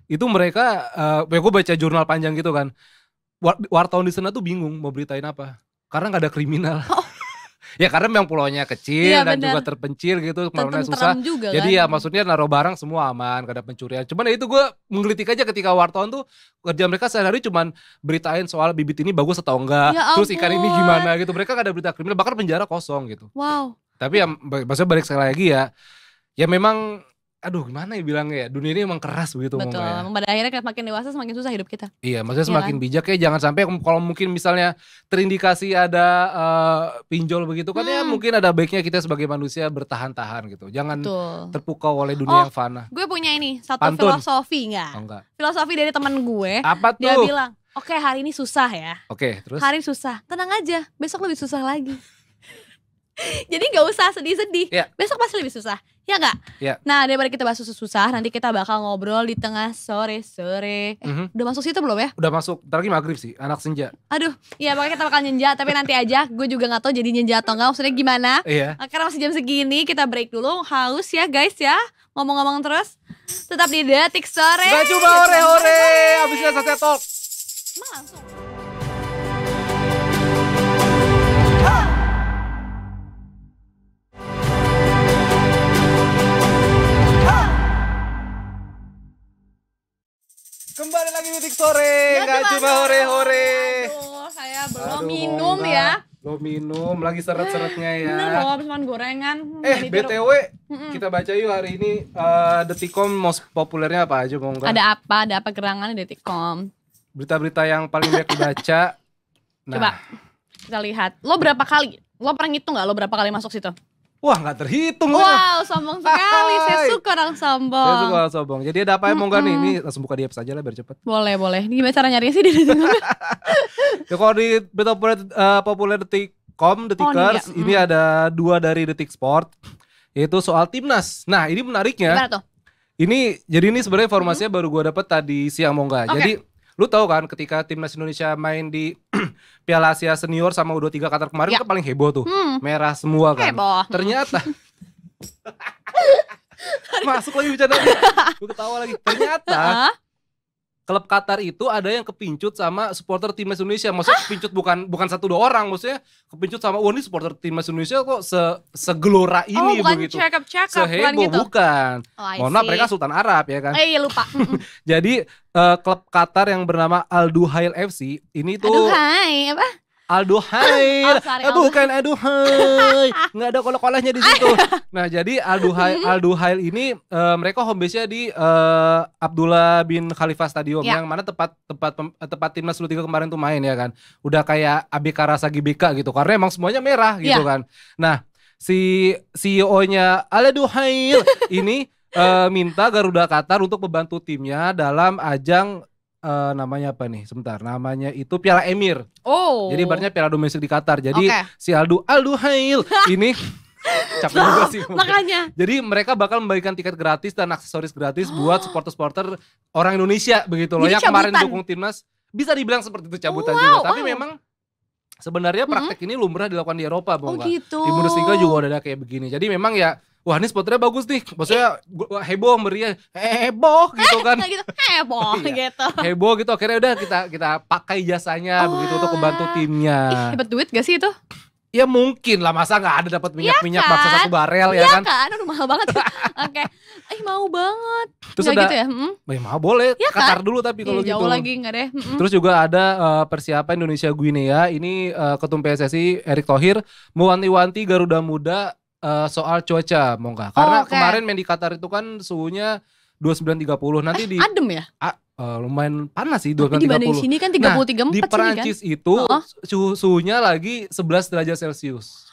Itu mereka ya gue baca jurnal panjang gitu kan. Wartawan di sana tuh bingung mau beritain apa. Karena nggak ada kriminal. Ya karena memang pulaunya kecil Iya, dan benar. juga terpencil gitu, kemana-mana Tentrem susah. juga Jadi kan. ya maksudnya naruh barang semua aman, gak ada pencurian. Cuman ya itu gue menggelitik aja ketika wartawan tuh kerja mereka sehari-hari cuman beritain soal bibit ini bagus atau enggak, Ya terus ikan ini ampun. gimana gitu. Mereka gak ada berita kriminal, bahkan penjara kosong gitu. Wow. Tapi ya maksudnya balik sekali lagi ya memang aduh gimana ya bilangnya ya, dunia ini emang keras begitu Betul. ngomongnya. Emang pada akhirnya semakin dewasa semakin susah hidup kita. Iya, maksudnya Iya semakin kan? bijak ya, jangan sampai kalau mungkin misalnya terindikasi ada pinjol begitu kan ya mungkin ada baiknya kita sebagai manusia bertahan-tahan gitu. Jangan Betul. terpukau oleh dunia Oh, yang fana. Gue punya ini satu Pantun. filosofi nggak? Oh enggak. Filosofi dari teman gue. Apa Dia tuh? bilang, oke hari ini susah ya. Oke, terus Hari ini susah, tenang aja. Besok lebih susah lagi. Jadi gak usah sedih-sedih. Iya. Besok pasti lebih susah. Ya gak? Iya. Nah daripada kita bahas susah, nanti kita bakal ngobrol di tengah sore-sore. Udah masuk situ belum ya? udah masuk, ntar lagi maghrib sih, anak senja. Aduh, ya pokoknya kita bakal nyenja. Tapi nanti aja, gue juga gak tahu jadi nyenja atau enggak. Maksudnya gimana? Iya. Karena masih jam segini, kita break dulu. Haus ya guys ya. Ngomong-ngomong terus. Tetap di Detik Sore. Gak cuma hore-hore, abisnya selesai talk. Emang langsung. Kembali lagi di Detik Sore, gak cuma hore-hore. Aduh, saya belum Aduh, minum Honda. ya. Belum minum, lagi seret-seretnya ya. Bener loh, habis makan gorengan. BTW, kita baca yuk hari ini Detikcom most populernya apa aja, mau nggak? Ada apa gerangan di Detikcom. Berita-berita yang paling banyak dibaca. Nah, Coba kita lihat. Lo berapa kali? Lo pernah ngitung gak lo berapa kali masuk situ? Wah nggak terhitung. Wow, sombong sekali. Saya Hai. suka orang sombong. Saya suka orang sombong. Jadi ada apa ya mau nggak nih? Ini langsung buka di apps aja lah biar cepet. Boleh. Ini gimana cara nyarinya sih di situ? Ya kalau di populer.com, Detikers, Oh, ini ada 2 dari Detik Sport, yaitu soal timnas. Nah ini menariknya. Gimana tuh? Ini sebenarnya informasinya baru gue dapet tadi siang mau nggak. Oke. Jadi lu tahu kan ketika timnas Indonesia main di Piala Asia Senior sama U23 Qatar kemarin Ya. kan paling heboh tuh. Merah semua kan. Heboh. Ternyata masuk lagi bercandanya. Gue ketawa lagi. Ternyata Hah? klub Qatar itu ada yang kepincut sama supporter timnas Indonesia. Maksudnya kepincut bukan 1-2 orang, maksudnya kepincut sama wah ini supporter timnas Indonesia kok segelora ini bukan begitu. check up bukan Seheboh gitu. bukan. Oh, I Mohon maaf see. mereka Sultan Arab ya kan. Iya lupa. Jadi klub Qatar yang bernama Al Duhail FC ini tuh Aduh hai apa? Al Duhail. Oh, sorry, Bukan Al Duhail. Nggak ada kolak-kolaknya di situ. Nah, jadi Al Duhail ini mereka home base-nya di Abdullah bin Khalifa Stadium Ya. yang mana tempat timnas U23 kemarin tuh main ya kan. Udah kayak ABK Rasa GBK gitu. Karena emang semuanya merah gitu Ya. kan. Nah, si CEO-nya Al Duhail ini minta Garuda Qatar untuk membantu timnya dalam ajang namanya apa nih? Sebentar, namanya itu Piala Emir. Oh. Jadi ibaratnya piala domestik di Qatar. Jadi Oke. si Al Duhail ini capek juga sih. Makanya. Jadi mereka bakal membagikan tiket gratis dan aksesoris gratis buat supporter-supporter orang Indonesia begitu loh. Jadi Yang kemarin cabutan. dukung timnas bisa dibilang seperti itu cabutan Wow, juga. Tapi wow. memang sebenarnya praktek ini lumrah dilakukan di Eropa, Oh Bang. gitu. Di Bundesliga juga ada kayak begini. Jadi memang ya wah ini spotnya bagus nih. Maksudnya heboh meriah. Heboh gitu kan. Gitu. Heboh Iya. gitu. Heboh gitu akhirnya udah kita pakai jasanya begitu untuk membantu timnya. Ih, dapat duit gak sih itu? Ya mungkin lah, masa nggak ada dapat minyak kan? bakso 1 barel ya kan? Aduh mahal banget. Oke. Mau banget. Terus Nggak ada, gitu ya? mau boleh, Ya kan? Qatar dulu tapi kalau Ih, gitu. jauh lagi nggak deh. Terus juga ada persiapan Indonesia Guinea. Ini Ketum PSSI Erick Thohir mewanti-wanti Garuda Muda soal cuaca, mau nggak? Karena oke. kemarin main di Qatar itu kan suhunya 29-30. Nanti di Adem ya? lumayan panas sih Tapi dibanding 29-30. sini kan 33-34 Nah, di sini kan. Perancis itu Oh. suhunya lagi 11 derajat Celcius.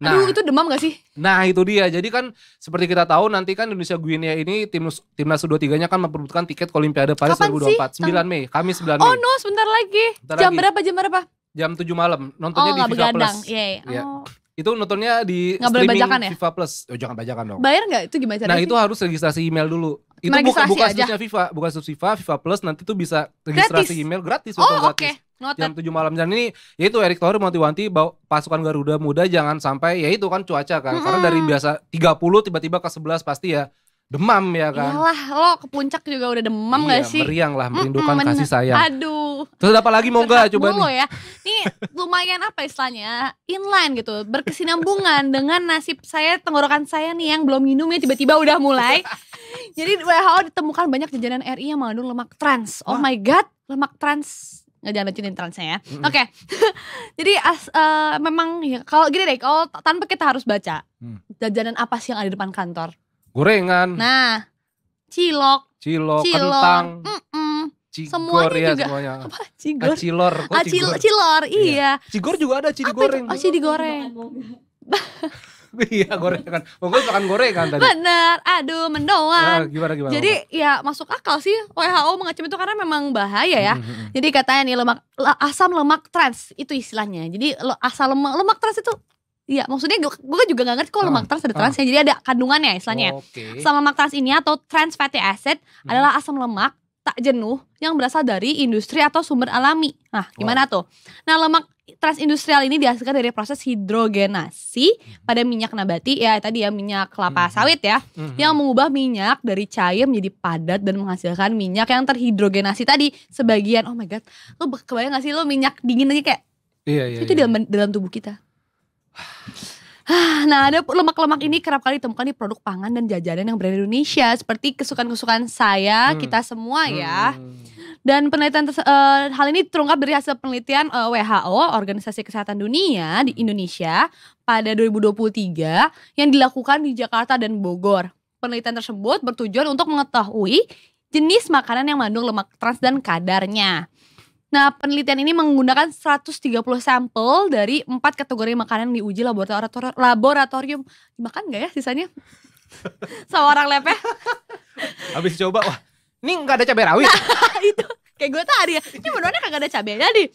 Nah, Aduh itu demam gak sih? Nah itu dia, jadi kan seperti kita tahu nanti kan Indonesia Guinea ini timnas U23-nya kan memperebutkan tiket ke Olimpiade Paris Kapan 2024 sih? 9 Mei, Kamis 9 Mei. Oh no, sebentar lagi. Bentar Jam lagi. berapa? Jam 7 malam, nontonnya di nggak FIFA begadang. Plus. Iya. Iya. Oh. Itu nontonnya di Nggak boleh streaming bajakan ya? FIFA Plus. Oh jangan bajakan dong. Bayar nggak? Itu gimana caranya Nah sih? itu harus registrasi email dulu. Itu Cuma registrasi bukan aja? subsnya FIFA, bukan sub FIFA Plus nanti tuh bisa registrasi Gratis? email gratis, Oh betul oke. gratis. Noted. Jam 7 malam dan ini yaitu Erick Thohir wanti-wanti bawa pasukan Garuda Muda jangan sampai ya itu kan cuaca kan. Karena dari biasa 30 tiba-tiba ke 11 pasti ya demam ya kan. Iyalah, lo ke puncak juga udah demam Iya, gak sih? meriang lah, merindukan bener. kasih sayang. Aduh. Terus ada apa lagi mau nggak coba Mulu nih? ya. Ini lumayan apa istilahnya? Inline gitu, berkesinambungan dengan nasib saya, tenggorokan saya nih yang belum minum ya tiba-tiba udah mulai. Jadi WHO ditemukan banyak jajanan RI yang mengandung lemak trans. Oh my god, lemak trans. Nggak, jangan lucuin transnya ya. Oke. Jadi memang ya, kalau gini deh, kalau tanpa kita harus baca. Jajanan apa sih yang ada di depan kantor? Gorengan, Nah, cilok, cilok, kentang, cigor semuanya ya juga. semuanya. apa cigor? Cilor, kok cigor? Cilor, iya. Cigor juga ada ciri Apa goreng. itu? Oh, ciri goreng. Iya gorengan. Monggo makan gorengan tadi. Bener, aduh mendoan. Gimana? Jadi ya masuk akal sih WHO mengecam itu karena memang bahaya ya. Jadi katanya nih asam lemak trans itu istilahnya. Jadi asam lemak trans itu iya maksudnya gue juga gak ngerti kok lemak trans ada transnya. Jadi ada kandungannya istilahnya. Oke. Asam lemak trans ini atau trans fatty acid adalah asam lemak tak jenuh yang berasal dari industri atau sumber alami. Nah, gimana tuh? Nah, lemak transindustrial ini dihasilkan dari proses hidrogenasi pada minyak nabati ya tadi ya minyak kelapa sawit ya yang mengubah minyak dari cair menjadi padat dan menghasilkan minyak yang terhidrogenasi tadi sebagian. Oh my god, lo kebayang gak sih lo minyak dingin aja kayak itu dalam tubuh kita. Nah, ada lemak-lemak ini kerap kali ditemukan di produk pangan dan jajanan yang berada di Indonesia seperti kesukaan-kesukaan saya, kita semua ya. Dan penelitian hal ini terungkap dari hasil penelitian WHO, Organisasi Kesehatan Dunia di Indonesia pada 2023 yang dilakukan di Jakarta dan Bogor. Penelitian tersebut bertujuan untuk mengetahui jenis makanan yang mengandung lemak trans dan kadarnya. Nah, penelitian ini menggunakan 130 sampel dari 4 kategori makanan yang diuji laboratorium. Dimakan nggak ya sisanya? Sama orang labnya. Habis coba, wah ini nggak ada cabai rawit. Itu kayak gue tadi ya. Ini benernya kagak ada cabenya nih.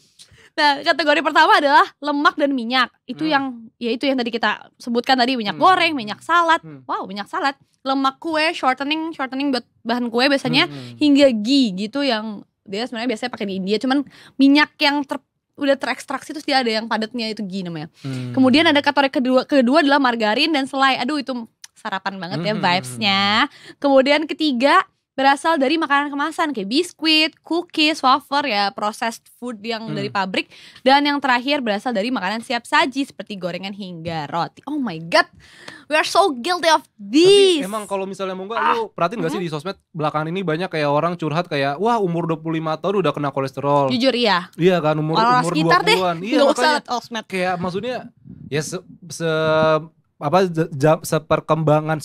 Nah, kategori pertama adalah lemak dan minyak. Itu yang tadi kita sebutkan tadi, minyak goreng, minyak salad. Wow, minyak salad. Lemak kue, shortening buat bahan kue biasanya hingga ghee gitu yang dia sebenarnya biasanya pakai di India. Cuman minyak yang udah terekstraksi terus dia ada yang padatnya itu ghee namanya. Kemudian ada kategori kedua adalah margarin dan selai. Aduh itu sarapan banget ya vibes-nya. Kemudian ketiga berasal dari makanan kemasan kayak biskuit, cookies, wafer ya, processed food yang dari pabrik. Dan yang terakhir berasal dari makanan siap saji seperti gorengan hingga roti. Oh my god, we are so guilty of this. Tapi emang kalau misalnya mau nggak, lu perhatiin gak sih di sosmed belakangan ini banyak kayak orang curhat kayak, wah umur 25 tahun udah kena kolesterol. Jujur iya. Iya kan, umur 20-an. Iya makanya sosmed. Kayak maksudnya ya seperkembangan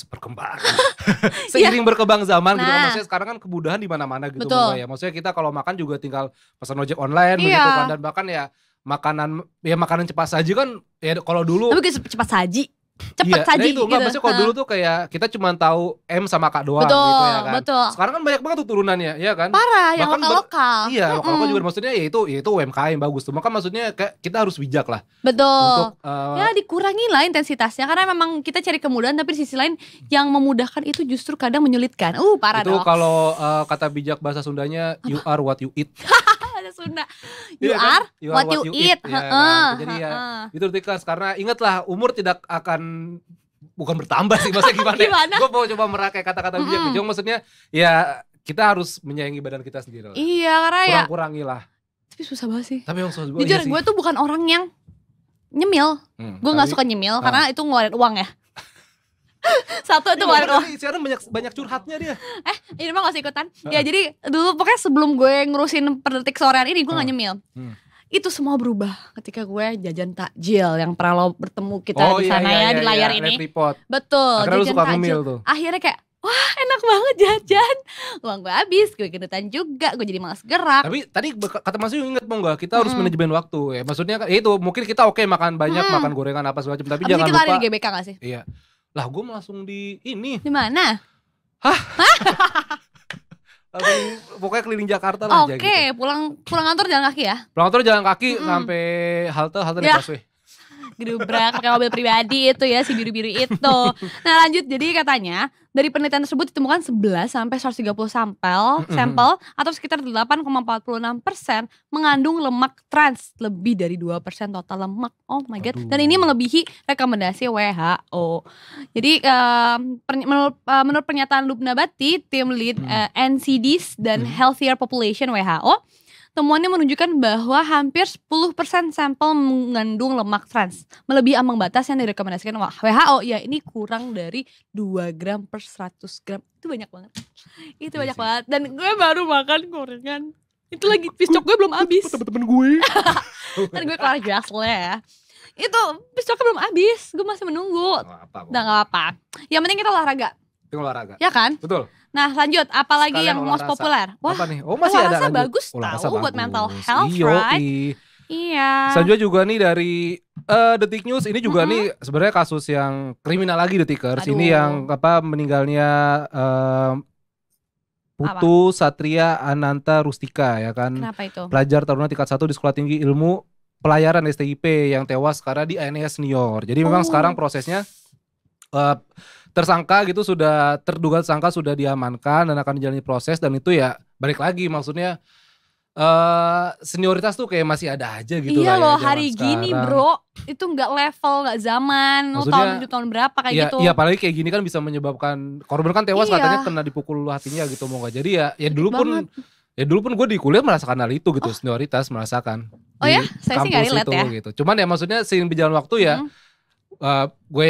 seiring berkembang zaman gitu kan. Maksudnya sekarang kan kemudahan di mana-mana gitu. Ya maksudnya kita kalau makan juga tinggal pesan ojek online begitu kan, dan bahkan ya makanan cepat saji kan ya kalau dulu tapi cepat saji cepet saji itu, gitu. Maksudnya kalau dulu tuh kayak kita cuma tahu M sama K doang gitu ya kan. Betul. Sekarang kan banyak banget tuh turunannya ya kan. Parah, yang lokal-lokal. Iya, lokal juga maksudnya ya itu UMKM bagus tuh. Maka maksudnya kayak kita harus bijak lah. Betul. Untuk ya dikurangi lah intensitasnya karena memang kita cari kemudahan, tapi di sisi lain yang memudahkan itu justru kadang menyulitkan. Paradoks. Itu kalau kata bijak bahasa Sundanya, you are what you eat. Ada Sunda. You are what you eat. Ya, kan? Jadi ya itu Tikas, karena ingatlah umur tidak akan bukan bertambah sih, maksudnya gimana? Gue mau coba merakai kata-kata bijak. Cuma maksudnya ya kita harus menyayangi badan kita sendiri lah. Iya, karena ya kurangi lah. Tapi susah banget sih. Tapi yang susah juga. Jujur, gue tuh bukan orang yang nyemil. Gue nggak suka nyemil karena itu ngeluarin uang ya. Satu itu ngeluarin uang. Sekarang banyak curhatnya dia. Ini mah gak usah ikutan. Ya jadi dulu pokoknya sebelum gue ngurusin per detik sorean ini gue gak nyemil. Itu semua berubah ketika gue jajan takjil yang pernah lo bertemu kita di sana di layar ini. Betul. Akhirnya lu suka ngemil tuh. Akhirnya kayak wah enak banget jajan. Uang gue habis, gue gendutan juga, gue jadi malas gerak. Tapi tadi kata Mas Yu, inget mau gak, kita harus manajemen waktu ya. Maksudnya ya itu mungkin kita makan banyak, makan gorengan apa segala macam, tapi jangan lupa. Kita lari di GBK gak sih? Iya. Lah gue langsung di ini. Di mana? Pokoknya keliling Jakarta lah. Oke, pulang kantor jalan kaki ya? Pulang kantor jalan kaki sampai halte di busway. Gedubrak pakai mobil pribadi itu ya, si biru-biru itu. Nah lanjut, jadi katanya dari penelitian tersebut ditemukan 11 sampai 130 sampel atau sekitar 8,46% mengandung lemak trans, lebih dari 2% total lemak. Oh my god. Dan ini melebihi rekomendasi WHO. Jadi menurut pernyataan Lubna Bhatti, tim lead NCDs dan Healthier Population WHO, temuannya menunjukkan bahwa hampir 10% sampel mengandung lemak trans, melebihi ambang batas yang direkomendasikan WHO. Ya ini kurang dari 2 gram per 100 gram. Itu banyak banget. Itu banyak banget. Dan gue baru makan gorengan. Itu lagi piscok gue belum habis. Temen-temen gue. Kan gue kelar jasle ya. Itu piscoknya belum habis. Gue masih menunggu. Udah gak apa-apa. Yang penting kita olahraga. Olahraga. Ya kan? Betul. Nah lanjut, apalagi yang most populer? Wah, apa nih? Oh masih ada bagus tahu buat mental health, right? Iya. Selanjutnya juga nih dari Detik News, ini juga nih sebenarnya kasus yang kriminal lagi Detikers. Ini yang meninggalnya Putu Satria Ananta Rustika ya kan. Kenapa itu? Pelajar taruna tingkat 1 di Sekolah Tinggi Ilmu Pelayaran STIP yang tewas karena di ANS senior. Jadi memang sekarang prosesnya tersangka gitu terduga tersangka sudah diamankan dan akan dijalani proses, dan itu ya balik lagi maksudnya senioritas tuh kayak masih ada aja gitu. Iya lah loh, hari gini bro itu nggak level, nggak zaman. Lo tahun berapa kayak gitu. Iya apalagi kayak gini kan bisa menyebabkan korban kan tewas katanya kena dipukul hatinya gitu mau gak. Jadi ya dulu pun gue di kuliah merasakan hal itu gitu. Senioritas merasakan. Oh ya, saya sih gak relate ya gitu. Cuman ya maksudnya seiring berjalan waktu ya gue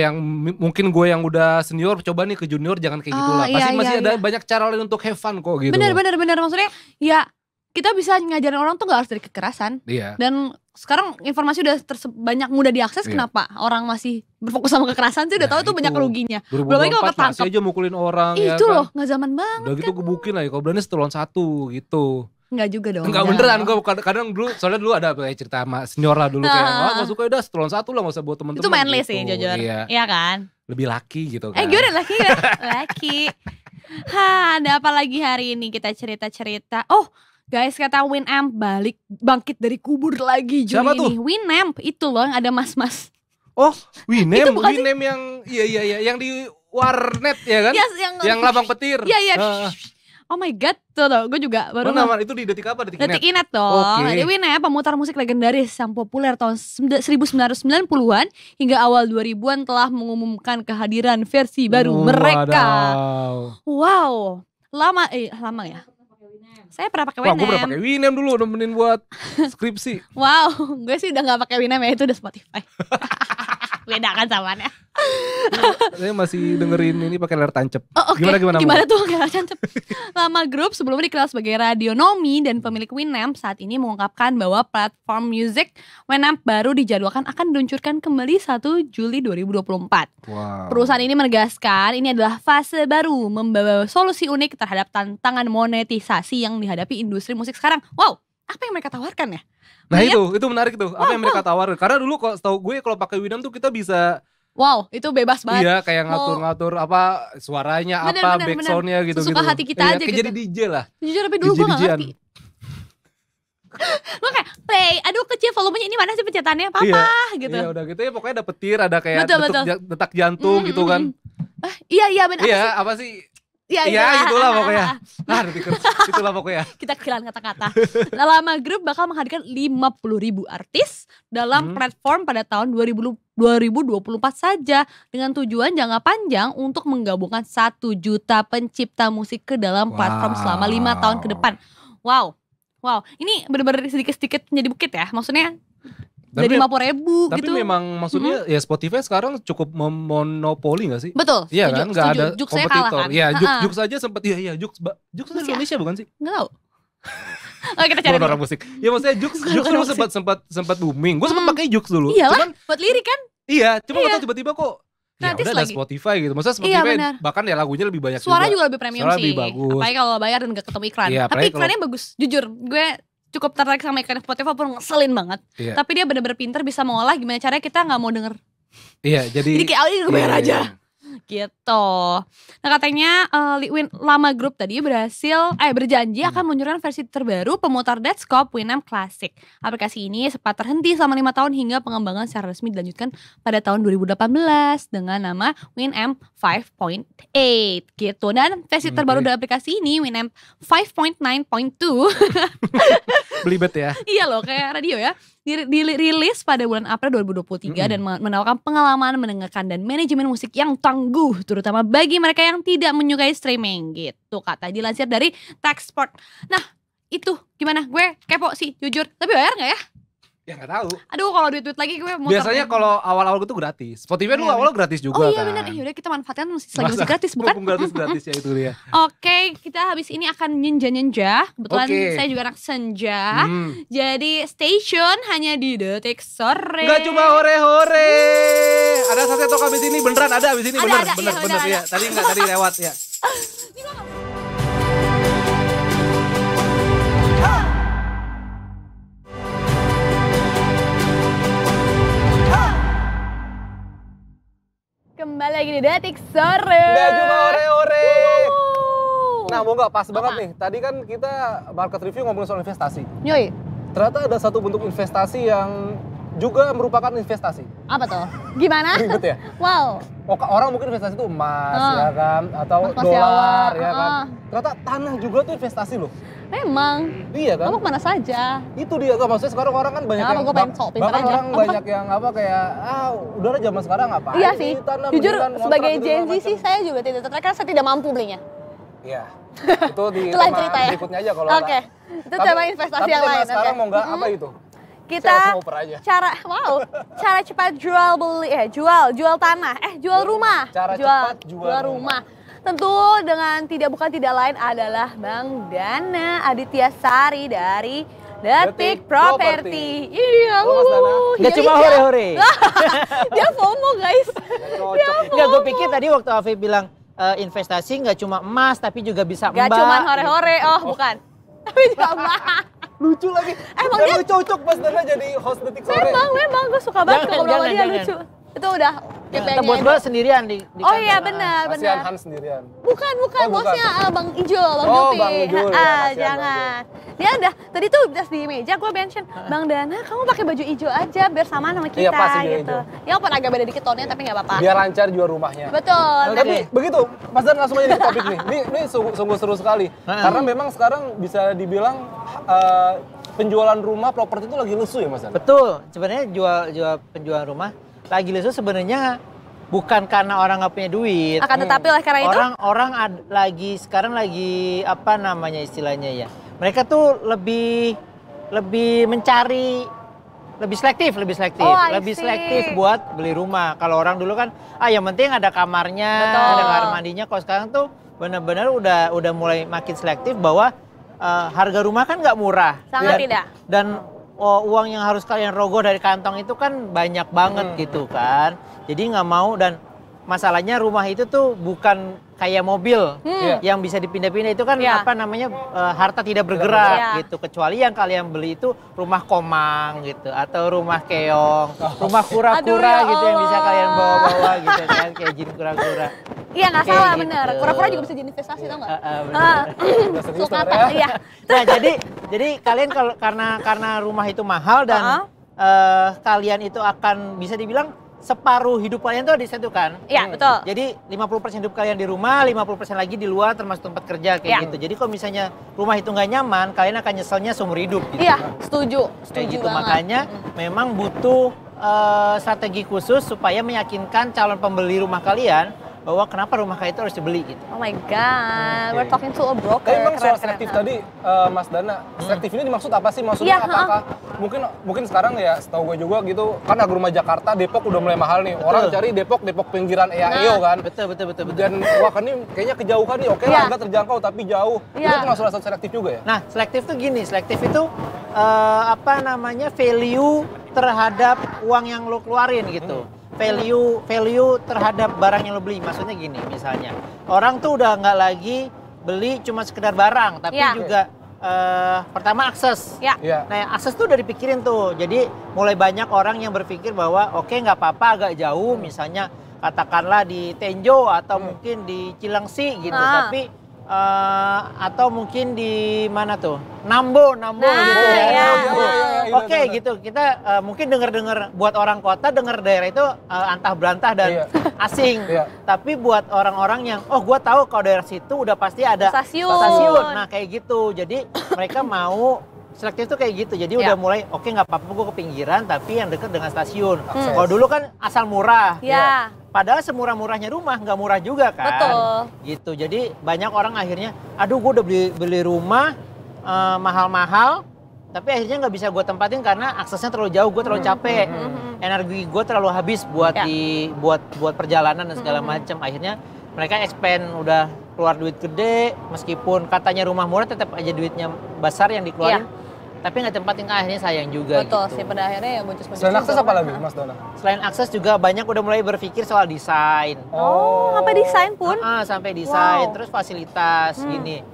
yang udah senior coba nih ke junior jangan kayak gitu lah. Masih ada banyak cara lain untuk have fun kok gitu. Bener maksudnya ya kita bisa ngajarin orang tuh gak harus dari kekerasan. Iya. Dan sekarang informasi udah banyak mudah diakses. Kenapa orang masih berfokus sama kekerasan sih? Udah tahu tuh banyak ruginya. Belum lagi kalau ketangkep masih aja mukulin orang. Itu loh gak zaman banget. Udah gitu gebukin lah ya, kalau berani setulon 1 gitu. Enggak juga dong. Enggak jangan beneran, dong. gue kadang soalnya dulu ada kayak cerita sama senior lah dulu kayak, wah gak suka udah setelon satu lah gak usah buat temen-temen. Itu manly gitu. sih jujur. Iya. Iya kan? Lebih laki gitu kan. Gimana laki kan? Laki. Ada apa lagi hari ini kita cerita-cerita. Oh guys, kata Winamp bangkit dari kubur lagi Juli Siapa ini. tuh? Winamp itu loh yang ada mas-mas. Oh, Winem, Itu bukan sih? Winem yang iya yang di warnet ya kan? Yes, yang labang petir. Iya iya. Heeh. Oh my god, tuh gue juga baru Mana itu di detik apa? Detik Detik Net? Inet dong. Oke. Jadi Winamp pemutar musik legendaris yang populer tahun 1990-an hingga awal 2000-an telah mengumumkan kehadiran versi baru mereka. Wadaw. Wow, lama ya. Saya pernah pakai Wah, gue pernah Winamp. pakai Winem dulu nemenin buat skripsi. Wow, gue sih udah gak pakai Winamp ya, itu udah Spotify. Beda kan samanya. Saya masih dengerin ini pakai layar tancap. Oh, oke. Gimana? Gimana tuh kayak cancep. Lama Group sebelumnya dikenal sebagai Radionomi dan pemilik Winamp saat ini mengungkapkan bahwa platform music Winamp baru dijadwalkan akan diluncurkan kembali 1 Juli 2024. Wow. Perusahaan ini menegaskan ini adalah fase baru membawa solusi unik terhadap tantangan monetisasi yang dihadapi industri musik sekarang. Wow, apa yang mereka tawarkan ya? Nah Lihat. itu menarik tuh. Apa yang mereka tawarin? Karena dulu kalau setahu gue kalau pakai Winamp tuh kita bisa Wow, itu bebas banget. iya kayak ngatur-ngatur apa suaranya Bener, apa bener, backsoundnya gitu. Sesuka hati kita Iya, aja kayak gitu. jadi DJ lah. Jujur tapi dulu gue gak DJ-DJ-an. ngerti. Lo kayak play, aduh kecil volumenya ini mana sih pencetannya, papa gitu. Iya udah gitu ya pokoknya dapet tir ada kayak Betul, betul. detak jantung gitu kan. Iya benar. Iya apa sih? Iya itulah pokoknya. Itulah pokoknya. Kita kehilangan kata-kata. Lama Group bakal menghadirkan 50.000 artis dalam platform pada tahun 2024 saja dengan tujuan jangka panjang untuk menggabungkan 1 juta pencipta musik ke dalam platform selama 5 tahun ke depan. Wow, ini benar-benar sedikit-sedikit menjadi bukit ya. Maksudnya dari 50.000 Tapi gitu. memang maksudnya ya Spotify sekarang cukup memonopoli gak sih? Betul. Iya setuju, kan, nggak ada setuju. Jux saya kalah kompetitor. kan. Iya, Ha-ha. Jux aja sempat Jux Masih dari Indonesia bukan sih? Nggak tahu. Oke kita cari Bukan dulu. orang musik. Ya maksudnya Jux dulu sempat booming. Gue sempat pakai Jux dulu. Iyalah, Cuman buat lirik kan. iya, cuma nggak tahu tiba-tiba kok ya Gratis udah ada lagi. Spotify gitu. Maksudnya Iya, Spotify benar. bahkan ya lagunya lebih banyak Suara juga lebih premium Suara sih. lebih bagus. Apalagi kalau bayar dan gak ketemu iklan. Iya, Tapi apalagi iklannya bagus. Jujur, gue cukup tertarik sama iklan Spotify pun ngeselin banget. Iya. Tapi dia bener-bener pinter bisa mengolah gimana caranya kita gak mau denger. Iya, jadi Jadi kayak gue bayar iya, aja. iya. Gitu. Nah katanya Lama Group tadi berjanji akan meluncurkan versi terbaru pemutar Deadscope Winamp Classic. Aplikasi ini sempat terhenti selama 5 tahun hingga pengembangan secara resmi dilanjutkan pada tahun 2018 dengan nama Winamp 5.8 gitu. Dan versi terbaru dari aplikasi ini Winamp 5.9.2 belibet ya. iya loh kayak radio ya. Dirilis pada bulan April 2023 dan menawarkan pengalaman mendengarkan dan manajemen musik yang tangguh terutama bagi mereka yang tidak menyukai streaming gitu kata dilansir dari Techsport. Nah itu gimana, gue kepo sih jujur, tapi bayar gak ya? Ya nggak tahu. Aduh kalau duit lagi gue mau Biasanya kalau awal-awal gitu gratis. Spotify dulu awal gratis juga oh iya kan. benar, yaudah kita manfaatkan selagi masih gratis bukan? Mumpung gratis ya itu dia. Oke, kita habis ini akan nyenja-nyenja. Kebetulan Oke. saya juga anak senja. Jadi stay tune hanya di Detik Sore. Enggak cuma hore-hore. Ada sate tok abis ini beneran ada abis ini Ada, bener iya, ya. Tadi lewat ya. Kembali lagi di Detik Sore. Enggak cuma hore-hore. Wuh. Nah, mau nggak pas banget nih. Tadi kan kita market review ngomongin soal investasi. Yoi, Ternyata ada satu bentuk investasi yang juga merupakan investasi. apa tuh? Gimana? Ribet ya? Wow. Orang mungkin investasi itu emas ya kan, atau Emas dolar Jawa, ya kan. Ternyata tanah juga tuh investasi loh. Memang. Iya kan? Kamu kemana saja? Itu dia, gak maksudnya sekarang orang kan banyak Kenapa? yang Gua pengen sok pintar bahkan aja. orang Apa? banyak yang apa kayak udahlah zaman sekarang ngapain Iya sih. tanah Jujur beneran, ngontrak sebagai gitu, Gen Z segala sih macam. saya juga tidak tertarik karena saya tidak mampu belinya. Iya. Itu di Itu lain tema cerita ya. berikutnya aja kalau Oke. Itu tema investasi tapi yang tema lain. sekarang Oke. mau nggak apa itu? Kita Sales ngoper aja. cara cepat jual beli jual tanah jual rumah Cara cepat jual rumah. Tentu dengan bukan tidak lain adalah Bang Dana Aditya Sari dari Detik Detik Property. Property. Iya. Halo, Mas Dana. Nggak cuma hore-hore. Dia FOMO guys. Nggak, gue pikir tadi waktu Afif bilang investasi nggak cuma emas tapi juga bisa Gak mbak. cuma hore-hore. Oh bukan. Tapi jangan. Lucu lagi. Emang Dan dia- lu cocok Mas Dana jadi host Detik Sore. Memang gue suka banget Jangan, ngobrol sama dia, jangan. lucu. Itu udah Kita bos gue sendirian di Oh kantor. iya benar, Kasihan benar. Hans sendirian. Bukan, Oh, bukan. bosnya Bang Ijo, Bang Oh, Jupi. Bang Ijul, ya, kasihan Jangan. Dia udah, tadi tuh pas di meja gue mention, Bang Dana kamu pakai baju ijo aja biar sama sama kita Iya, pas hijau-hijau. gitu. Ya walaupun agak beda dikit tonnya tapi nggak apa-apa. Biar lancar jual rumahnya. Betul. Tapi begitu, Mas Dan langsung aja di topik nih. Ini sungguh seru sekali. Karena memang sekarang bisa dibilang penjualan rumah properti itu lagi lesu ya Mas Dan? Betul, sebenarnya jual penjualan rumah lagi lesu sebenarnya bukan karena orang nggak punya duit. Akan tetapi oleh karena itu Orang sekarang lagi apa namanya istilahnya ya. Mereka tuh lebih mencari lebih selektif, Oh, I lebih see. selektif buat beli rumah. Kalau orang dulu kan, yang penting ada kamarnya, Betul. ada kamar mandinya. Kalau sekarang tuh benar-benar udah mulai makin selektif bahwa harga rumah kan nggak murah. sangat tidak. Dan uang yang harus kalian rogoh dari kantong itu kan banyak banget gitu kan. Jadi nggak mau, dan masalahnya rumah itu tuh bukan kayak mobil yang bisa dipindah-pindah. Itu kan Iya. apa namanya, harta tidak bergerak Iya. gitu. Kecuali yang kalian beli itu rumah komang gitu, atau rumah keong, rumah kura-kura Aduh, ya gitu yang bisa Allah. kalian bawa-bawa gitu kan, kayak jin kura-kura. Iya nggak Kayak salah gitu. bener. Kura-kura juga bisa jadi investasi tau nggak? Bener. Udah serius Suka sebenarnya. iya. Nah, jadi kalian kalau karena rumah itu mahal dan kalian itu akan bisa dibilang separuh hidup kalian tuh disatukan. Iya betul. Jadi 50% hidup kalian di rumah, 50% lagi di luar termasuk tempat kerja kayak Iya. gitu. Jadi kalau misalnya rumah itu nggak nyaman, kalian akan nyeselnya seumur hidup gitu. Iya setuju, Kayak setuju gitu. banget. Makanya memang butuh strategi khusus supaya meyakinkan calon pembeli rumah kalian bahwa kenapa rumah kalian itu harus dibeli gitu. Oh my god, we're talking to a broker. Tapi memang soal Keren, selektif keren. tadi Mas Dana, selektif ini dimaksud apa sih? Maksudnya Iya, apakah mungkin sekarang ya setahu gue juga gitu kan harga rumah Jakarta, Depok udah mulai mahal nih. Orang cari Depok pinggiran EAEO kan. Betul. Dan wah kan ini kayaknya kejauhan nih. Oke Iya. lah, harga terjangkau tapi jauh. Iya. Itu termasuk rasa selektif juga ya? Nah, selektif tuh gini, selektif itu apa namanya, value terhadap uang yang lo keluarin gitu. Value terhadap barang yang lo beli. Maksudnya gini, misalnya orang tuh udah nggak lagi beli cuma sekedar barang, tapi Ya. juga pertama akses. Ya. Iya. Nah, akses tuh udah dipikirin tuh. Jadi mulai banyak orang yang berpikir bahwa oke, nggak apa-apa agak jauh, misalnya katakanlah di Tenjo atau mungkin di Cilengsi gitu, Ah. tapi atau mungkin di mana tuh, Nambo Nah, gitu ya. iya. Nambo. Iya, Oke gitu, kita mungkin dengar buat orang kota dengar daerah itu antah berantah dan Iya. asing. Iya. Tapi buat orang-orang yang gua tahu kalau daerah situ udah pasti ada Stasiun. Nah kayak gitu, jadi mereka mau selektif tuh kayak gitu. Jadi Ya. udah mulai oke, nggak apa-apa gue ke pinggiran tapi yang deket dengan stasiun. Kalau dulu kan asal murah. Ya. Padahal semurah-murahnya rumah nggak murah juga kan. Betul. Gitu. Jadi banyak orang akhirnya, aduh gue udah beli rumah mahal-mahal, tapi akhirnya nggak bisa gue tempatin karena aksesnya terlalu jauh, gue terlalu capek, energi gue terlalu habis buat Ya. buat perjalanan dan segala macam. Akhirnya mereka expand, udah keluar duit gede, meskipun katanya rumah murah tetap aja duitnya besar yang dikeluarin. Tapi nggak tempatin, akhirnya sayang juga. Betul gitu. sih, pada akhirnya ya boncos-boncos. Selain juga. akses apa lagi Mas Dana? Selain akses juga banyak udah mulai berpikir soal desain. Oh, sampai desain pun? Sampai desain, Wow. terus fasilitas gini.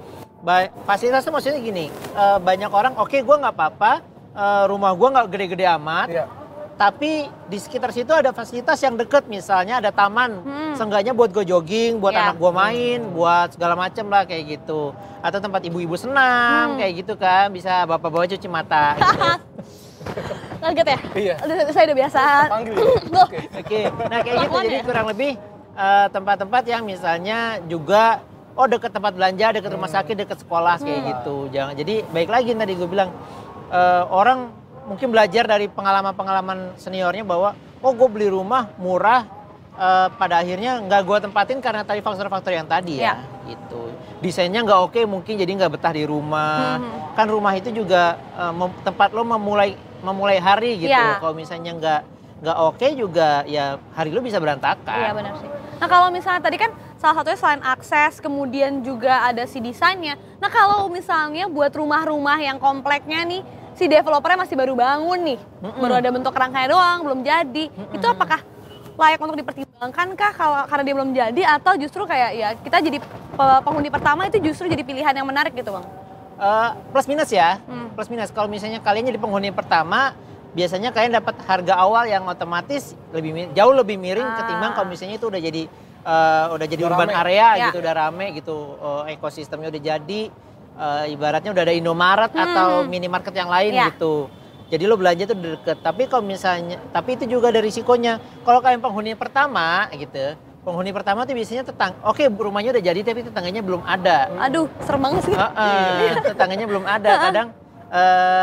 Fasilitas itu maksudnya gini, banyak orang, oke gue nggak apa-apa, rumah gue nggak gede-gede amat, Iya. tapi di sekitar situ ada fasilitas yang deket, misalnya ada taman, seenggaknya buat gue jogging, buat Iya. anak gue main, buat segala macem lah kayak gitu. Atau tempat ibu-ibu senam, kayak gitu kan, bisa bapak bawa cuci mata. Gitu. Kaget ya? Iya. Saya udah biasa. Panggil. Loh, Oke, nah kayak gitu, Kelakuan jadi ya? kurang lebih tempat-tempat yang misalnya juga deket tempat belanja, deket rumah sakit, deket sekolah kayak gitu. Jadi baik lagi tadi gue bilang, orang mungkin belajar dari pengalaman-pengalaman seniornya bahwa gue beli rumah murah, pada akhirnya nggak gue tempatin karena tadi faktor-faktor yang tadi ya. Gitu. Desainnya nggak oke, mungkin jadi nggak betah di rumah. Kan rumah itu juga tempat lo memulai hari gitu. Iya. Kalau misalnya nggak oke juga ya hari lo bisa berantakan. iya benar sih. Nah kalau misalnya tadi kan salah satunya selain akses, kemudian juga ada si desainnya. Nah kalau misalnya buat rumah-rumah yang kompleknya nih, si developernya masih baru bangun nih, baru ada bentuk kerangkanya doang, belum jadi. Itu apakah layak untuk dipertimbangkan kah kalau karena dia belum jadi, atau justru kayak ya kita jadi penghuni pertama itu justru jadi pilihan yang menarik gitu Bang? plus minus ya, plus minus. Kalau misalnya kalian jadi penghuni pertama, biasanya kalian dapat harga awal yang otomatis jauh lebih miring ketimbang kalau misalnya itu udah jadi urban area gitu, udah rame gitu, ekosistemnya udah jadi, ibaratnya udah ada Indomaret atau minimarket yang lain gitu. Jadi lo belanja tuh deket. Tapi kalau misalnya, tapi itu juga ada risikonya. Kalau kalian penghuni pertama gitu, penghuni pertama tuh biasanya rumahnya udah jadi tapi tetangganya belum ada. Aduh, serem banget sih. Tetangganya belum ada. Kadang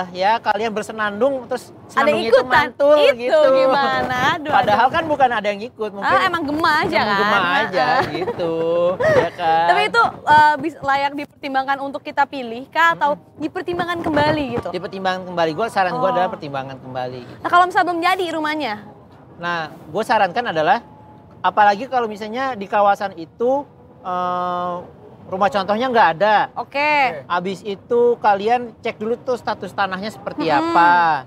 ya kalian bersenandung terus ada senandungnya itu mantul gitu. Gimana? Aduh, Padahal kan bukan ada yang ikut, mungkin emang gema aja kan. Gema aja gitu, ya kan. Tapi itu layak dipertimbangkan untuk kita pilih kah atau dipertimbangkan kembali gitu? Dipertimbangkan kembali. Saran gue adalah pertimbangan kembali. Gitu. Nah, kalau misalnya belum jadi rumahnya? Nah, gue sarankan adalah apalagi kalau misalnya di kawasan itu rumah contohnya nggak ada. Oke. Habis itu kalian cek dulu tuh status tanahnya seperti apa.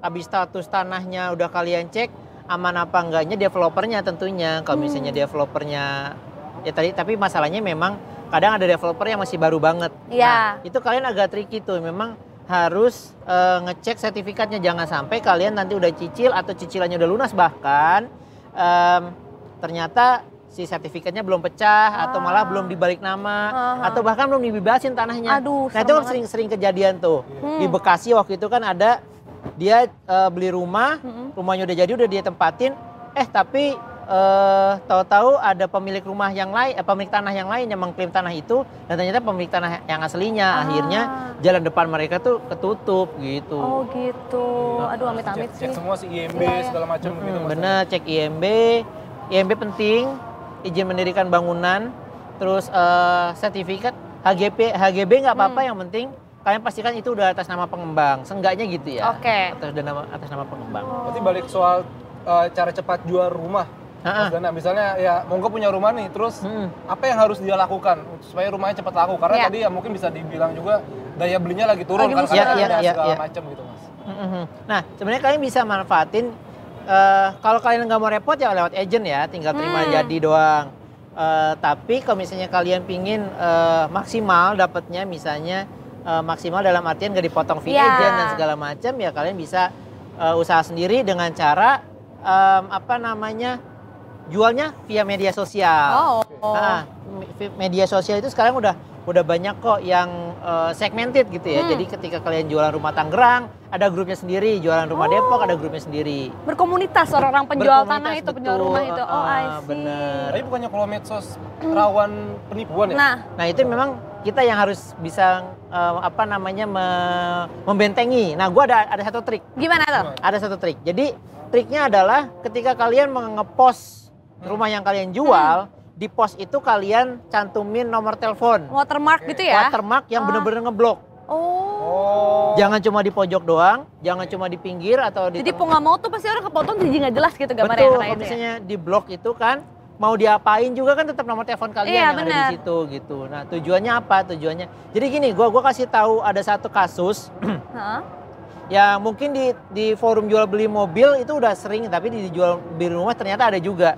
Habis status tanahnya udah kalian cek aman apa enggaknya developernya tentunya. Kalau misalnya developernya ya tadi, tapi masalahnya memang kadang ada developer yang masih baru banget. Iya. Nah, itu kalian agak tricky tuh. Memang harus ngecek sertifikatnya, jangan sampai kalian nanti udah cicil atau cicilannya udah lunas bahkan ternyata si sertifikatnya belum pecah atau malah belum dibalik nama atau bahkan belum dibebasin tanahnya. Aduh, nah itu kan sering kejadian tuh. Di Bekasi waktu itu kan ada dia beli rumahnya udah jadi, udah dia tempatin, tapi tahu-tahu ada pemilik rumah yang lain, pemilik tanah yang lain yang mengklaim tanah itu, dan ternyata pemilik tanah yang aslinya. Akhirnya jalan depan mereka tuh ketutup gitu. Oh gitu. Aduh, amit-amit sih. Cek semua si IMB segala macam gitu. Bener, cek IMB penting, izin mendirikan bangunan, terus sertifikat HGB nggak apa-apa, yang penting kalian pastikan itu udah atas nama pengembang, seenggaknya gitu ya. Oke. Atas nama pengembang. Berarti balik soal cara cepat jual rumah. Mas Dana, misalnya ya Monggo punya rumah nih, terus apa yang harus dia lakukan supaya rumahnya cepat laku? Karena tadi ya mungkin bisa dibilang juga daya belinya lagi turun kan, karena ada segala macam gitu Mas. Nah sebenarnya kalian bisa manfaatin, kalau kalian nggak mau repot ya lewat agent ya, tinggal terima jadi doang. Tapi kalau misalnya kalian pingin maksimal dapatnya, misalnya maksimal dalam artian nggak dipotong fee agent dan segala macam, ya kalian bisa usaha sendiri dengan cara jualnya via media sosial. Nah, media sosial itu sekarang udah banyak kok yang segmented gitu ya. Jadi ketika kalian jualan rumah Tangerang, ada grupnya sendiri, jualan rumah Depok ada grupnya sendiri. Berkomunitas orang-orang penjual tanah itu, penjual rumah itu. I see. Bener. Tapi bukannya kalau medsos rawan penipuan ya? Nah itu memang kita yang harus bisa membentengi. Nah, gua ada satu trik. Gimana tuh? Ada satu trik. Jadi triknya adalah ketika kalian ngepost rumah yang kalian jual, di pos itu kalian cantumin nomor telepon. Watermark gitu ya? Watermark yang bener-bener ngeblok. Jangan cuma di pojok doang, jangan cuma di pinggir atau di. Jadi nggak mau tuh pasti orang kepotong jadi nggak jelas gitu gambarnya. Betul, kalau misalnya di blok itu kan mau diapain juga kan tetap nomor telepon kalian yang ada di situ gitu. Nah tujuannya apa? Jadi gini, gua kasih tahu ada satu kasus. Ya mungkin di forum jual beli mobil itu udah sering, tapi di jual beli rumah ternyata ada juga.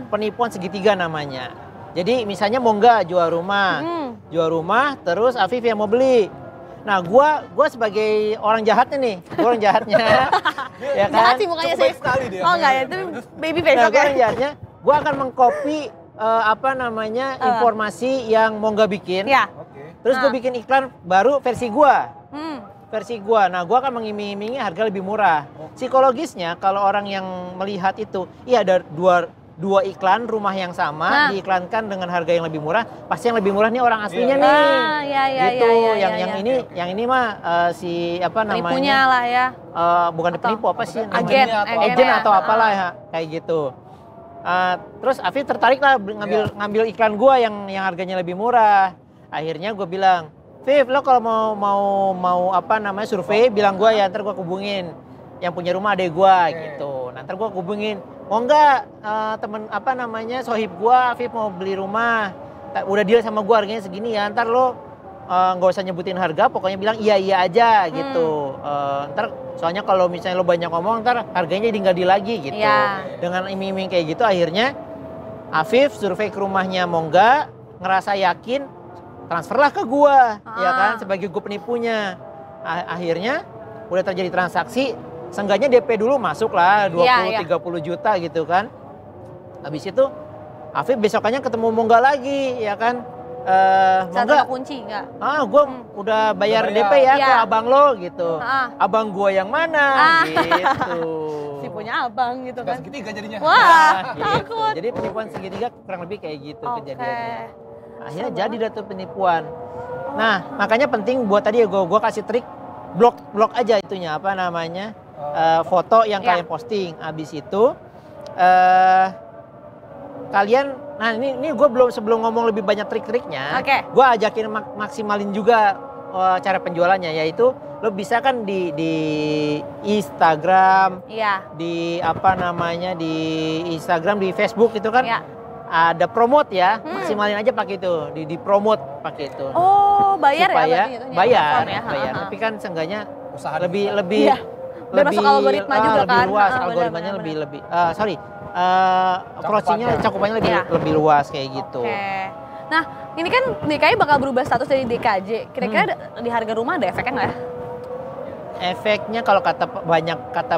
Penipuan segitiga namanya. Jadi misalnya Mongga jual rumah, terus Afif yang mau beli. Nah, gua sebagai orang jahatnya nih, orang jahatnya. Ya kan? Jahat sih mukanya sih. Oh enggak ya, itu baby face. Nah, orang jahatnya, gua akan mengcopy informasi yang Mongga bikin. Ya. Terus gue bikin iklan baru versi gua. Nah, gue akan mengiming-imingi harga lebih murah. Psikologisnya kalau orang yang melihat itu, iya ada dua iklan rumah yang sama diiklankan dengan harga yang lebih murah, pasti yang lebih murah nih orang aslinya nih. Gitu. Yang ini mah penipunya lah ya. Bukan penipu, apa sih? Agen atau apalah ya, kayak gitu. Terus Afif tertarik lah ngambil iklan gue yang harganya lebih murah. Akhirnya gue bilang, Viv, lo kalau mau survei, bilang gue ya, ntar gue hubungin yang punya rumah adek gue gitu. Nanti gue hubungin, mau nggak sohib gue, Viv mau beli rumah, udah deal sama gue harganya segini ya, ntar lo nggak usah nyebutin harga, pokoknya bilang iya aja gitu. Ntar soalnya kalau misalnya lo banyak ngomong, ntar harganya jadi nggak deal lagi gitu. Dengan iming-iming kayak gitu, akhirnya Afif survei ke rumahnya Mongga, ngerasa yakin transferlah ke gua, ya kan, sebagai gua penipunya. Akhirnya udah terjadi transaksi, seenggaknya DP dulu masuk lah 20-30 juta gitu kan. Habis itu Afif besokannya ketemu Mongga lagi, ya kan. Mongga kunci enggak? Gua udah bayar DP ya ke abang lo gitu. Abang gua yang mana gitu. Si punya abang gitu kan. Segitiga jadinya. Wah, gitu. takut. Jadi penipuan segitiga kurang lebih kayak gitu kejadiannya. Akhirnya jadi dah tuh penipuan. Nah, makanya penting buat tadi gua kasih trik blok aja itunya apa namanya? Foto yang kalian posting. Habis itu kalian, nah ini gue sebelum ngomong lebih banyak trik-triknya, gue ajakin maksimalin juga cara penjualannya, yaitu lo bisa kan di Instagram, di apa namanya di Instagram, di Facebook itu kan ada promote ya, maksimalin aja pakai itu, di promote pakai itu. Oh, bayar supaya, ya? Bayar. Tapi kan seenggaknya lebih masuk algoritma juga lebih kan. luas, algoritmanya lebih approach-nya cakupannya lebih luas kayak gitu. Nah, ini kan DKI bakal berubah status dari DKJ. Kira-kira di harga rumah ada efeknya nggak ya? Efeknya kalau kata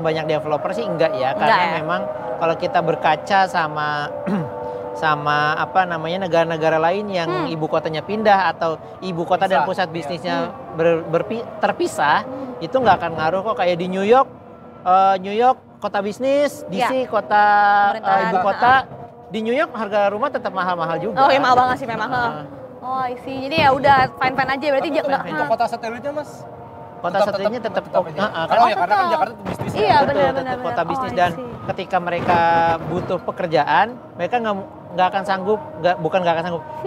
banyak developer sih enggak ya, karena memang kalau kita berkaca sama apa namanya negara-negara lain yang ibu kotanya pindah atau ibu kota dan pusat bisnisnya terpisah, itu nggak akan ngaruh kok. Kayak di New York kota bisnis, DC kota ibu kota. Di New York harga rumah tetap mahal-mahal juga. Oh, ya mahal banget sih memang. Oh, I see. Jadi ya udah fine-fine aja berarti untuk kota satelitnya, Mas. Kota satelitnya tetap karena kan Jakarta itu bisnis. Iya, benar. Kota bisnis dan ketika mereka butuh pekerjaan, mereka nggak akan sanggup,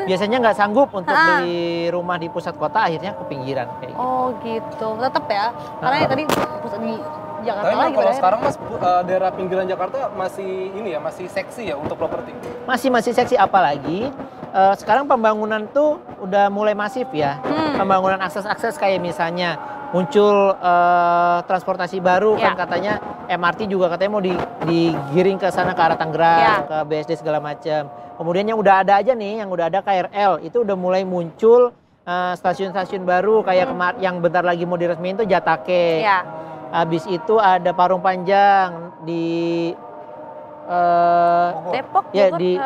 biasanya nggak sanggup untuk beli rumah di pusat kota, akhirnya ke pinggiran kayak gitu. Oh gitu, tetap ya. Karena ya tadi pusat di Jakarta tapi lagi. Kalau sekarang Mas daerah pinggiran Jakarta masih seksi ya untuk properti. Masih seksi, apalagi sekarang pembangunan tuh udah mulai masif ya. Pembangunan akses kayak misalnya muncul transportasi baru kan katanya MRT juga katanya mau digiring ke sana ke arah Tangerang, ke BSD segala macam. Kemudian yang udah ada aja nih, yang udah ada KRL itu udah mulai muncul stasiun-stasiun baru kayak yang bentar lagi mau diresmiin tuh Jatake. Habis itu ada Parung Panjang di Depok, ya di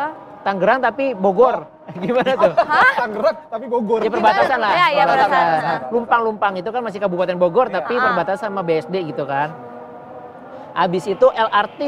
Tangerang tapi Bogor. Gimana tuh? Tangerang tapi Bogor. Ya perbatasan lah. Iya, perbatasan. Lumpang itu kan masih Kabupaten Bogor tapi perbatasan sama BSD gitu kan. Habis itu LRT.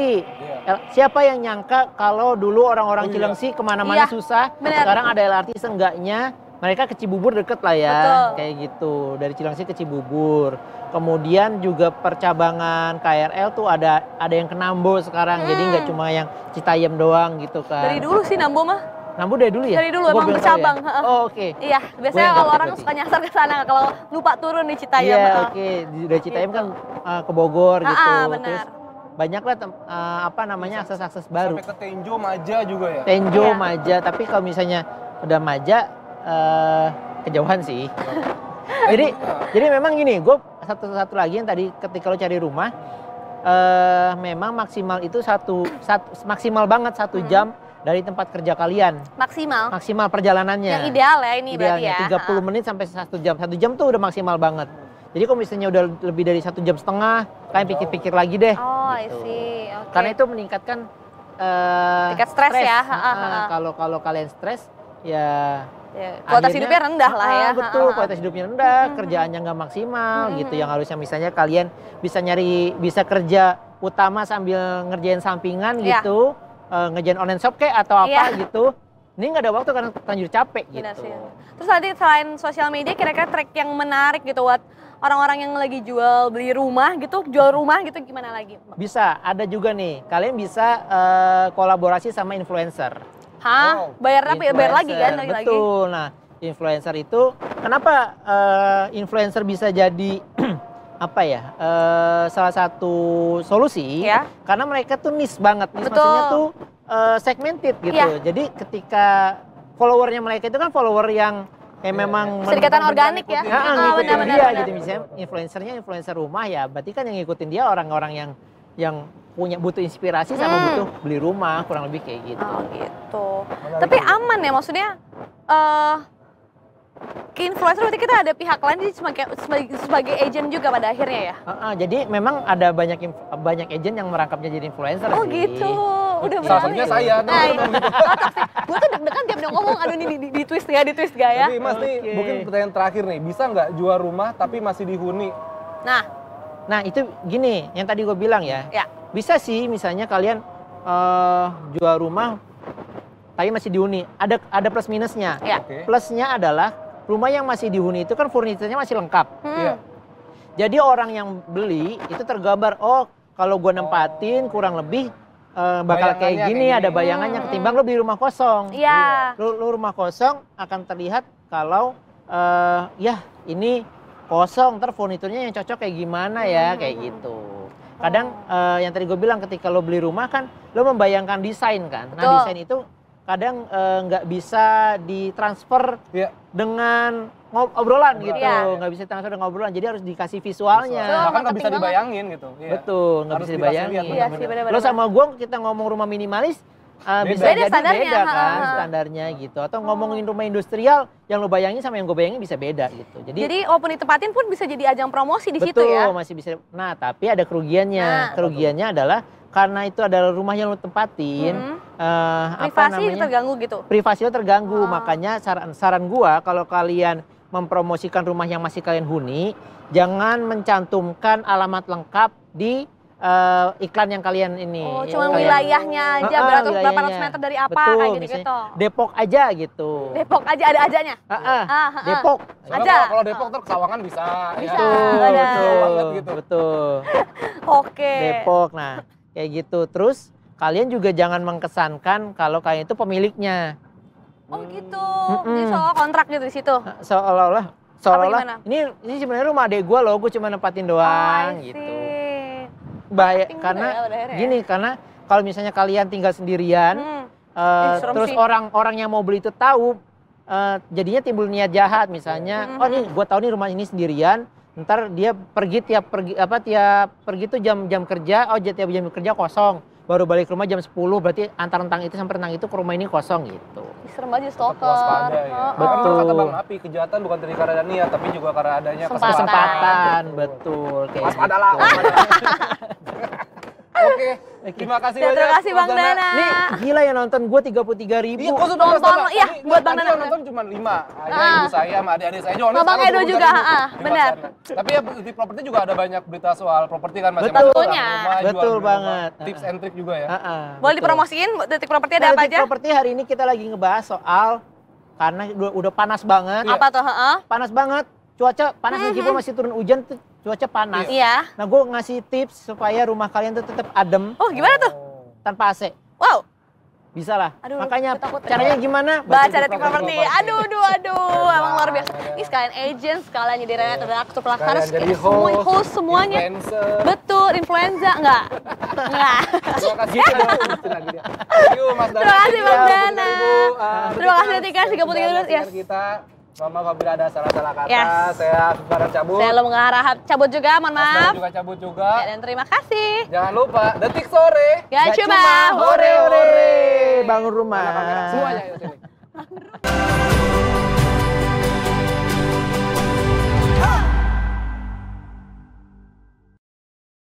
Siapa yang nyangka kalau dulu orang-orang Cilengsi kemana-mana susah, sekarang ada LRT seenggaknya mereka ke Cibubur deket lah ya. Kayak gitu. Dari Cilengsi ke Cibubur. Kemudian juga percabangan KRL tuh ada yang ke Nambo sekarang. Jadi nggak cuma yang Citayam doang gitu kan. Dari dulu sih Nambo mah. Nambo dari dulu ya? Dari dulu emang bercabang. Ya? Oh, oke. Iya, biasanya kalau orang suka nyasar ke sana kalau lupa turun di Citayam. Iya, oke. Dari Citayam kan ke Bogor gitu. Terus banyak lah apa namanya akses-akses baru. Sampai ke Tenjo, Maja juga ya? Tenjo, Maja. Tapi kalau misalnya udah Maja, kejauhan sih. Jadi memang gini, gue satu lagi yang tadi ketika lo cari rumah, memang maksimal itu maksimal banget 1 jam dari tempat kerja kalian. Maksimal perjalanannya. Yang ideal ya ini berarti ya. 30 menit sampai 1 jam. 1 jam tuh udah maksimal banget. Jadi kalau misalnya udah lebih dari 1,5 jam, kalian pikir-pikir lagi deh. Oh, gitu. I see. Okay. Karena itu meningkatkan tingkat stres ya. Kalau kalian stres ya kualitas hidupnya rendah lah ya. Betul, kualitas hidupnya rendah, kerjaannya nggak maksimal gitu. Yang harusnya misalnya kalian bisa kerja utama sambil ngerjain sampingan gitu, ngerjain online shop kayak atau apa gitu. Ini nggak ada waktu karena terlanjur capek gitu. Terus nanti selain sosial media, kira-kira trik yang menarik gitu buat orang-orang yang lagi jual rumah gitu gimana lagi? Bisa, ada juga nih. Kalian bisa kolaborasi sama influencer. Bayar lagi kan? Betul. Nah, influencer itu kenapa influencer bisa jadi apa ya? Salah satu solusi karena mereka tuh niche banget. Maksudnya tuh segmented gitu. Jadi ketika followernya mereka itu kan follower yang memang sedikatan organik ya. Ngikutin dia gitu. Misalnya influencer rumah ya, berarti kan yang ngikutin dia orang-orang yang butuh inspirasi sama butuh beli rumah, kurang lebih kayak gitu. Oh gitu. Tapi aman ya, maksudnya Ke-influencer berarti kita ada pihak lain jadi sebagai agent juga pada akhirnya ya? Jadi memang ada banyak agent yang merangkapnya jadi influencer Oh sih. gitu, udah Salah satunya saya. Nah, iya. Gue tuh deg-degan tiap dia ngomong, aduh ini di twist gak ya? Tapi Mas nih, mungkin pertanyaan terakhir nih, bisa nggak jual rumah tapi masih dihuni? Nah itu gini, yang tadi gue bilang ya. Bisa sih misalnya kalian jual rumah tapi masih dihuni. Ada plus minusnya. Plusnya adalah rumah yang masih dihuni itu kan furniturnya masih lengkap. Jadi orang yang beli itu tergambar, oh kalau gue nempatin kurang lebih bakal kayak gini, ada bayangannya ketimbang lo beli rumah kosong. Lo rumah kosong akan terlihat kalau ya ini kosong, ntar furniturnya yang cocok kayak gimana ya, kayak gitu. Kadang yang tadi gue bilang ketika lo beli rumah kan lo membayangkan desain kan. Nah desain itu kadang nggak bisa ditransfer dengan obrolan gitu, nggak bisa transfer dengan obrolan, jadi harus dikasih visualnya. Bahkan nggak bisa dibayangin gitu. Betul, nggak bisa dibayangin. Lo sama gue kita ngomong rumah minimalis bisa jadi beda kan standarnya gitu, atau ngomongin rumah industrial yang lo bayangin sama yang gue bayangin bisa beda gitu. Jadi walaupun ditempatin pun bisa jadi ajang promosi di situ ya. Betul, masih bisa. Nah tapi ada kerugiannya. Kerugiannya adalah karena itu adalah rumah yang lo tempatin, privasi terganggu gitu. Privasi lo terganggu, makanya saran gua kalau kalian mempromosikan rumah yang masih kalian huni, jangan mencantumkan alamat lengkap di iklan yang kalian ini. Oh, cuma wilayahnya aja, berapa ratus meter dari apa, kayak gitu-gitu. Depok aja gitu. Depok aja, ada ajanya? Depok. Aja. Kalau Depok tuh Sawangan bisa. Betul. Oke. Depok, nah kayak gitu. Terus kalian juga jangan mengkesankan kalau kalian itu pemiliknya. Oh gitu. Jadi soal kontrak gitu di situ. Seolah-olah ini sebenarnya rumah adek gue loh, gue cuma nempatin doang gitu. Bahaya karena gini, karena kalau misalnya kalian tinggal sendirian, terus orang yang mau beli itu tahu, jadinya timbul niat jahat misalnya. Oh nih, gue tahu nih rumah ini sendirian. Ntar dia tiap pergi tuh jam kerja, tiap jam kerja kosong. Baru balik ke rumah jam 10, berarti antara rentang itu sampai rentang itu ke rumah ini kosong gitu. Serem aja stalker. Betul. Kata Bang Api, kejahatan bukan dari karena niat, tapi juga karena adanya kesempatan. Betul. Waspada lah. Oke, terima kasih banyak. Terima kasih Bang Dana. Nih gila yang nonton gue 33.000. Iya, nonton, iya buat Bang Dana. Yang nonton cuma 5. Ayah, ibu saya, sama adik-adik saya juga. Bang Edo juga, benar. Tapi ya di properti juga ada banyak berita soal properti kan masih. Betul banget. Tips and trick juga ya. Boleh dipromosiin Detik Properti ada apa aja? Detik Properti hari ini kita lagi ngebahas soal karena udah panas banget. Apa tuh? Panas banget. Cuaca panas meskipun masih turun hujan tuh cuaca panas. Iya. Nah gue ngasih tips supaya rumah kalian tuh tetap adem. Oh gimana tuh? Tanpa AC. Wow. Bisa lah. Aduh, makanya caranya gimana? Baca Detik Properti. Aduh, emang luar biasa. Ini sekalian agent, sekalian jadi redaktur pelaksana, host semuanya. Betul, influenza enggak? Terima kasih. Terima kasih Bang Dana. Terima kasih Detika 33 ya. Kita Mama apabila ada salah-salah kata, saya sekarang cabut. Saya lo mengarah cabut juga, mohon maaf. Juga cabut juga. Ya, dan terima kasih. Jangan lupa Detik Sore. Gak cuma hore bangun rumah. Semuanya.